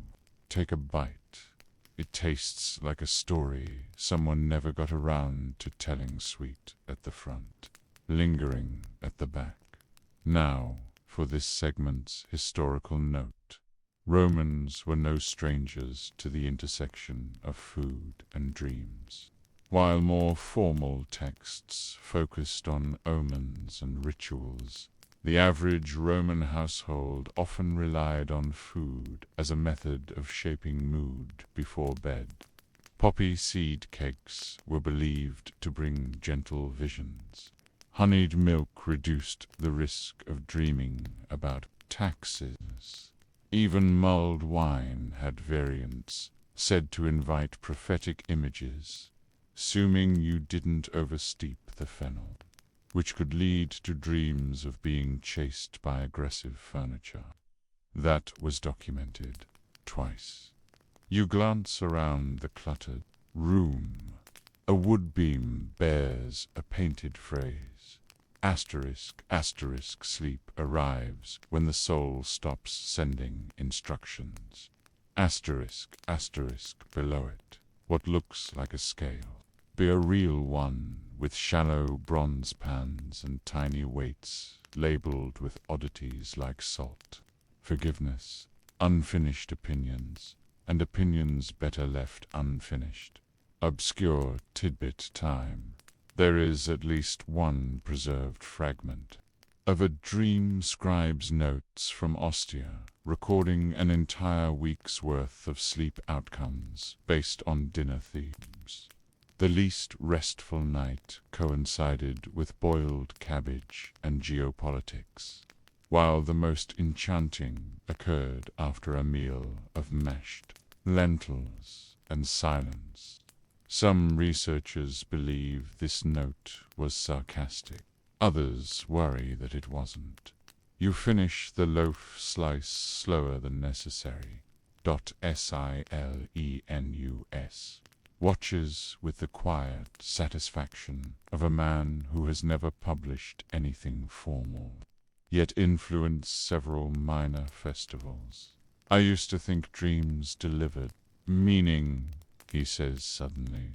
take a bite. It tastes like a story someone never got around to telling, sweet at the front, lingering at the back. Now, for this segment's historical note. Romans were no strangers to the intersection of food and dreams. While more formal texts focused on omens and rituals, the average Roman household often relied on food as a method of shaping mood before bed. Poppy seed cakes were believed to bring gentle visions. Honeyed milk reduced the risk of dreaming about taxes. Even mulled wine had variants, said to invite prophetic images, assuming you didn't oversteep the fennel, which could lead to dreams of being chased by aggressive furniture. That was documented twice. You glance around the cluttered room. A wood beam bears a painted phrase. Asterisk, asterisk, sleep arrives when the soul stops sending instructions. Asterisk, asterisk, below it, what looks like a scale. Be a real one with shallow bronze pans and tiny weights labeled with oddities like salt, forgiveness, unfinished opinions, and opinions better left unfinished. Obscure tidbit time. There is at least one preserved fragment of a dream scribe's notes from Ostia, recording an entire week's worth of sleep outcomes based on dinner themes. The least restful night coincided with boiled cabbage and geopolitics. while the most enchanting occurred after a meal of mashed lentils and silence. Some researchers believe this note was sarcastic. Others worry that it wasn't. You finish the loaf slice slower than necessary. Silence watches with the quiet satisfaction of a man who has never published anything formal, yet influenced several minor festivals. I used to think dreams delivered meaning, he says suddenly,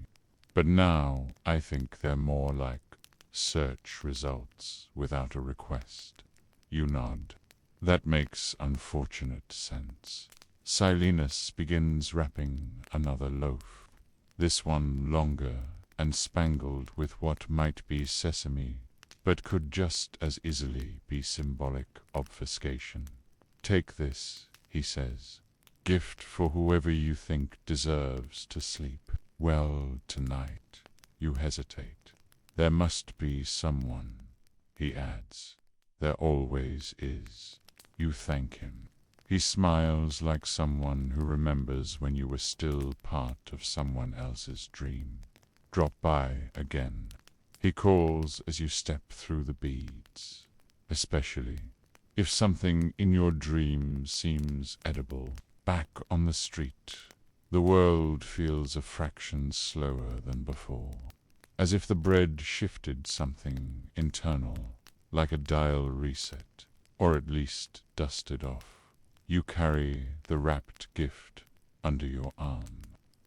but now I think they're more like search results without a request. You nod. That makes unfortunate sense. Silenus begins wrapping another loaf, this one longer and spangled with what might be sesame, but could just as easily be symbolic obfuscation. Take this, he says, gift for whoever you think deserves to sleep well tonight. You hesitate. There must be someone, he adds. There always is. You thank him. He smiles like someone who remembers when you were still part of someone else's dream. Drop by again. He calls as you step through the beads, especially if something in your dream seems edible. Back on the street, the world feels a fraction slower than before, as if the bread shifted something internal, like a dial reset, or at least dusted off. You carry the wrapped gift under your arm,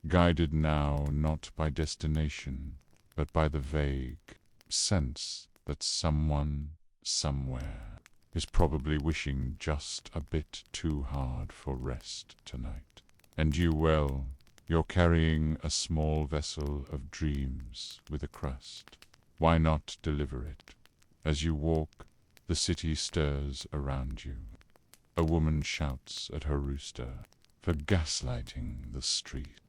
guided now not by destination, but by the vague sense that someone, somewhere, is probably wishing just a bit too hard for rest tonight. And you're carrying a small vessel of dreams with a crust. Why not deliver it? As you walk, the city stirs around you. A woman shouts at her rooster for gaslighting the street.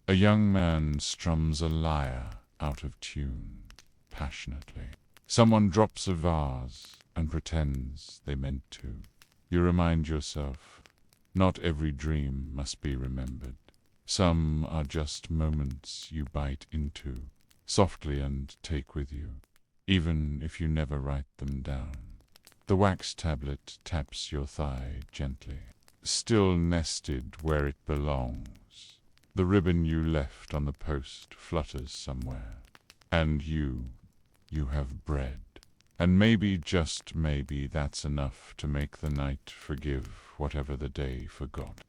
A young man strums a lyre out of tune, passionately. Someone drops a vase and pretends they meant to. You remind yourself, not every dream must be remembered. Some are just moments you bite into, softly and take with you, even if you never write them down. The wax tablet taps your thigh gently, still nested where it belongs. The ribbon you left on the post flutters somewhere, and you have bread. And maybe, just maybe, that's enough to make the night forgive whatever the day forgot.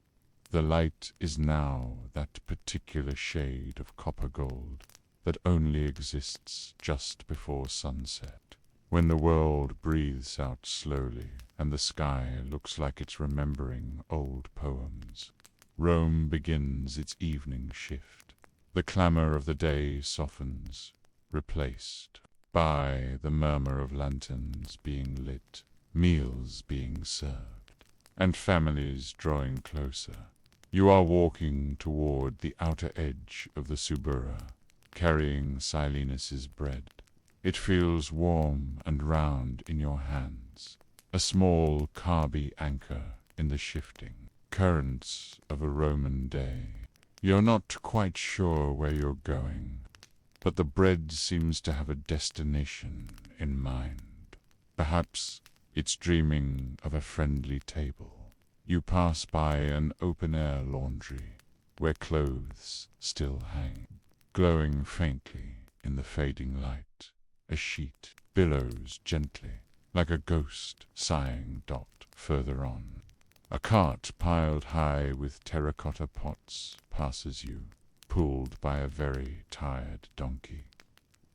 The light is now that particular shade of copper gold that only exists just before sunset, when the world breathes out slowly and the sky looks like it's remembering old poems. Rome begins its evening shift. The clamor of the day softens, replaced by the murmur of lanterns being lit, meals being served, and families drawing closer. You are walking toward the outer edge of the Subura, carrying Silenus's bread. It feels warm and round in your hands, a small carby anchor in the shifting currents of a Roman day. You're not quite sure where you're going, but the bread seems to have a destination in mind. Perhaps it's dreaming of a friendly table. You pass by an open-air laundry, where clothes still hang, glowing faintly in the fading light. A sheet billows gently, like a ghost sighing further on. A cart piled high with terracotta pots passes you, pulled by a very tired donkey.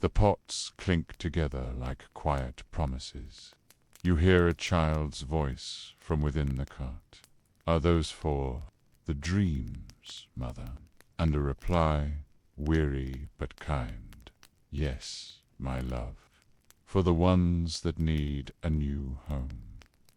The pots clink together like quiet promises. You hear a child's voice from within the cart. Are those for the dreams, mother? And a reply, weary but kind. Yes, my love, for the ones that need a new home.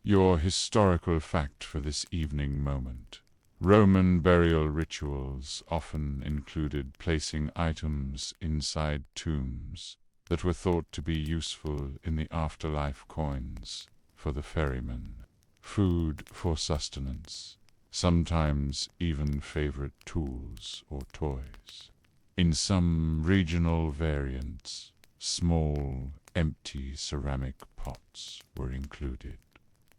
Your historical fact for this evening moment. Roman burial rituals often included placing items inside tombs that were thought to be useful in the afterlife. Coins, for the ferryman, food for sustenance, sometimes even favorite tools or toys. In some regional variants, small, empty ceramic pots were included.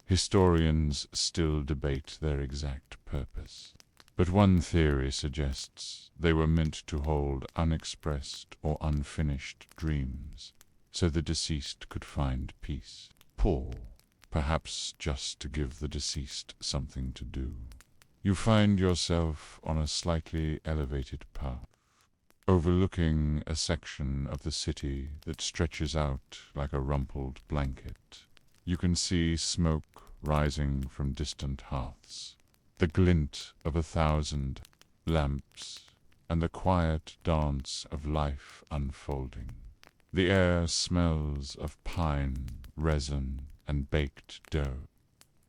Historians still debate their exact purpose, but one theory suggests they were meant to hold unexpressed or unfinished dreams, so the deceased could find peace. Paul, perhaps just to give the deceased something to do. You find yourself on a slightly elevated path, overlooking a section of the city that stretches out like a rumpled blanket. You can see smoke rising from distant hearths, the glint of 1,000 lamps, and the quiet dance of life unfolding. The air smells of pine, resin, and baked dough.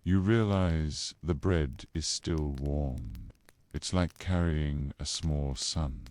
You realize the bread is still warm. It's like carrying a small sun.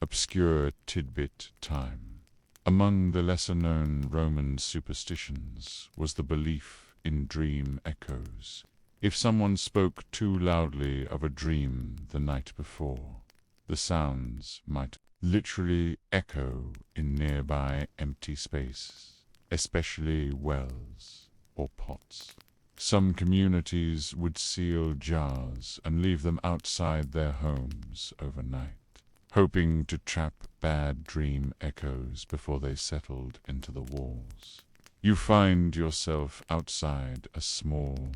Obscure tidbit time. Among the lesser-known Roman superstitions was the belief in dream echoes. If someone spoke too loudly of a dream the night before, the sounds might literally echo in nearby empty space, especially wells or pots. Some communities would seal jars and leave them outside their homes overnight, hoping to trap bad dream echoes before they settled into the walls. You find yourself outside a small,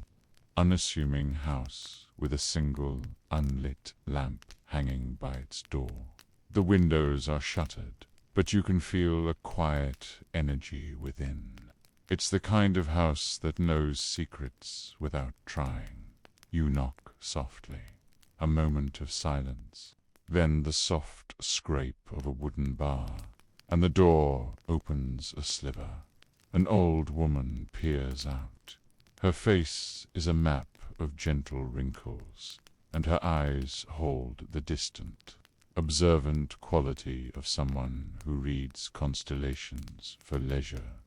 unassuming house with a single unlit lamp hanging by its door. The windows are shuttered, but you can feel a quiet energy within. It's the kind of house that knows secrets without trying. You knock softly. A moment of silence. Then the soft scrape of a wooden bar, and the door opens a sliver. An old woman peers out. Her face is a map of gentle wrinkles, and her eyes hold the distant, observant quality of someone who reads constellations for leisure.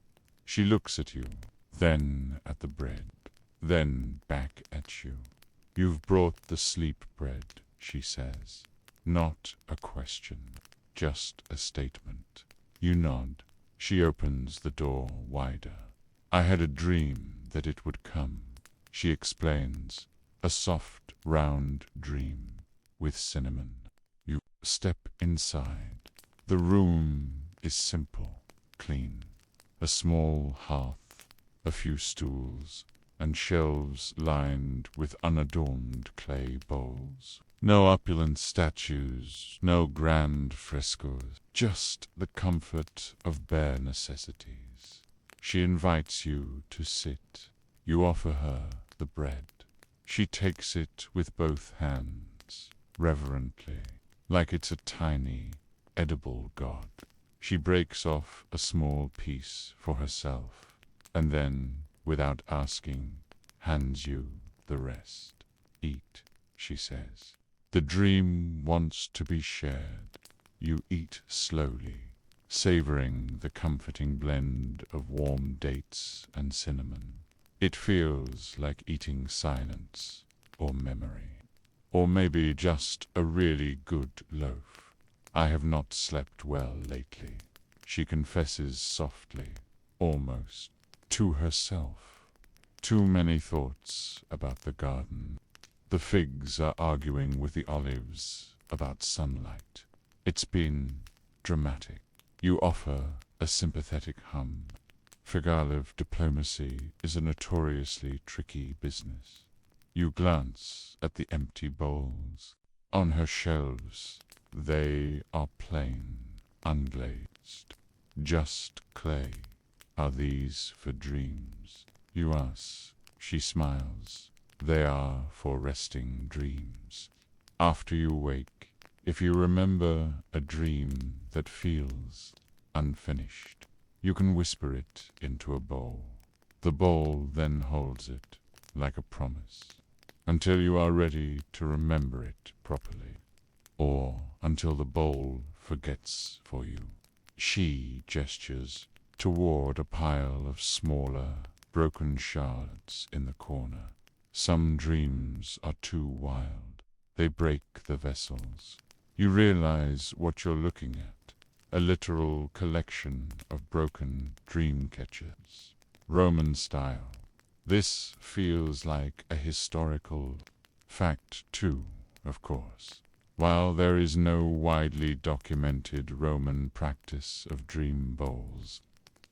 She looks at you, then at the bread, then back at you. "You've brought the sleep bread," she says. Not a question, just a statement. You nod. She opens the door wider. "I had a dream that it would come," she explains. "A soft, round dream with cinnamon." You step inside. The room is simple, clean. A small hearth, a few stools, and shelves lined with unadorned clay bowls. No opulent statues, no grand frescoes, just the comfort of bare necessities. She invites you to sit. You offer her the bread. She takes it with both hands, reverently, like it's a tiny, edible god. She breaks off a small piece for herself, and then, without asking, hands you the rest. "Eat," she says. The dream wants to be shared. You eat slowly, savoring the comforting blend of warm dates and cinnamon. It feels like eating silence or memory, or maybe just a really good loaf. "I have not slept well lately," she confesses softly, almost to herself. Too many thoughts about the garden. The figs are arguing with the olives about sunlight. It's been dramatic. You offer a sympathetic hum. Figalev diplomacy is a notoriously tricky business. You glance at the empty bowls. On her shelves, they are plain, unglazed, just clay. "Are these for dreams?" you ask. She smiles. "They are for resting dreams. After you wake, if you remember a dream that feels unfinished, you can whisper it into a bowl. The bowl then holds it like a promise, until you are ready to remember it properly, or until the bowl forgets for you." She gestures toward a pile of smaller, broken shards in the corner. Some dreams are too wild. They break the vessels. You realize what you're looking at. A literal collection of broken dream catchers. Roman style. This feels like a historical fact too, of course. While there is no widely documented Roman practice of dream bowls,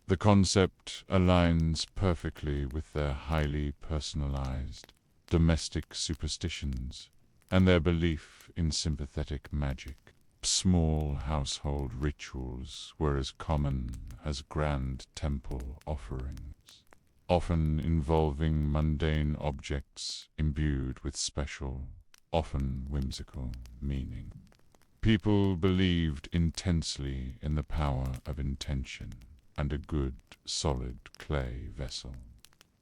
the concept aligns perfectly with their highly personalized domestic superstitions and their belief in sympathetic magic. Small household rituals were as common as grand temple offerings, often involving mundane objects imbued with special, often whimsical meaning. People believed intensely in the power of intention and a good, solid clay vessel.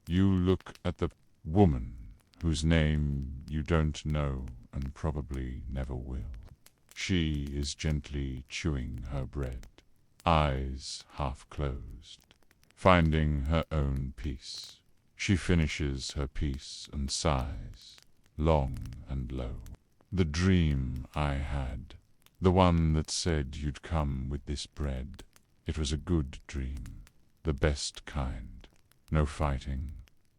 You look at the woman whose name you don't know and probably never will. She is gently chewing her bread, eyes half closed, finding her own peace. She finishes her piece and sighs, long and low. The dream I had, the one that said you'd come with this bread, it was a good dream, the best kind. No fighting,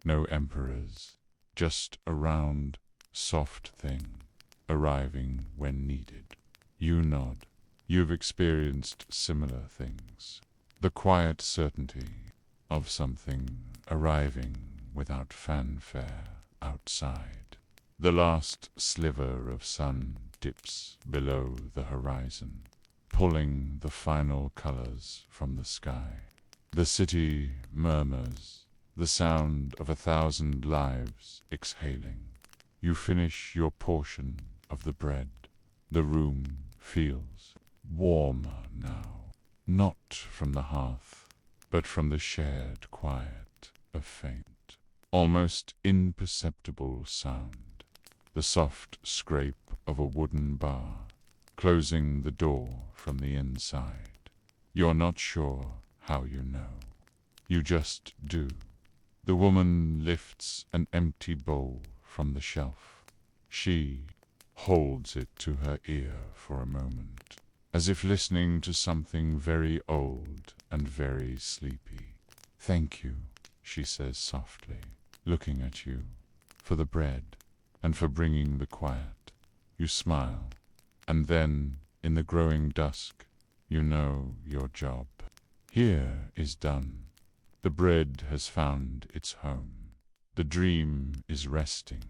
no emperors, just a round, soft thing, arriving when needed. You nod. You've experienced similar things. The quiet certainty of something arriving without fanfare outside. The last sliver of sun dips below the horizon, pulling the final colors from the sky. The city murmurs, the sound of 1,000 lives exhaling. You finish your portion of the bread. The room feels warmer now, not from the hearth, but from the shared quiet of faint, almost imperceptible sound, the soft scrape of a wooden bar, closing the door from the inside. You're not sure how you know. You just do. The woman lifts an empty bowl from the shelf. She holds it to her ear for a moment, as if listening to something very old and very sleepy. "Thank you," she says softly, looking at you, "for the bread and for bringing the quiet." You smile, and then, in the growing dusk, you know your job here is done. The bread has found its home. The dream is resting,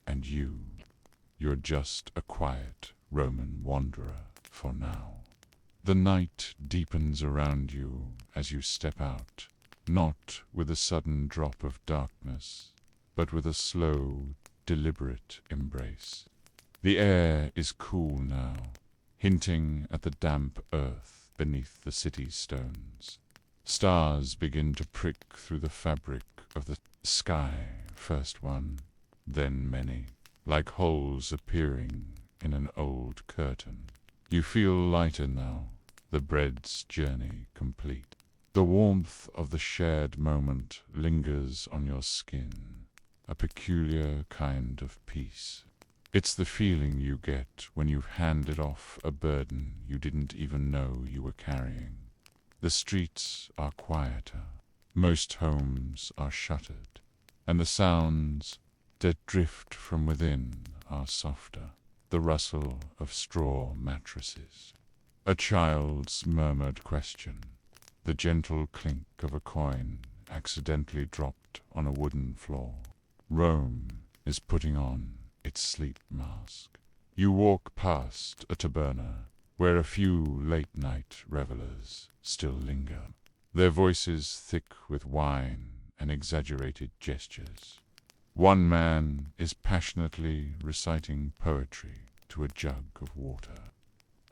and you're just a quiet Roman wanderer for now. The night deepens around you as you step out, not with a sudden drop of darkness, but with a slow, deliberate embrace. The air is cool now, hinting at the damp earth beneath the city's stones. Stars begin to prick through the fabric of the sky, first one, then many, like holes appearing in an old curtain. You feel lighter now, the bread's journey complete. The warmth of the shared moment lingers on your skin, a peculiar kind of peace. It's the feeling you get when you've handed off a burden you didn't even know you were carrying. The streets are quieter, most homes are shuttered, and the sounds that drift from within are softer. The rustle of straw mattresses, a child's murmured question, the gentle clink of a coin accidentally dropped on a wooden floor. Rome is putting on its sleep mask. You walk past a taberna where a few late-night revelers still linger, their voices thick with wine and exaggerated gestures. One man is passionately reciting poetry to a jug of water.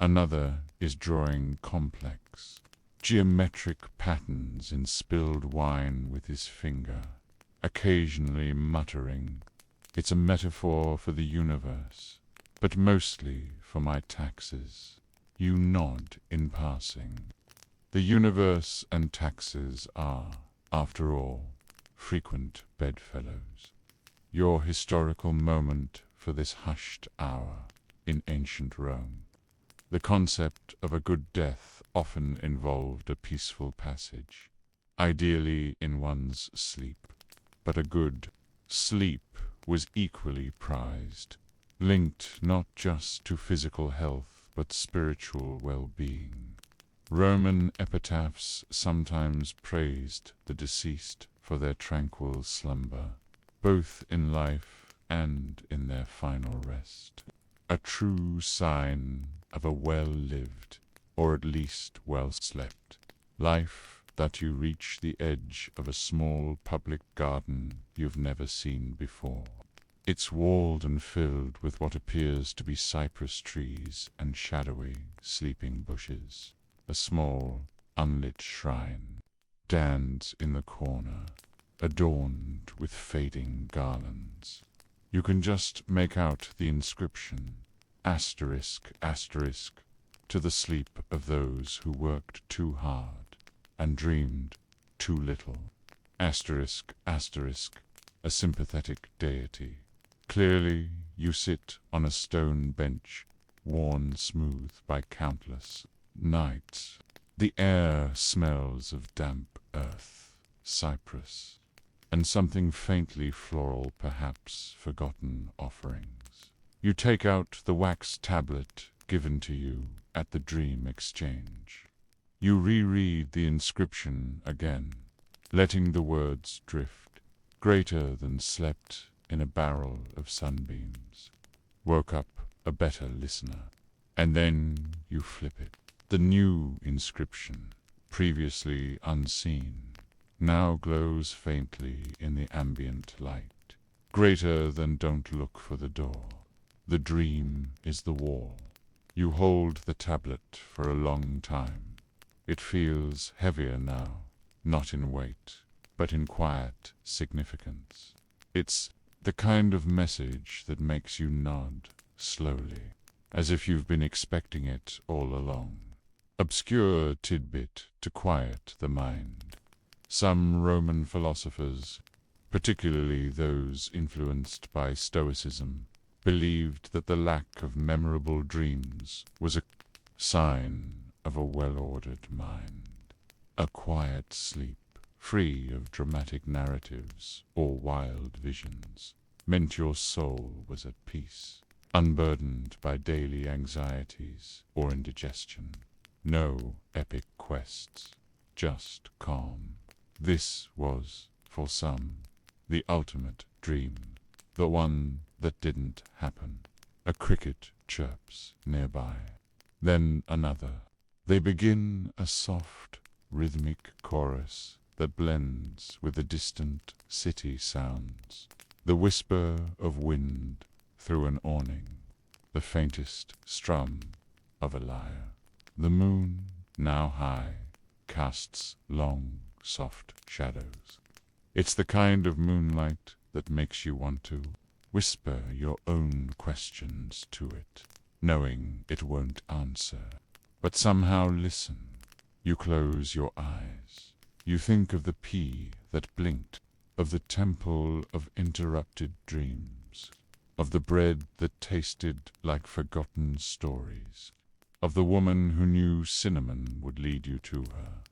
Another is drawing complex, geometric patterns in spilled wine with his finger, occasionally muttering, "It's a metaphor for the universe, but mostly for my taxes." You nod in passing. The universe and taxes are, after all, frequent bedfellows. Your historical moment for this hushed hour in ancient Rome. The concept of a good death often involved a peaceful passage, ideally in one's sleep. But a good sleep was equally prized, linked not just to physical health but spiritual well-being. Roman epitaphs sometimes praised the deceased for their tranquil slumber, both in life and in their final rest. A true sign of a well-lived, or at least well-slept, life, that you reach the edge of a small public garden you've never seen before. It's walled and filled with what appears to be cypress trees and shadowy, sleeping bushes. A small, unlit shrine stands in the corner, adorned with fading garlands. You can just make out the inscription, asterisk, asterisk, to the sleep of those who worked too hard and dreamed too little. Asterisk, asterisk, a sympathetic deity. Clearly, you sit on a stone bench, worn smooth by countless nights. The air smells of damp earth, cypress, and something faintly floral, perhaps forgotten offerings. You take out the wax tablet given to you at the dream exchange. You reread the inscription again, letting the words drift, greater than slept in a barrel of sunbeams. Woke up a better listener. And then you flip it. The new inscription, previously unseen, now glows faintly in the ambient light, greater than don't look for the door. The dream is the wall. You hold the tablet for a long time. It feels heavier now, not in weight, but in quiet significance. It's the kind of message that makes you nod slowly, as if you've been expecting it all along. Obscure tidbit to quiet the mind. Some Roman philosophers, particularly those influenced by Stoicism, believed that the lack of memorable dreams was a sign of a well-ordered mind. A quiet sleep, free of dramatic narratives or wild visions, meant your soul was at peace, unburdened by daily anxieties or indigestion. No epic quests, just calm. This was, for some, the ultimate dream, the one that didn't happen. A cricket chirps nearby, then another. They begin a soft, rhythmic chorus that blends with the distant city sounds. The whisper of wind through an awning, the faintest strum of a lyre. The moon, now high, casts long, soft shadows. It's the kind of moonlight that makes you want to whisper your own questions to it, knowing it won't answer, but somehow listen. You close your eyes. You think of the pea that blinked, of the temple of interrupted dreams, of the bread that tasted like forgotten stories, of the woman who knew cinnamon would lead you to her.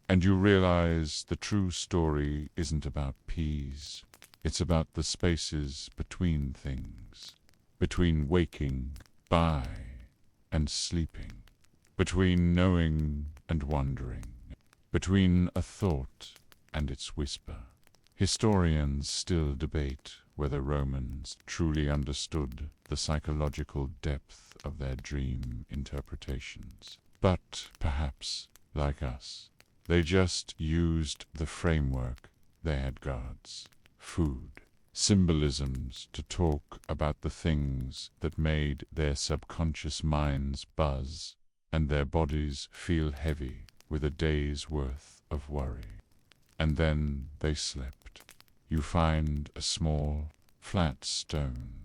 And you realize the true story isn't about peas. It's about the spaces between things, between waking by and sleeping, between knowing and wondering, between a thought and its whisper. Historians still debate whether Romans truly understood the psychological depth of their dream interpretations. But perhaps, like us, they just used the framework. They had gods, food, symbolisms to talk about the things that made their subconscious minds buzz and their bodies feel heavy with a day's worth of worry. And then they slept. You find a small, flat stone,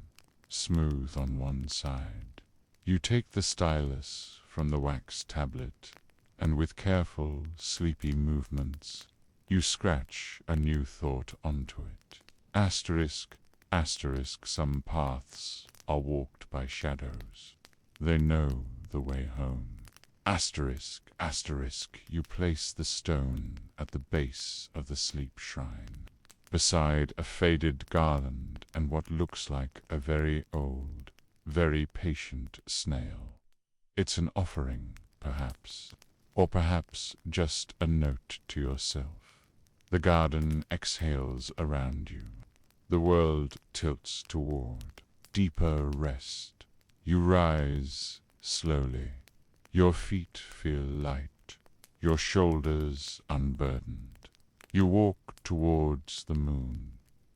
smooth on one side. You take the stylus from the wax tablet, and with careful, sleepy movements, You scratch a new thought onto it. Asterisk, asterisk, some paths are walked by shadows. They know the way home. Asterisk, asterisk, you place the stone at the base of the sleep shrine, beside a faded garland and what looks like a very old, very patient snail. It's an offering, perhaps, or perhaps just a note to yourself. The garden exhales around you. The world tilts toward deeper rest. You rise slowly. Your feet feel light, your shoulders unburdened. You walk towards the moon,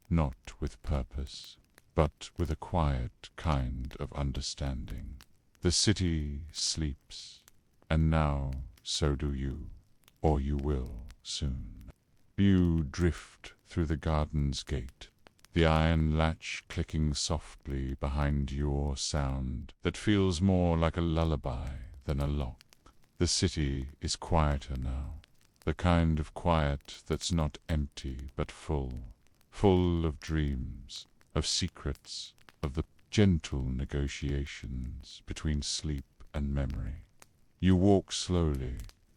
not with purpose, but with a quiet kind of understanding. The city sleeps, and now so do you, or you will soon. You drift through the garden's gate, the iron latch clicking softly behind your sound that feels more like a lullaby than a lock. The city is quieter now, the kind of quiet that's not empty but full of dreams, of secrets, of the gentle negotiations between sleep and memory. You walk slowly,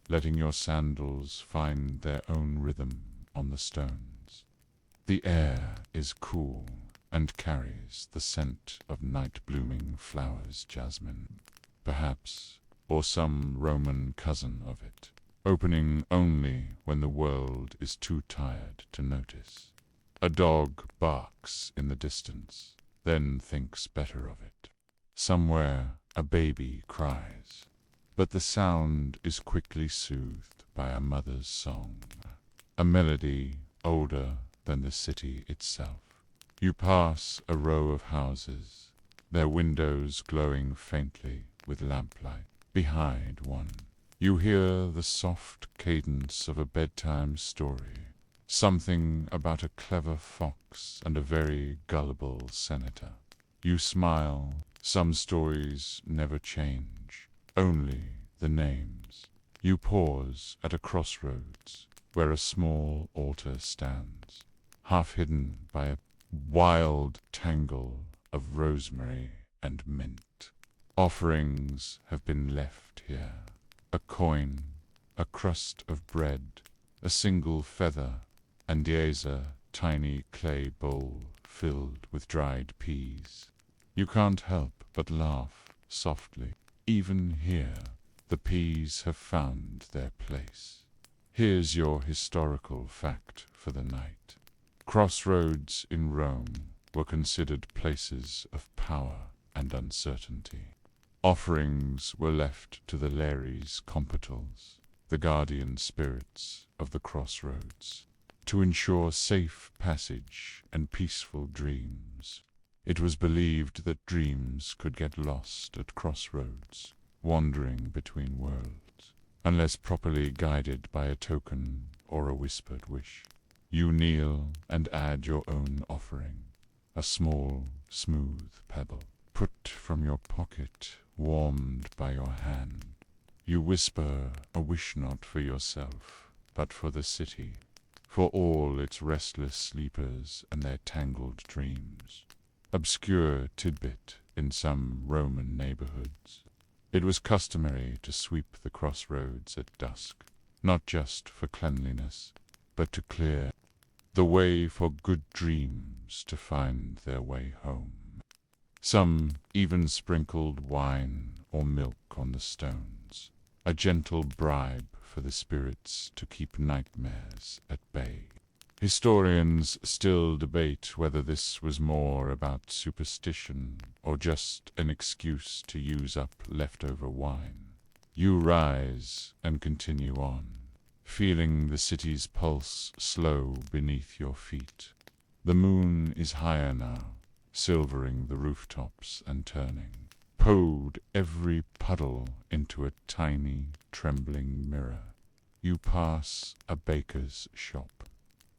letting your sandals find their own rhythm on the stones. The air is cool and carries the scent of night-blooming flowers, jasmine, perhaps, or some Roman cousin of it, opening only when the world is too tired to notice. A dog barks in the distance, then thinks better of it. Somewhere a baby cries, but the sound is quickly soothed by a mother's song, a melody older than the city itself. You pass a row of houses, their windows glowing faintly with lamplight. Behind one, you hear the soft cadence of a bedtime story, something about a clever fox and a very gullible senator. You smile. Some stories never change, only the names. You pause at a crossroads where a small altar stands, half hidden by a wild tangle of rosemary and mint. Offerings have been left here. A coin, a crust of bread, a single feather, and a tiny clay bowl filled with dried peas. You can't help but laugh softly. Even here, the peas have found their place. Here's your historical fact for the night. Crossroads in Rome were considered places of power and uncertainty. Offerings were left to the Lares Compitals, the guardian spirits of the crossroads, to ensure safe passage and peaceful dreams. It was believed that dreams could get lost at crossroads, wandering between worlds, unless properly guided by a token or a whispered wish. You kneel and add your own offering, a small, smooth pebble, put from your pocket, warmed by your hand. You whisper a wish not for yourself, but for the city, for all its restless sleepers and their tangled dreams. Obscure tidbit in some Roman neighborhoods. It was customary to sweep the crossroads at dusk, not just for cleanliness, but to clear the way for good dreams to find their way home. Some even sprinkled wine or milk on the stones, a gentle bribe for the spirits to keep nightmares at bay. Historians still debate whether this was more about superstition or just an excuse to use up leftover wine. You rise and continue on, feeling the city's pulse slow beneath your feet. The moon is higher now, silvering the rooftops and turning. Poured every puddle into a tiny, trembling mirror. You pass a baker's shop.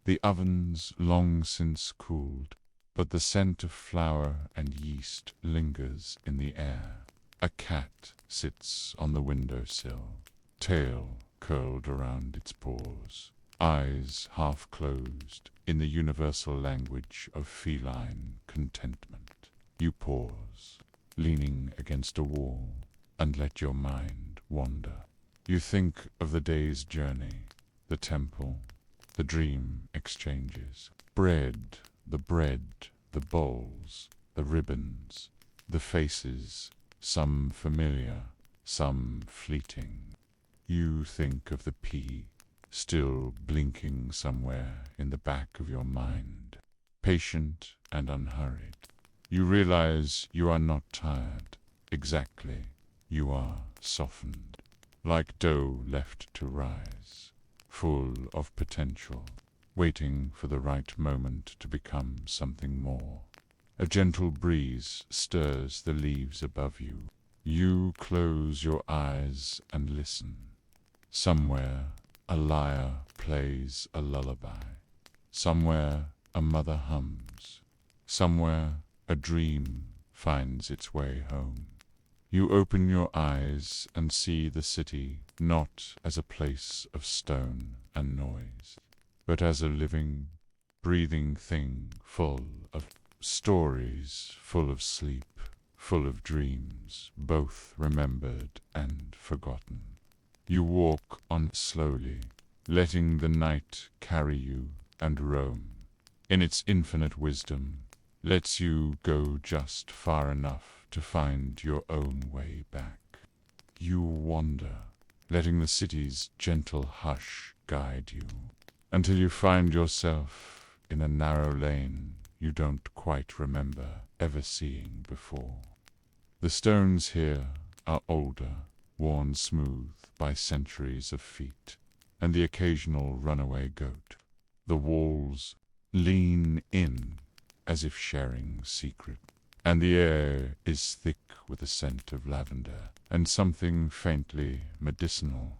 The oven's long since cooled, but the scent of flour and yeast lingers in the air. A cat sits on the windowsill, tail curled around its paws. eyes half closed in the universal language of feline contentment. You pause, leaning against a wall, and let your mind wander. You think of the day's journey, the temple, the dream exchanges, the bread, the bowls, the ribbons, the faces, some familiar, some fleeting. You think of the pea, still blinking somewhere in the back of your mind, patient and unhurried. You realize you are not tired, exactly. You are softened, like dough left to rise, full of potential, waiting for the right moment to become something more. A gentle breeze stirs the leaves above you. You close your eyes and listen. Somewhere a lyre plays a lullaby. Somewhere a mother hums. Somewhere a dream finds its way home. You open your eyes and see the city not as a place of stone and noise, but as a living, breathing thing full of stories, full of sleep, full of dreams, both remembered and forgotten. You walk on slowly, letting the night carry you and roam. In its infinite wisdom, lets you go just far enough to find your own way back. You wander, letting the city's gentle hush guide you, until you find yourself in a narrow lane you don't quite remember ever seeing before. The stones here are older, worn smooth by centuries of feet, and the occasional runaway goat. The walls lean in as if sharing secret, and the air is thick with the scent of lavender and something faintly medicinal,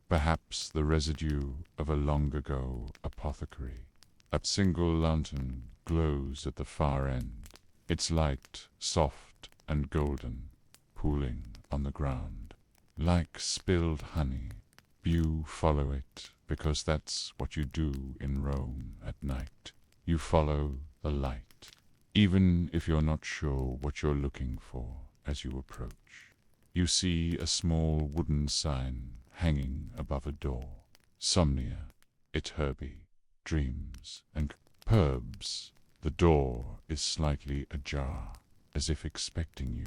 perhaps the residue of a long-ago apothecary. A single lantern glows at the far end, its light soft and golden, pooling on the ground. Like spilled honey, you follow it, because that's what you do in Rome at night. You follow the light, even if you're not sure what you're looking for as you approach. You see a small wooden sign hanging above a door. Somnia, it Herbie, dreams and Perbs. The door is slightly ajar, as if expecting you.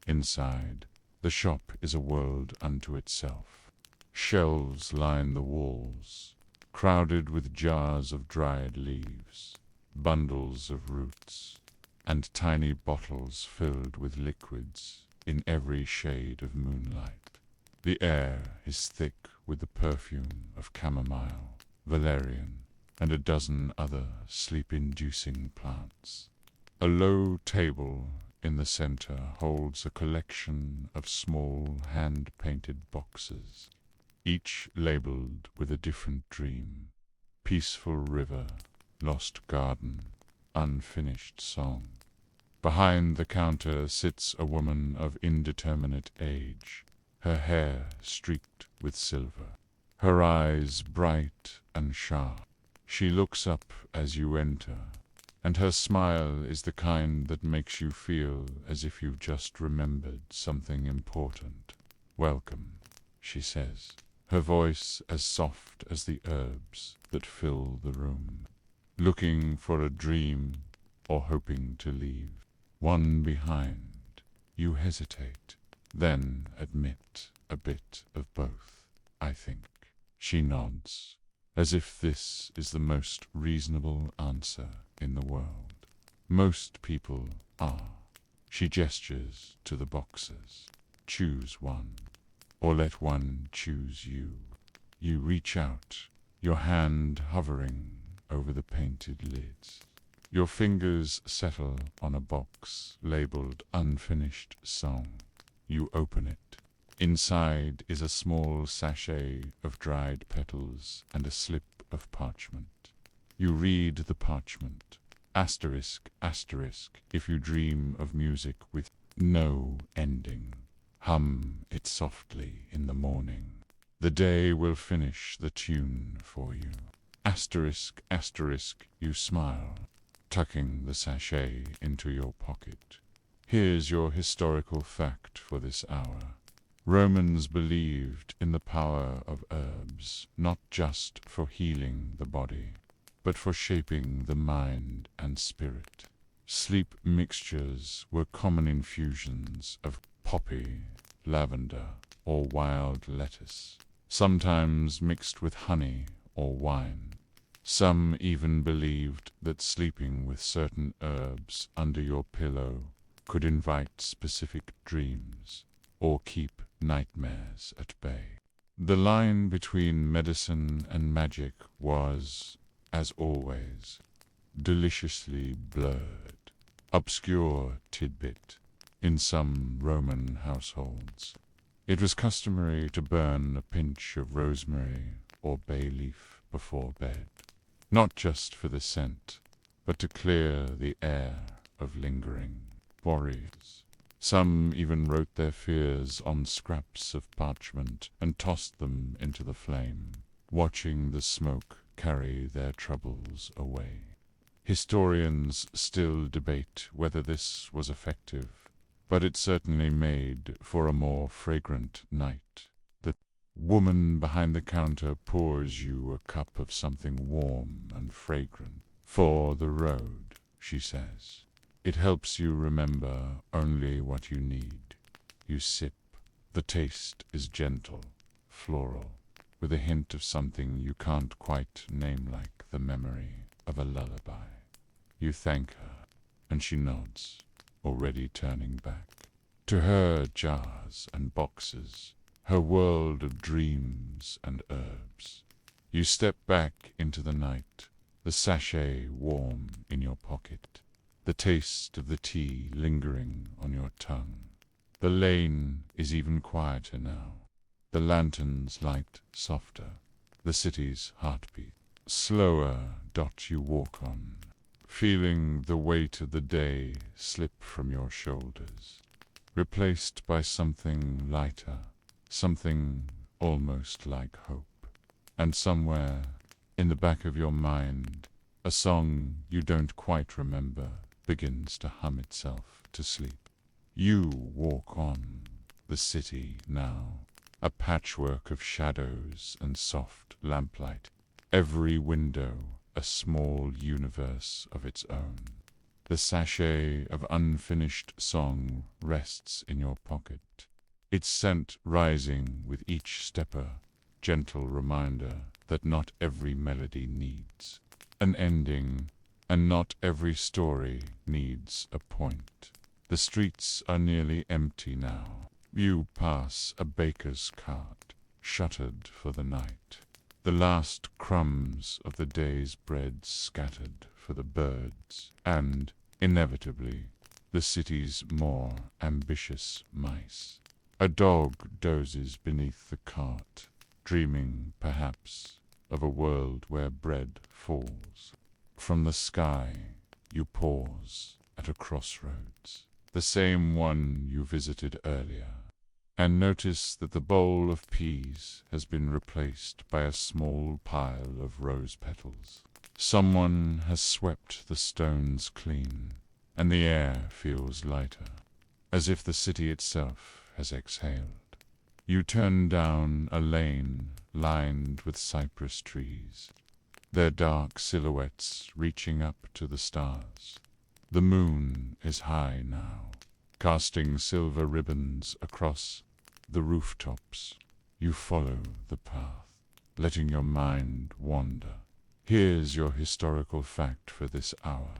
Inside, the shop is a world unto itself. Shelves line the walls, crowded with jars of dried leaves, bundles of roots, and tiny bottles filled with liquids in every shade of moonlight. The air is thick with the perfume of chamomile, valerian, and a dozen other sleep-inducing plants. A low table in the center holds a collection of small hand-painted boxes, each labeled with a different dream: peaceful river, lost garden, unfinished song. Behind the counter sits a woman of indeterminate age, her hair streaked with silver, her eyes bright and sharp. She looks up as you enter, and her smile is the kind that makes you feel as if you've just remembered something important. "Welcome," she says, her voice as soft as the herbs that fill the room. "Looking for a dream or hoping to leave one behind?" You hesitate, then admit a bit of both, "I think." She nods, as if this is the most reasonable answer in the world. Most people are. She gestures to the boxes. "Choose one, or let one choose you." You reach out, your hand hovering over the painted lids. Your fingers settle on a box labeled Unfinished Song. You open it. Inside is a small sachet of dried petals and a slip of parchment. You read the parchment. Asterisk, asterisk, if you dream of music with no ending. Hum it softly in the morning. The day will finish the tune for you. Asterisk, asterisk, you smile, tucking the sachet into your pocket. Here's your historical fact for this hour. Romans believed in the power of herbs, not just for healing the body, but for shaping the mind and spirit. Sleep mixtures were common infusions of poppy, lavender, or wild lettuce, sometimes mixed with honey or wine. Some even believed that sleeping with certain herbs under your pillow could invite specific dreams or keep nightmares at bay. The line between medicine and magic was, as always, deliciously blurred. Obscure tidbit: in some Roman households, it was customary to burn a pinch of rosemary or bay leaf before bed, not just for the scent, but to clear the air of lingering worries. Some even wrote their fears on scraps of parchment and tossed them into the flame, watching the smoke carry their troubles away. Historians still debate whether this was effective, but it certainly made for a more fragrant night. The woman behind the counter pours you a cup of something warm and fragrant. For the road, she says. It helps you remember only what you need. You sip. The taste is gentle, floral, with a hint of something you can't quite name, like the memory of a lullaby. You thank her, and she nods, already turning back. To her, jars and boxes, her world of dreams and herbs. You step back into the night, the sachet warm in your pocket, the taste of the tea lingering on your tongue. The lane is even quieter now, the lanterns light softer, the city's heartbeat slower. You walk on, feeling the weight of the day slip from your shoulders, replaced by something lighter, something almost like hope. And somewhere in the back of your mind, a song you don't quite remember begins to hum itself to sleep. You walk on, the city now, a patchwork of shadows and soft lamplight, every window a small universe of its own. The sachet of unfinished song rests in your pocket, its scent rising with each stepper, gentle reminder that not every melody needs an ending, and not every story needs a point. The streets are nearly empty now. You pass a baker's cart, shuttered for the night. The last crumbs of the day's bread scattered for the birds, and, inevitably, the city's more ambitious mice. A dog dozes beneath the cart, dreaming, perhaps, of a world where bread falls. From the sky, you pause at a crossroads, the same one you visited earlier, and notice that the bowl of peas has been replaced by a small pile of rose petals. Someone has swept the stones clean, and the air feels lighter, as if the city itself has exhaled. You turn down a lane lined with cypress trees, their dark silhouettes reaching up to the stars. The moon is high now, casting silver ribbons across the rooftops. You follow the path, letting your mind wander. Here's your historical fact for this hour.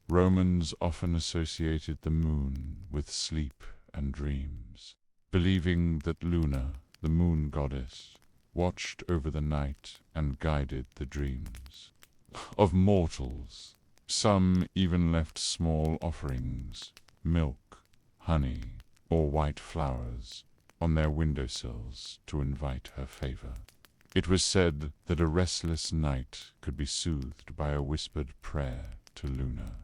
Romans often associated the moon with sleep and dreams, believing that Luna, the moon goddess, watched over the night and guided the dreams of mortals. Some even left small offerings, milk, honey, or white flowers, on their windowsills to invite her favor. It was said that a restless night could be soothed by a whispered prayer to Luna,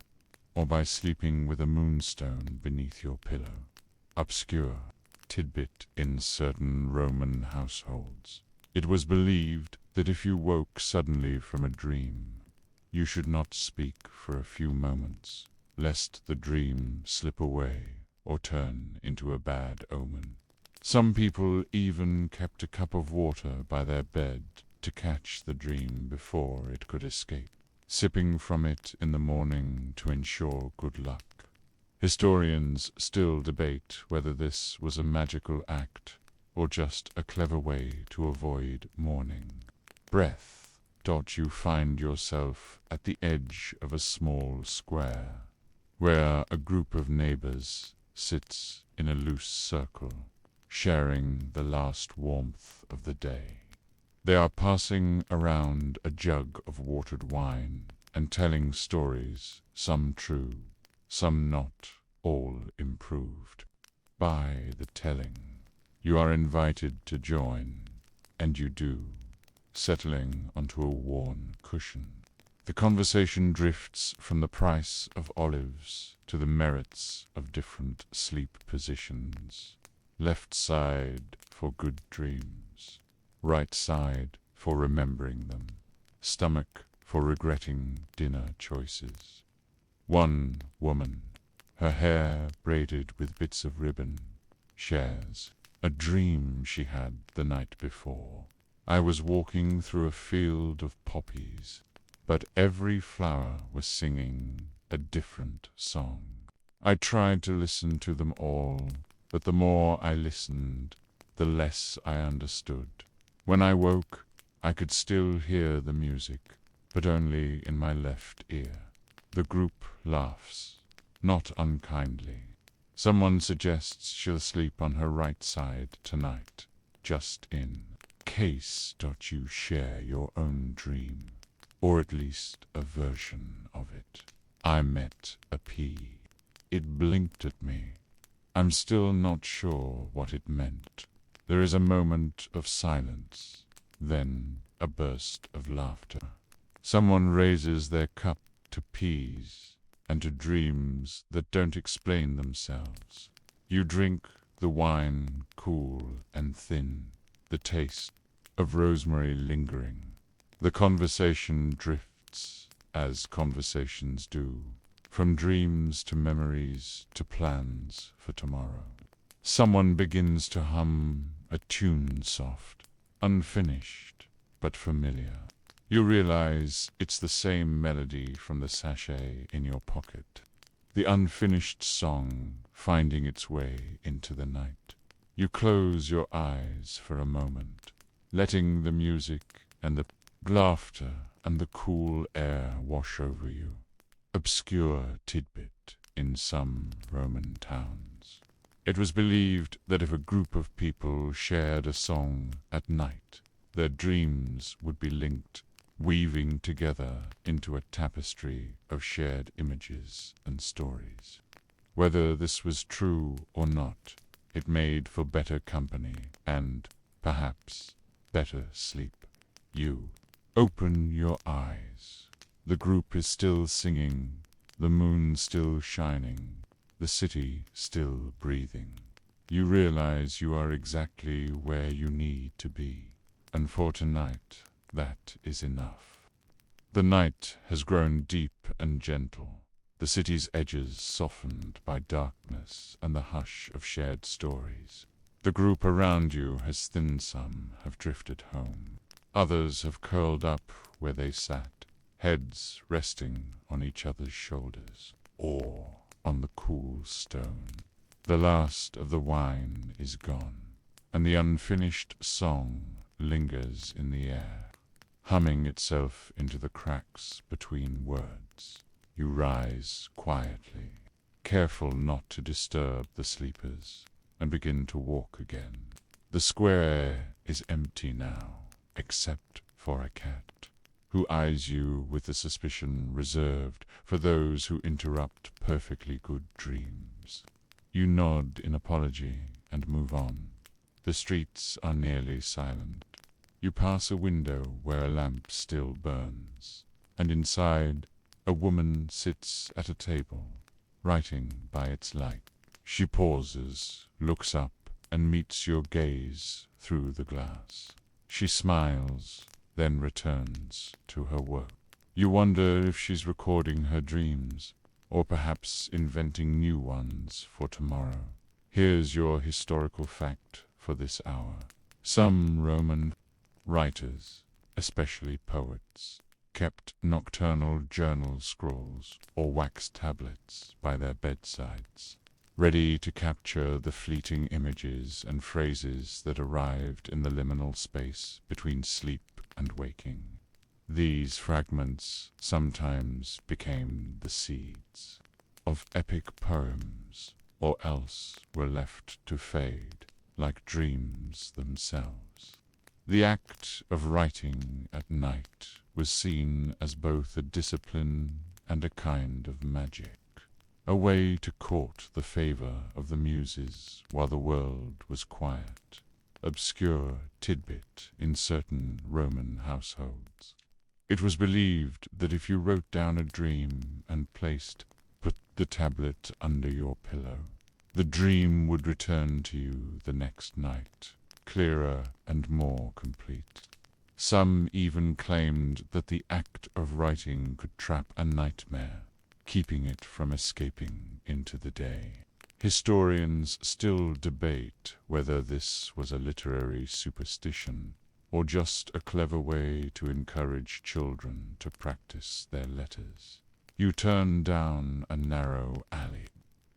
or by sleeping with a moonstone beneath your pillow. Obscure tidbit: in certain Roman households, it was believed that if you woke suddenly from a dream, you should not speak for a few moments, lest the dream slip away or turn into a bad omen. Some people even kept a cup of water by their bed to catch the dream before it could escape, sipping from it in the morning to ensure good luck. Historians still debate whether this was a magical act or just a clever way to avoid mourning. Breath. You find yourself at the edge of a small square, where a group of neighbors sits in a loose circle, sharing the last warmth of the day. They are passing around a jug of watered wine and telling stories, some true, some not, all improved by the telling. You are invited to join, and you do, settling onto a worn cushion. The conversation drifts from the price of olives to the merits of different sleep positions. Left side for good dreams, right side for remembering them, stomach for regretting dinner choices. One woman, her hair braided with bits of ribbon, shares a dream she had the night before. I was walking through a field of poppies, but every flower was singing a different song. I tried to listen to them all, but the more I listened, the less I understood. When I woke, I could still hear the music, but only in my left ear. The group laughs, not unkindly. Someone suggests she'll sleep on her right side tonight, just in case you share your own dream, or at least a version of it. I met a pea. It blinked at me. I'm still not sure what it meant. There is a moment of silence, then a burst of laughter. Someone raises their cup to peas and to dreams that don't explain themselves. You drink the wine cool and thin, the taste of rosemary lingering. The conversation drifts, as conversations do, from dreams to memories to plans for tomorrow. Someone begins to hum a tune soft, unfinished, but familiar. You realize it's the same melody from the sachet in your pocket, the unfinished song finding its way into the night. You close your eyes for a moment, letting the music and the laughter and the cool air wash over you. Obscure tidbit in some Roman towns. It was believed that if a group of people shared a song at night, their dreams would be linked, weaving together into a tapestry of shared images and stories. Whether this was true or not, it made for better company and, perhaps, better sleep. You open your eyes. The group is still singing, the moon still shining, the city still breathing. You realize you are exactly where you need to be, and for tonight, that is enough. The night has grown deep and gentle, the city's edges softened by darkness and the hush of shared stories. The group around you has thinned. Some have drifted home. Others have curled up where they sat, heads resting on each other's shoulders, or on the cool stone. The last of the wine is gone, and the unfinished song lingers in the air, humming itself into the cracks between words. You rise quietly, careful not to disturb the sleepers, and begin to walk again. The square is empty now, except for a cat, who eyes you with the suspicion reserved for those who interrupt perfectly good dreams. You nod in apology and move on. The streets are nearly silent. You pass a window where a lamp still burns, and inside a woman sits at a table, writing by its light. She pauses, looks up, and meets your gaze through the glass. She smiles, then returns to her work. You wonder if she's recording her dreams, or perhaps inventing new ones for tomorrow. Here's your historical fact for this hour. Some Roman writers, especially poets, kept nocturnal journal scrolls or wax tablets by their bedsides, ready to capture the fleeting images and phrases that arrived in the liminal space between sleep and waking. These fragments sometimes became the seeds of epic poems, or else were left to fade like dreams themselves. The act of writing at night was seen as both a discipline and a kind of magic, a way to court the favor of the muses while the world was quiet. Obscure tidbit in certain Roman households. It was believed that if you wrote down a dream and put the tablet under your pillow, the dream would return to you the next night, clearer and more complete. Some even claimed that the act of writing could trap a nightmare, keeping it from escaping into the day. Historians still debate whether this was a literary superstition or just a clever way to encourage children to practice their letters. You turn down a narrow alley.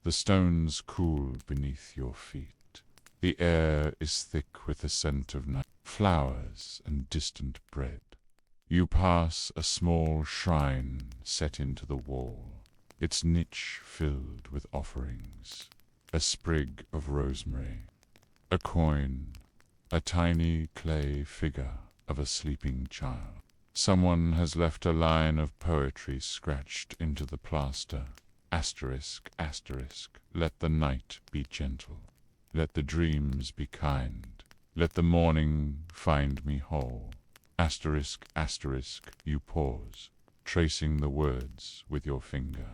The stones cool beneath your feet. The air is thick with the scent of night, flowers and distant bread. You pass a small shrine set into the wall, its niche filled with offerings. A sprig of rosemary, a coin, a tiny clay figure of a sleeping child. Someone has left a line of poetry scratched into the plaster. Asterisk, asterisk, let the night be gentle. Let the dreams be kind. Let the morning find me whole. Asterisk, asterisk, you pause, tracing the words with your finger.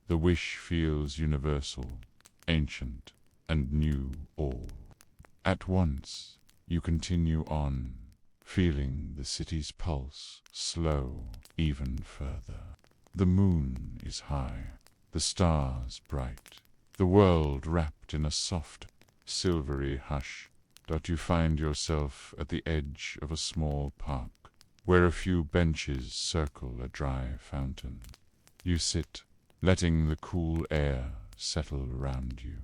The wish feels universal, ancient, and new all. At once, you continue on, feeling the city's pulse slow even further. The moon is high, the stars bright, the world wrapped in a soft, silvery hush. You find yourself at the edge of a small park, where a few benches circle a dry fountain. You sit, letting the cool air settle around you.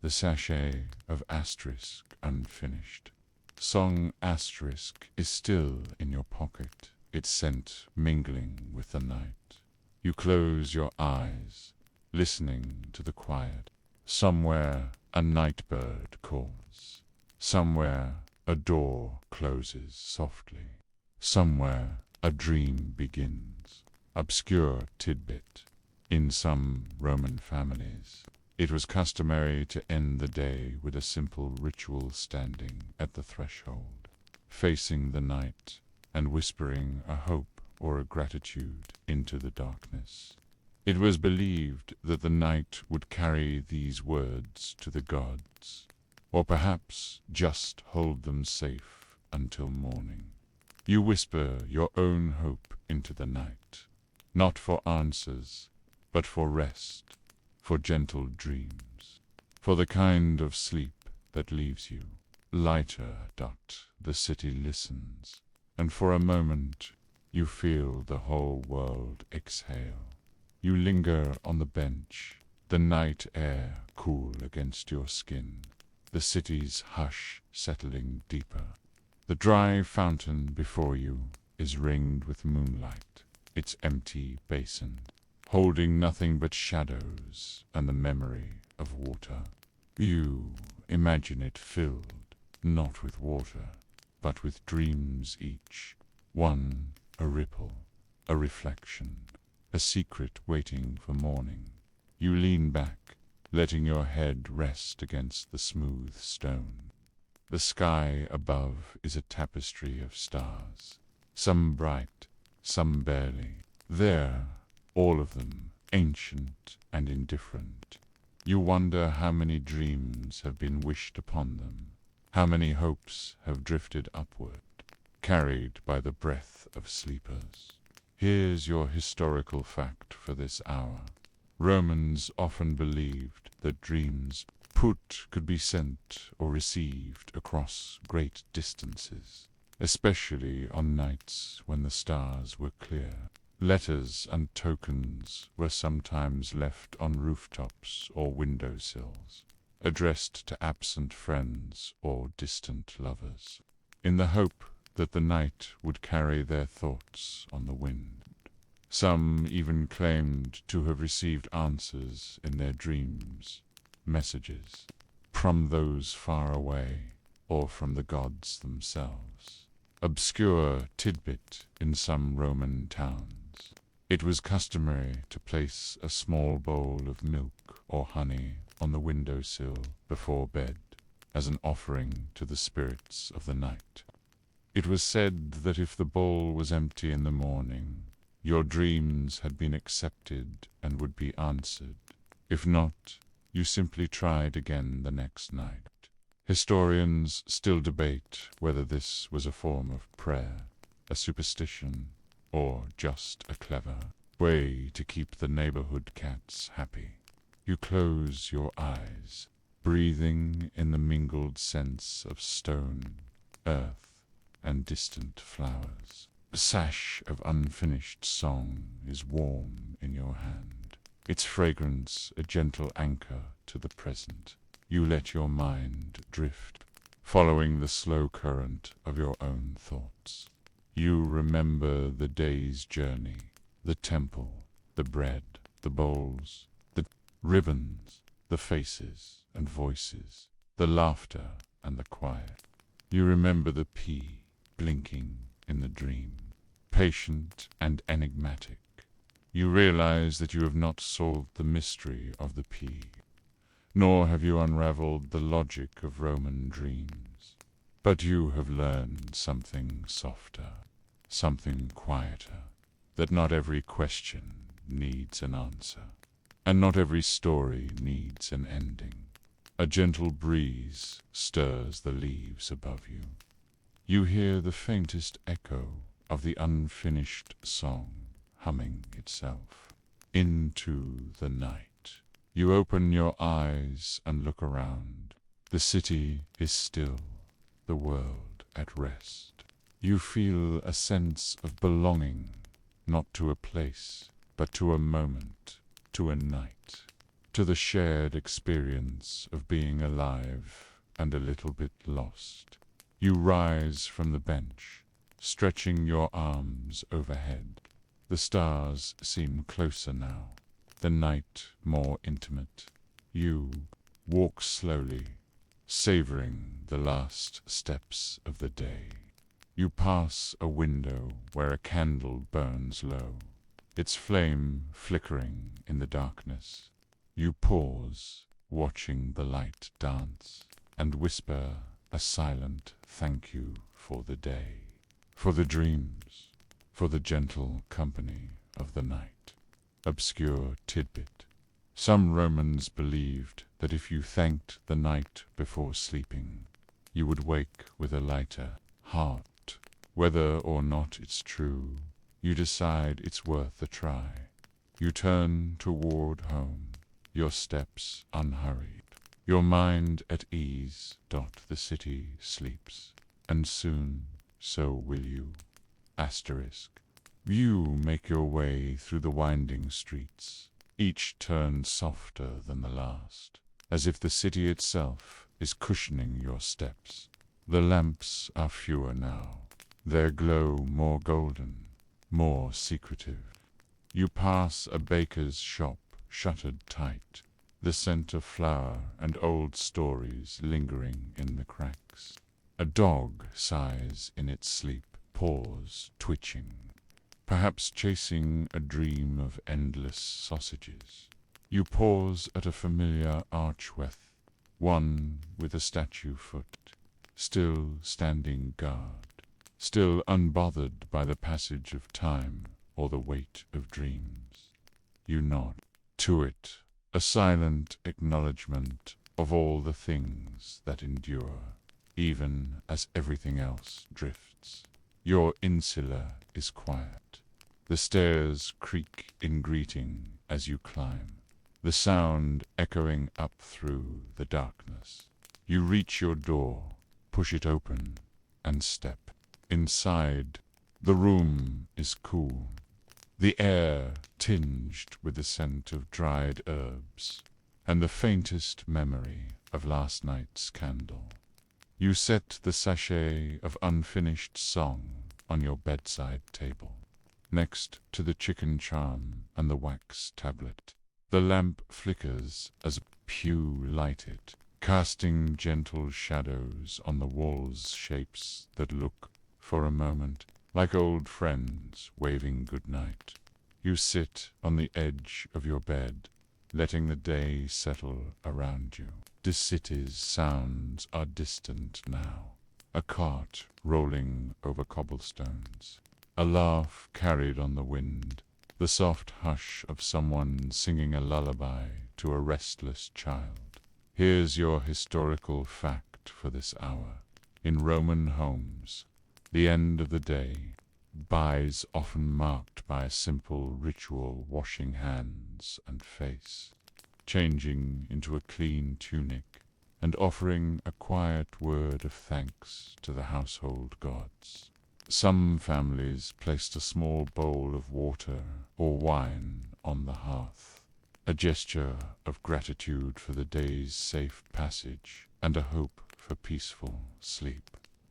The sachet of asterisk unfinished. Song asterisk is still in your pocket, its scent mingling with the night. You close your eyes, listening to the quiet. Somewhere a night bird calls. Somewhere a door closes softly. Somewhere a dream begins. Obscure tidbit. In some Roman families, it was customary to end the day with a simple ritual standing at the threshold, facing the night and whispering a hope or a gratitude into the darkness. It was believed that the night would carry these words to the gods, or perhaps just hold them safe until morning. You whisper your own hope into the night, not for answers, but for rest, for gentle dreams, for the kind of sleep that leaves you lighter. The city listens, and for a moment you feel the whole world exhale. You linger on the bench, the night air cool against your skin, the city's hush settling deeper. The dry fountain before you is ringed with moonlight, its empty basin, holding nothing but shadows and the memory of water. You imagine it filled, not with water, but with dreams each, one a ripple, a reflection, a secret waiting for morning. You lean back, letting your head rest against the smooth stone. The sky above is a tapestry of stars, some bright, some barely. There, all of them, ancient and indifferent. You wonder how many dreams have been wished upon them, how many hopes have drifted upward, carried by the breath of sleepers. Here's your historical fact for this hour. Romans often believed that dreams could be sent or received across great distances, especially on nights when the stars were clear. Letters and tokens were sometimes left on rooftops or windowsills, addressed to absent friends or distant lovers, in the hope that the night would carry their thoughts on the wind. Some even claimed to have received answers in their dreams, messages from those far away or from the gods themselves. Obscure tidbit in some Roman towns. It was customary to place a small bowl of milk or honey on the windowsill before bed as an offering to the spirits of the night. It was said that if the bowl was empty in the morning, your dreams had been accepted and would be answered. If not, you simply tried again the next night. Historians still debate whether this was a form of prayer, a superstition, or just a clever way to keep the neighborhood cats happy. You close your eyes, breathing in the mingled scents of stone, earth, and distant flowers. The sash of unfinished song is warm in your hand, its fragrance a gentle anchor to the present. You let your mind drift, following the slow current of your own thoughts. You remember the day's journey, the temple, the bread, the bowls, the ribbons, the faces and voices, the laughter and the quiet. You remember the pea blinking in the dream, patient and enigmatic. You realize that you have not solved the mystery of the pea, nor have you unraveled the logic of Roman dreams. But you have learned something softer, something quieter, that not every question needs an answer, and not every story needs an ending. A gentle breeze stirs the leaves above you. You hear the faintest echo of the unfinished song humming itself into the night. You open your eyes and look around. The city is still, the world at rest. You feel a sense of belonging, not to a place, but to a moment, to a night, to the shared experience of being alive and a little bit lost. You rise from the bench, stretching your arms overhead. The stars seem closer now, the night more intimate. You walk slowly, savoring the last steps of the day. You pass a window where a candle burns low, its flame flickering in the darkness. You pause, watching the light dance, and whisper a silent thank you for the day, for the dreams, for the gentle company of the night. Obscure tidbit. Some Romans believed that if you thanked the night before sleeping, you would wake with a lighter heart. Whether or not it's true, you decide it's worth a try. You turn toward home, your steps unhurried, your mind at ease. The city sleeps, and soon so will you. Asterisk. You make your way through the winding streets, each turn softer than the last, as if the city itself is cushioning your steps. The lamps are fewer now, their glow more golden, more secretive. You pass a baker's shop, shuttered tight, the scent of flour and old stories lingering in the cracks. A dog sighs in its sleep, paws twitching, perhaps chasing a dream of endless sausages. You pause at a familiar archway, one with a statue foot, still standing guard, still unbothered by the passage of time or the weight of dreams. You nod to it, a silent acknowledgement of all the things that endure, even as everything else drifts. Your insula is quiet. The stairs creak in greeting as you climb, the sound echoing up through the darkness. You reach your door, push it open, and step. Inside, the room is cool, the air tinged with the scent of dried herbs, and the faintest memory of last night's candle. You set the sachet of unfinished song on your bedside table, next to the chicken charm and the wax tablet. The lamp flickers as a pew lighted, casting gentle shadows on the walls, shapes that look, for a moment, like old friends waving goodnight. You sit on the edge of your bed, letting the day settle around you. The city's sounds are distant now. A cart rolling over cobblestones, a laugh carried on the wind, the soft hush of someone singing a lullaby to a restless child. Here's your historical fact for this hour. In Roman homes, the end of the day, is often marked by a simple ritual, washing hands and face, changing into a clean tunic, and offering a quiet word of thanks to the household gods. Some families placed a small bowl of water or wine on the hearth, a gesture of gratitude for the day's safe passage and a hope for peaceful sleep.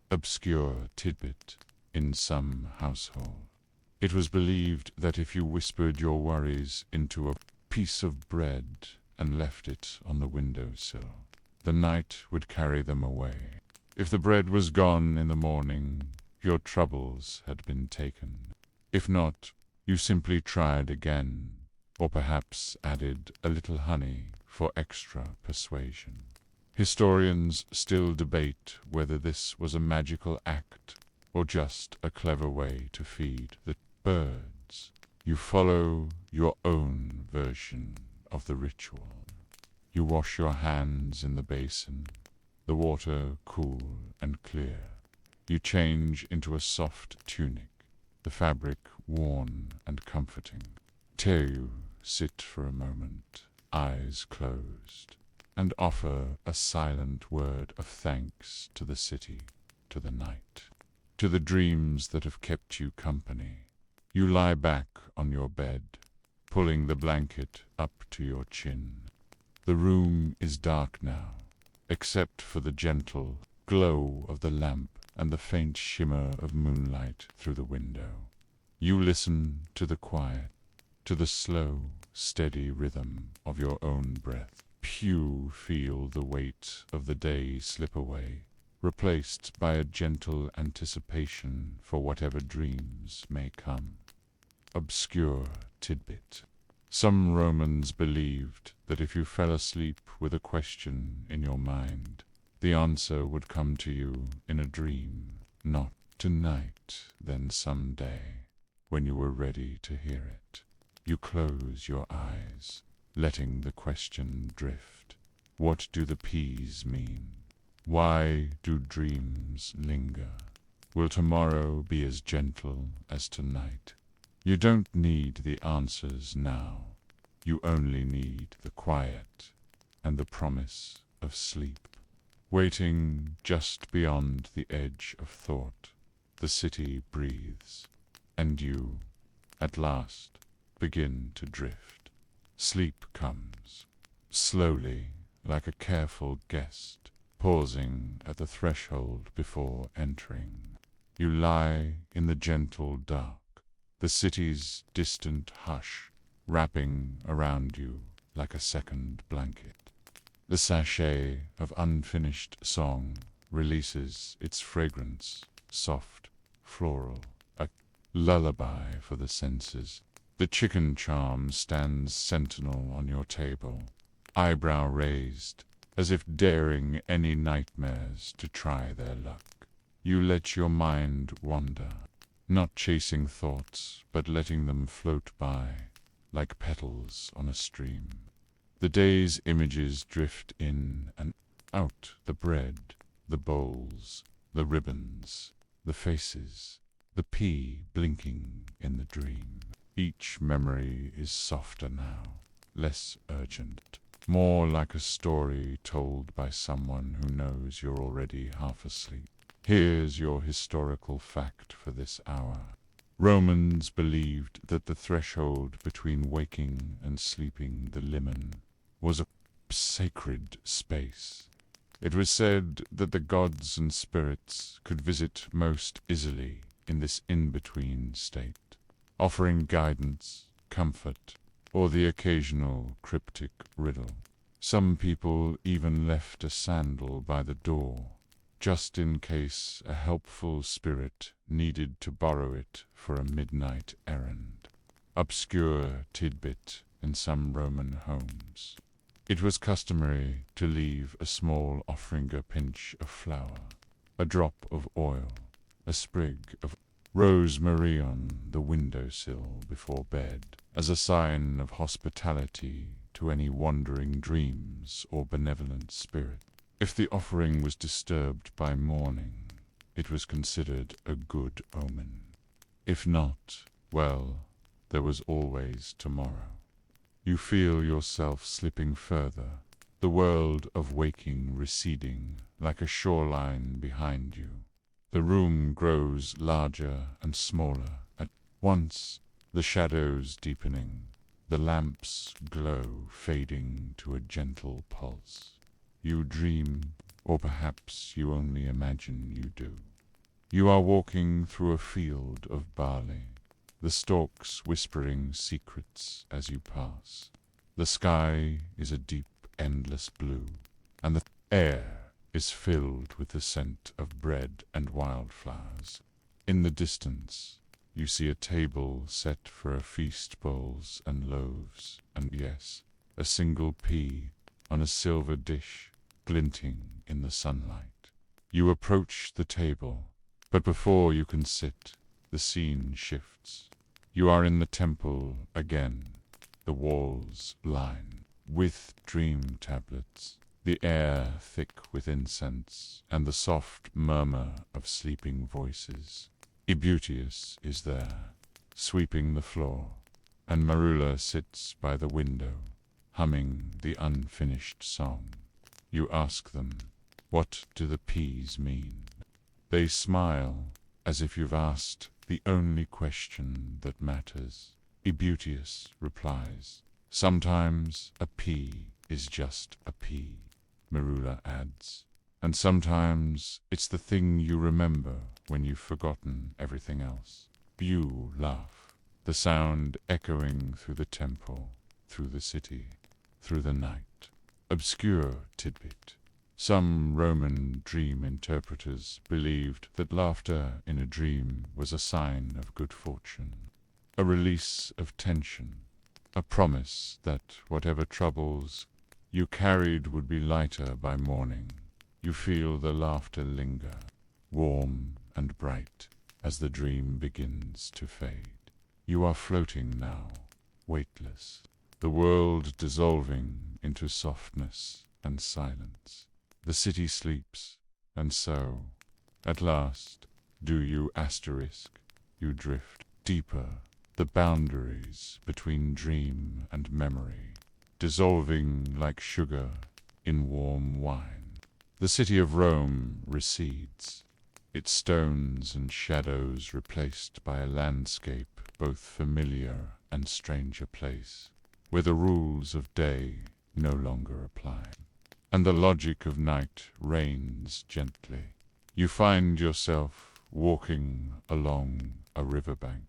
Obscure tidbit in some household. It was believed that if you whispered your worries into a piece of bread and left it on the windowsill, the night would carry them away. If the bread was gone in the morning, your troubles had been taken. If not, you simply tried again, or perhaps added a little honey for extra persuasion. Historians still debate whether this was a magical act or just a clever way to feed the birds. You follow your own version of the ritual. You wash your hands in the basin, the water cool and clear. You change into a soft tunic, the fabric warm and comforting. You sit for a moment, eyes closed, and offer a silent word of thanks to the city, to the night, to the dreams that have kept you company. You lie back on your bed, pulling the blanket up to your chin. The room is dark now, except for the gentle glow of the lamp and the faint shimmer of moonlight through the window. You listen to the quiet, to the slow, steady rhythm of your own breath. You feel the weight of the day slip away, replaced by a gentle anticipation for whatever dreams may come. Obscure tidbit. Some Romans believed that if you fell asleep with a question in your mind, the answer would come to you in a dream, not tonight, then someday, when you were ready to hear it. You close your eyes, letting the question drift. What do the peas mean? Why do dreams linger? Will tomorrow be as gentle as tonight? You don't need the answers now. You only need the quiet and the promise of sleep. Waiting just beyond the edge of thought, the city breathes, and you, at last, begin to drift. Sleep comes, slowly, like a careful guest, pausing at the threshold before entering. You lie in the gentle dark, the city's distant hush wrapping around you like a second blanket. The sachet of unfinished song releases its fragrance, soft, floral, a lullaby for the senses. The chicken charm stands sentinel on your table, eyebrow raised, as if daring any nightmares to try their luck. You let your mind wander, not chasing thoughts, but letting them float by, like petals on a stream. The day's images drift in and out, the bread, the bowls, the ribbons, the faces, the pea blinking in the dream. Each memory is softer now, less urgent, more like a story told by someone who knows you're already half asleep. Here's your historical fact for this hour. Romans believed that the threshold between waking and sleeping, the limen, was a sacred space. It was said that the gods and spirits could visit most easily in this in-between state, offering guidance, comfort, or the occasional cryptic riddle. Some people even left a sandal by the door, just in case a helpful spirit needed to borrow it for a midnight errand. Obscure tidbit in some Roman homes. It was customary to leave a small offering, a pinch of flour, a drop of oil, a sprig of rosemary on the windowsill before bed, as a sign of hospitality to any wandering dreams or benevolent spirit. If the offering was disturbed by morning, it was considered a good omen. If not, well, there was always tomorrow. You feel yourself slipping further, the world of waking receding like a shoreline behind you. The room grows larger and smaller at once, the shadows deepening, the lamp's glow fading to a gentle pulse. You dream, or perhaps you only imagine you do. You are walking through a field of barley, the stalks whispering secrets as you pass. The sky is a deep, endless blue, and the air is filled with the scent of bread and wildflowers. In the distance, you see a table set for a feast, bowls and loaves, and yes, a single pea on a silver dish, glinting in the sunlight. You approach the table, but before you can sit, the scene shifts. You are in the temple again, the walls lined with dream tablets, the air thick with incense, and the soft murmur of sleeping voices. Ebutius is there, sweeping the floor, and Marula sits by the window, humming the unfinished song. You ask them, what do the peas mean? They smile, as if you've asked the only question that matters. Ebutius replies, sometimes a pea is just a pea, Marula adds, and sometimes it's the thing you remember when you've forgotten everything else. You laugh, the sound echoing through the temple, through the city, through the night. Obscure tidbit. Some Roman dream interpreters believed that laughter in a dream was a sign of good fortune, a release of tension, a promise that whatever troubles you carried would be lighter by morning. You feel the laughter linger, warm and bright, as the dream begins to fade. You are floating now, weightless, the world dissolving into softness and silence. The city sleeps, and so, at last, do you asterisk, you drift deeper, the boundaries between dream and memory, dissolving like sugar in warm wine. The city of Rome recedes, its stones and shadows replaced by a landscape both familiar and stranger place, where the rules of day no longer apply, and the logic of night reigns gently. You find yourself walking along a riverbank,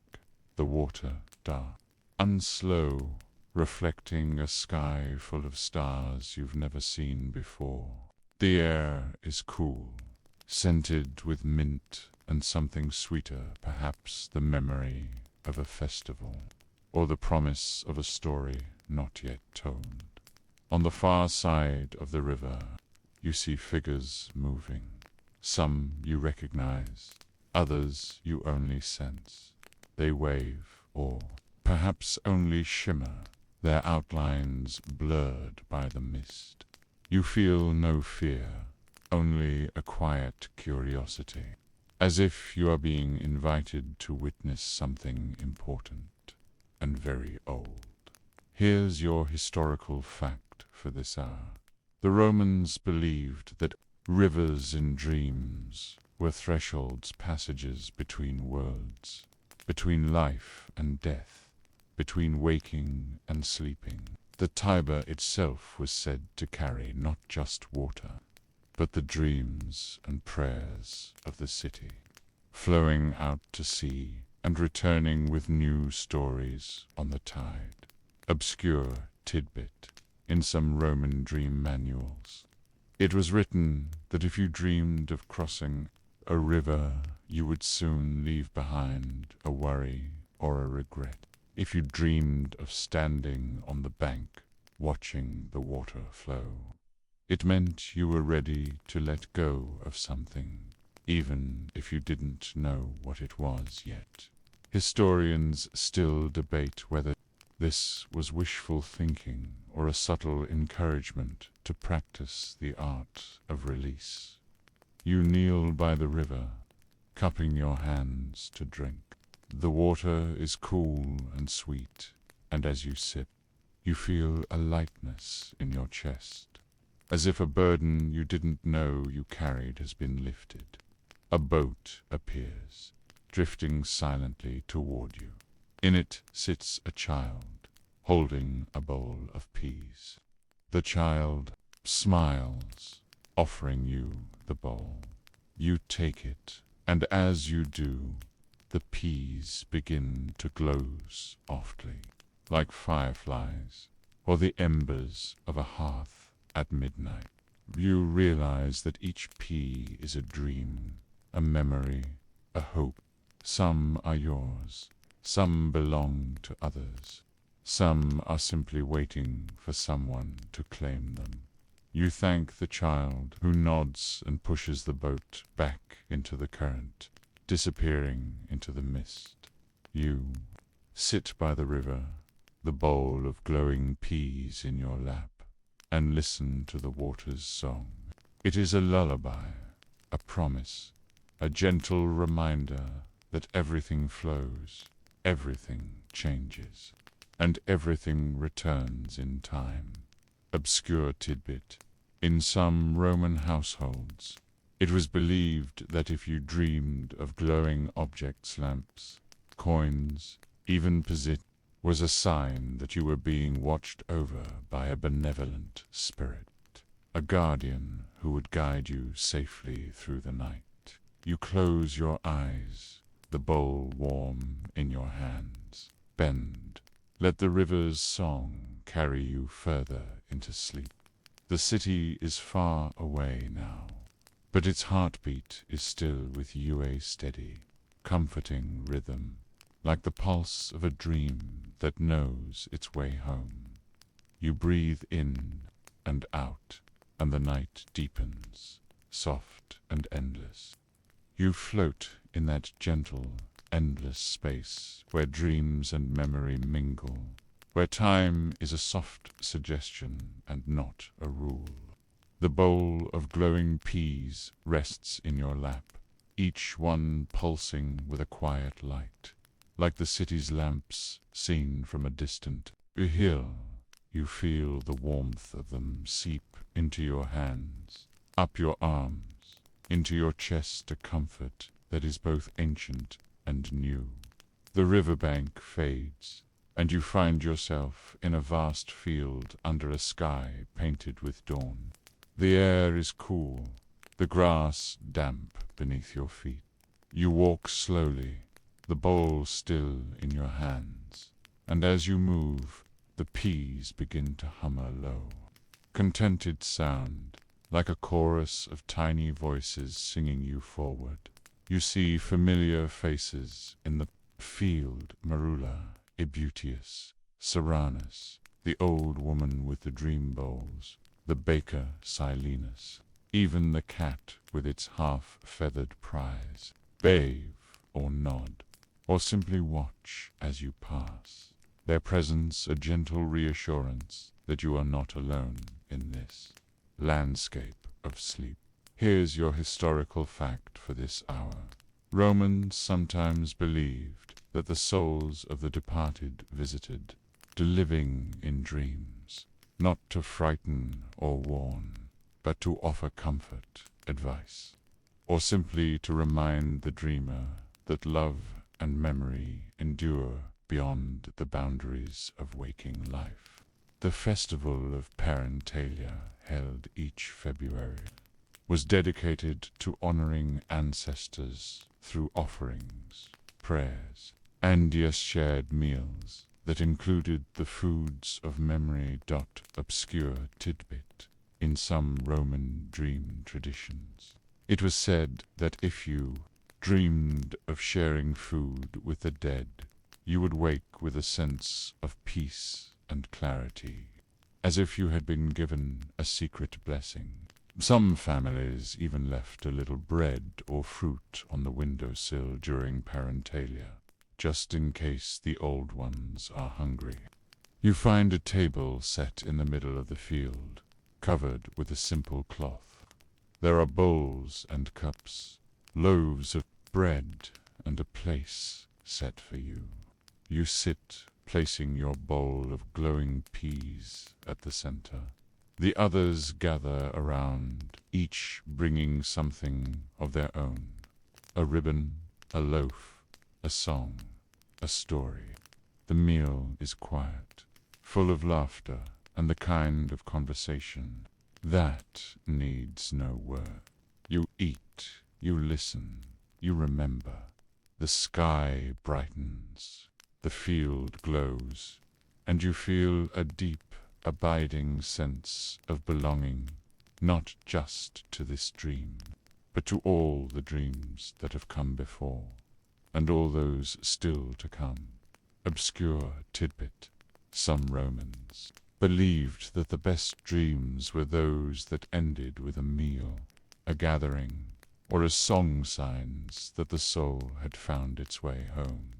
the water dark, unslow, reflecting a sky full of stars you've never seen before. The air is cool, scented with mint and something sweeter, perhaps the memory of a festival, or the promise of a story not yet told. On the far side of the river, you see figures moving. Some you recognize, others you only sense. They wave, or perhaps only shimmer, their outlines blurred by the mist. You feel no fear, only a quiet curiosity. as if you are being invited to witness something important and very old. Here's your historical fact for this hour. The Romans believed that rivers in dreams were thresholds, passages between worlds, between life and death, between waking and sleeping. The Tiber itself was said to carry not just water, but the dreams and prayers of the city, flowing out to sea and returning with new stories on the tide. Obscure tidbit in some Roman dream manuals. It was written that if you dreamed of crossing a river, you would soon leave behind a worry or a regret. If you dreamed of standing on the bank, watching the water flow, it meant you were ready to let go of something, even if you didn't know what it was yet. Historians still debate whether this was wishful thinking or a subtle encouragement to practice the art of release. You kneel by the river, cupping your hands to drink. The water is cool and sweet, and as you sip, you feel a lightness in your chest, as if a burden you didn't know you carried has been lifted. A boat appears, drifting silently toward you. In it sits a child, holding a bowl of peas. The child smiles, offering you the bowl. You take it, and as you do, the peas begin to glow softly, like fireflies, or the embers of a hearth at midnight. You realize that each pea is a dream, a memory, a hope. Some are yours, some belong to others, some are simply waiting for someone to claim them. You thank the child, who nods and pushes the boat back into the current, disappearing into the mist. You sit by the river, the bowl of glowing peas in your lap, and listen to the water's song. It is a lullaby, a promise, a gentle reminder that everything flows, everything changes, and everything returns in time. Obscure tidbit. In some Roman households, it was believed that if you dreamed of glowing objects, lamps, coins, even possessions, was a sign that you were being watched over by a benevolent spirit, a guardian who would guide you safely through the night. You close your eyes, the bowl warm in your hands. Bend. Let the river's song carry you further into sleep. The city is far away now, but its heartbeat is still with you, a steady, comforting rhythm, like the pulse of a dream that knows its way home. You breathe in and out, and the night deepens, soft and endless. You float in that gentle, endless space where dreams and memory mingle, where time is a soft suggestion and not a rule. The bowl of glowing peas rests in your lap, each one pulsing with a quiet light, like the city's lamps seen from a distant hill. You feel the warmth of them seep into your hands, up your arms, into your chest, a comfort that is both ancient and new. The riverbank fades, and you find yourself in a vast field under a sky painted with dawn. The air is cool, the grass damp beneath your feet. You walk slowly, the bowl still in your hands, and as you move, the peas begin to hum a low, contented sound, like a chorus of tiny voices singing you forward. You see familiar faces in the field: Marula, Ebutius, Serranus, the old woman with the dream bowls, the baker Silenus, even the cat with its half-feathered prize. Bathe or nod, or simply watch as you pass, their presence a gentle reassurance that you are not alone in this landscape of sleep. Here's your historical fact for this hour. Romans sometimes believed that the souls of the departed visited, living in dreams, not to frighten or warn, but to offer comfort, advice, or simply to remind the dreamer that love and memory endure beyond the boundaries of waking life. The festival of Parentalia, held each February, was dedicated to honoring ancestors through offerings, prayers, and shared meals that included the foods of memory. Obscure tidbit in some Roman dream traditions. It was said that if you dreamed of sharing food with the dead, you would wake with a sense of peace and clarity, as if you had been given a secret blessing. Some families even left a little bread or fruit on the windowsill during Parentalia, just in case the old ones are hungry. You find a table set in the middle of the field, covered with a simple cloth. There are bowls and cups, loaves of bread, and a place set for you. You sit, placing your bowl of glowing peas at the center. The others gather around, each bringing something of their own: a ribbon, a loaf, a song, a story. The meal is quiet, full of laughter and the kind of conversation that needs no word. You eat, you listen, you remember. The sky brightens, the field glows, and you feel a deep, abiding sense of belonging, not just to this dream, but to all the dreams that have come before, and all those still to come. Obscure tidbit: some Romans believed that the best dreams were those that ended with a meal, a gathering, or as song signs that the soul had found its way home,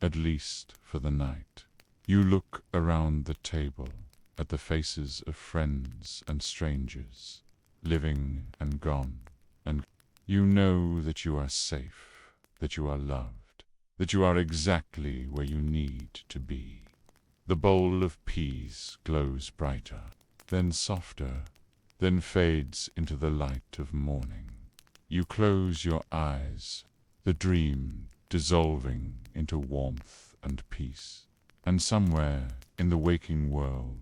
at least for the night. You look around the table at the faces of friends and strangers, living and gone, and you know that you are safe, that you are loved, that you are exactly where you need to be. The bowl of peas glows brighter, then softer, then fades into the light of morning. You close your eyes, the dream dissolving into warmth and peace, and somewhere in the waking world,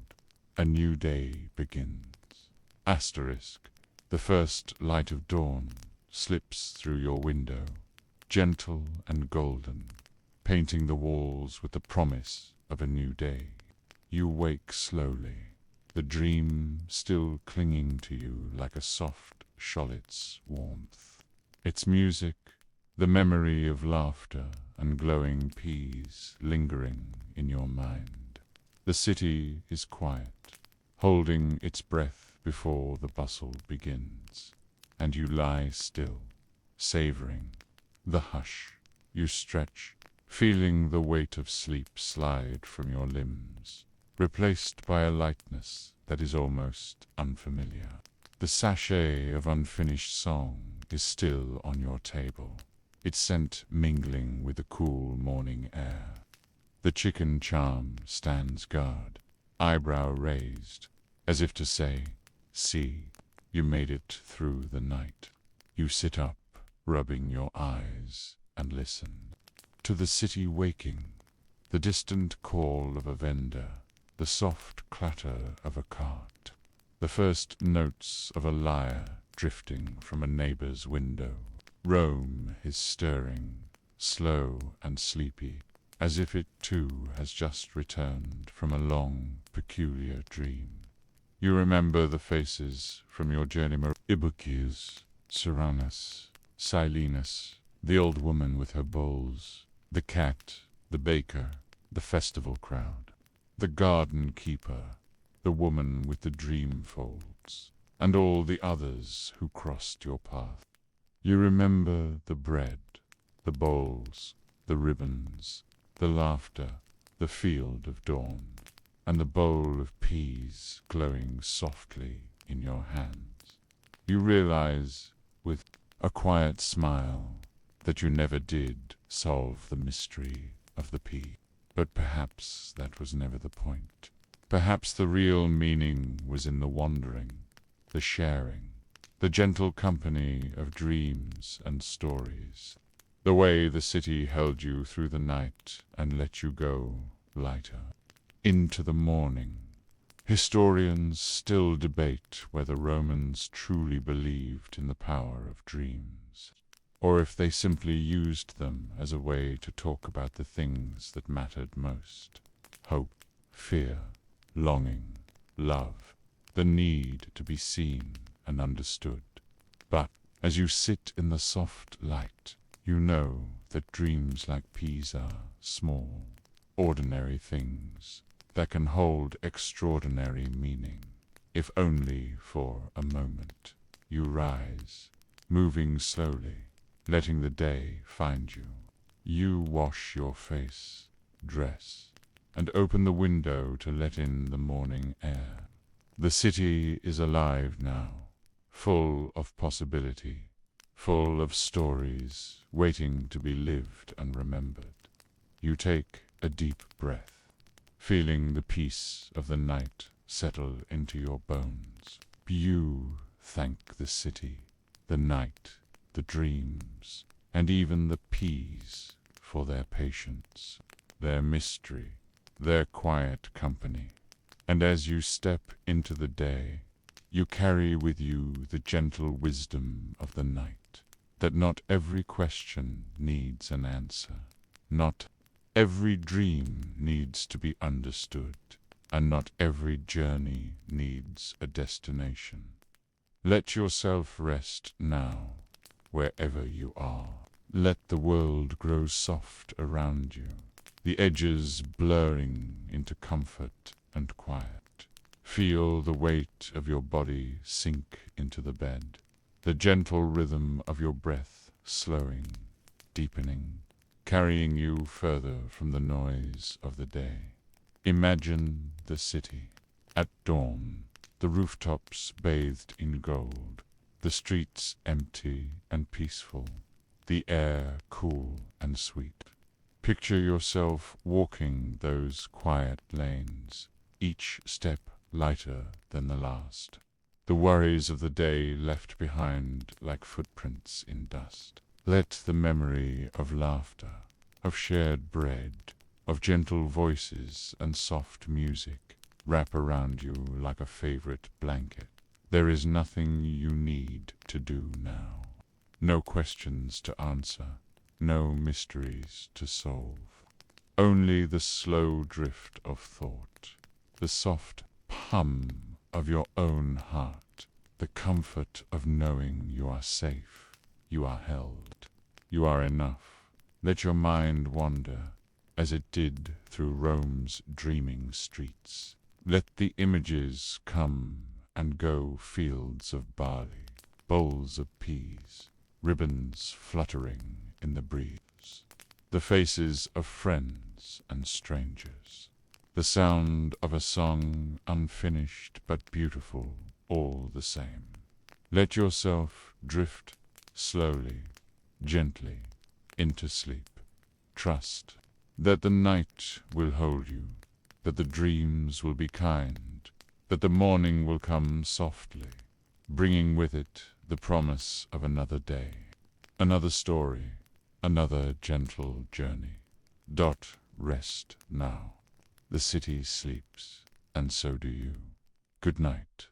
a new day begins. Asterisk: the first light of dawn slips through your window, gentle and golden, painting the walls with the promise of a new day. You wake slowly, the dream still clinging to you like a soft shallot's warmth. Its music, the memory of laughter and glowing peas lingering in your mind. The city is quiet, holding its breath before the bustle begins, and you lie still, savoring the hush. You stretch, feeling the weight of sleep slide from your limbs, replaced by a lightness that is almost unfamiliar. The sachet of unfinished song is still on your table, its scent mingling with the cool morning air. The chicken charm stands guard, eyebrow raised, as if to say, "See, you made it through the night." You sit up, rubbing your eyes, and listen to the city waking, the distant call of a vendor, the soft clatter of a cart, the first notes of a lyre drifting from a neighbor's window. Rome is stirring, slow and sleepy, as if it too has just returned from a long, peculiar dream. You remember the faces from your journey: Ibukius, Serranus, Silenus, the old woman with her bowls, the cat, the baker, the festival crowd, the garden keeper, the woman with the dream folds, and all the others who crossed your path. You remember the bread, the bowls, the ribbons, the laughter, the field of dawn, and the bowl of peas glowing softly in your hands. You realize, with a quiet smile, that you never did solve the mystery of the pea. But perhaps that was never the point. Perhaps the real meaning was in the wandering, the sharing, the gentle company of dreams and stories, the way the city held you through the night and let you go lighter into the morning. Historians still debate whether Romans truly believed in the power of dreams, or if they simply used them as a way to talk about the things that mattered most: hope, fear, longing, love, the need to be seen and understood. But as you sit in the soft light, you know that dreams like peas are small, ordinary things that can hold extraordinary meaning, if only for a moment. You rise, moving slowly, letting the day find you. You wash your face, dress, and open the window to let in the morning air. The city is alive now, full of possibility, full of stories waiting to be lived and remembered. You take a deep breath, feeling the peace of the night settle into your bones. You thank the city, the night, the dreams, and even the peas for their patience, their mystery, their quiet company. And as you step into the day, you carry with you the gentle wisdom of the night, that not every question needs an answer, not every dream needs to be understood, and not every journey needs a destination. Let yourself rest now, wherever you are. Let the world grow soft around you, the edges blurring into comfort and quiet. Feel the weight of your body sink into the bed, the gentle rhythm of your breath slowing, deepening, carrying you further from the noise of the day. Imagine the city. At dawn, the rooftops bathed in gold, the streets empty and peaceful, the air cool and sweet. Picture yourself walking those quiet lanes, each step lighter than the last, the worries of the day left behind like footprints in dust. Let the memory of laughter, of shared bread, of gentle voices and soft music wrap around you like a favorite blanket. There is nothing you need to do now, no questions to answer, no mysteries to solve. Only the slow drift of thought, the soft hum of your own heart, the comfort of knowing you are safe, you are held, you are enough. Let your mind wander, as it did through Rome's dreaming streets. Let the images come and go: fields of barley, bowls of peas, ribbons fluttering in the breeze, the faces of friends and strangers, the sound of a song unfinished but beautiful all the same. Let yourself drift slowly, gently, into sleep. Trust that the night will hold you, that the dreams will be kind, that the morning will come softly, bringing with it the promise of another day, another story, another gentle journey. Rest now. The city sleeps, and so do you. Good night.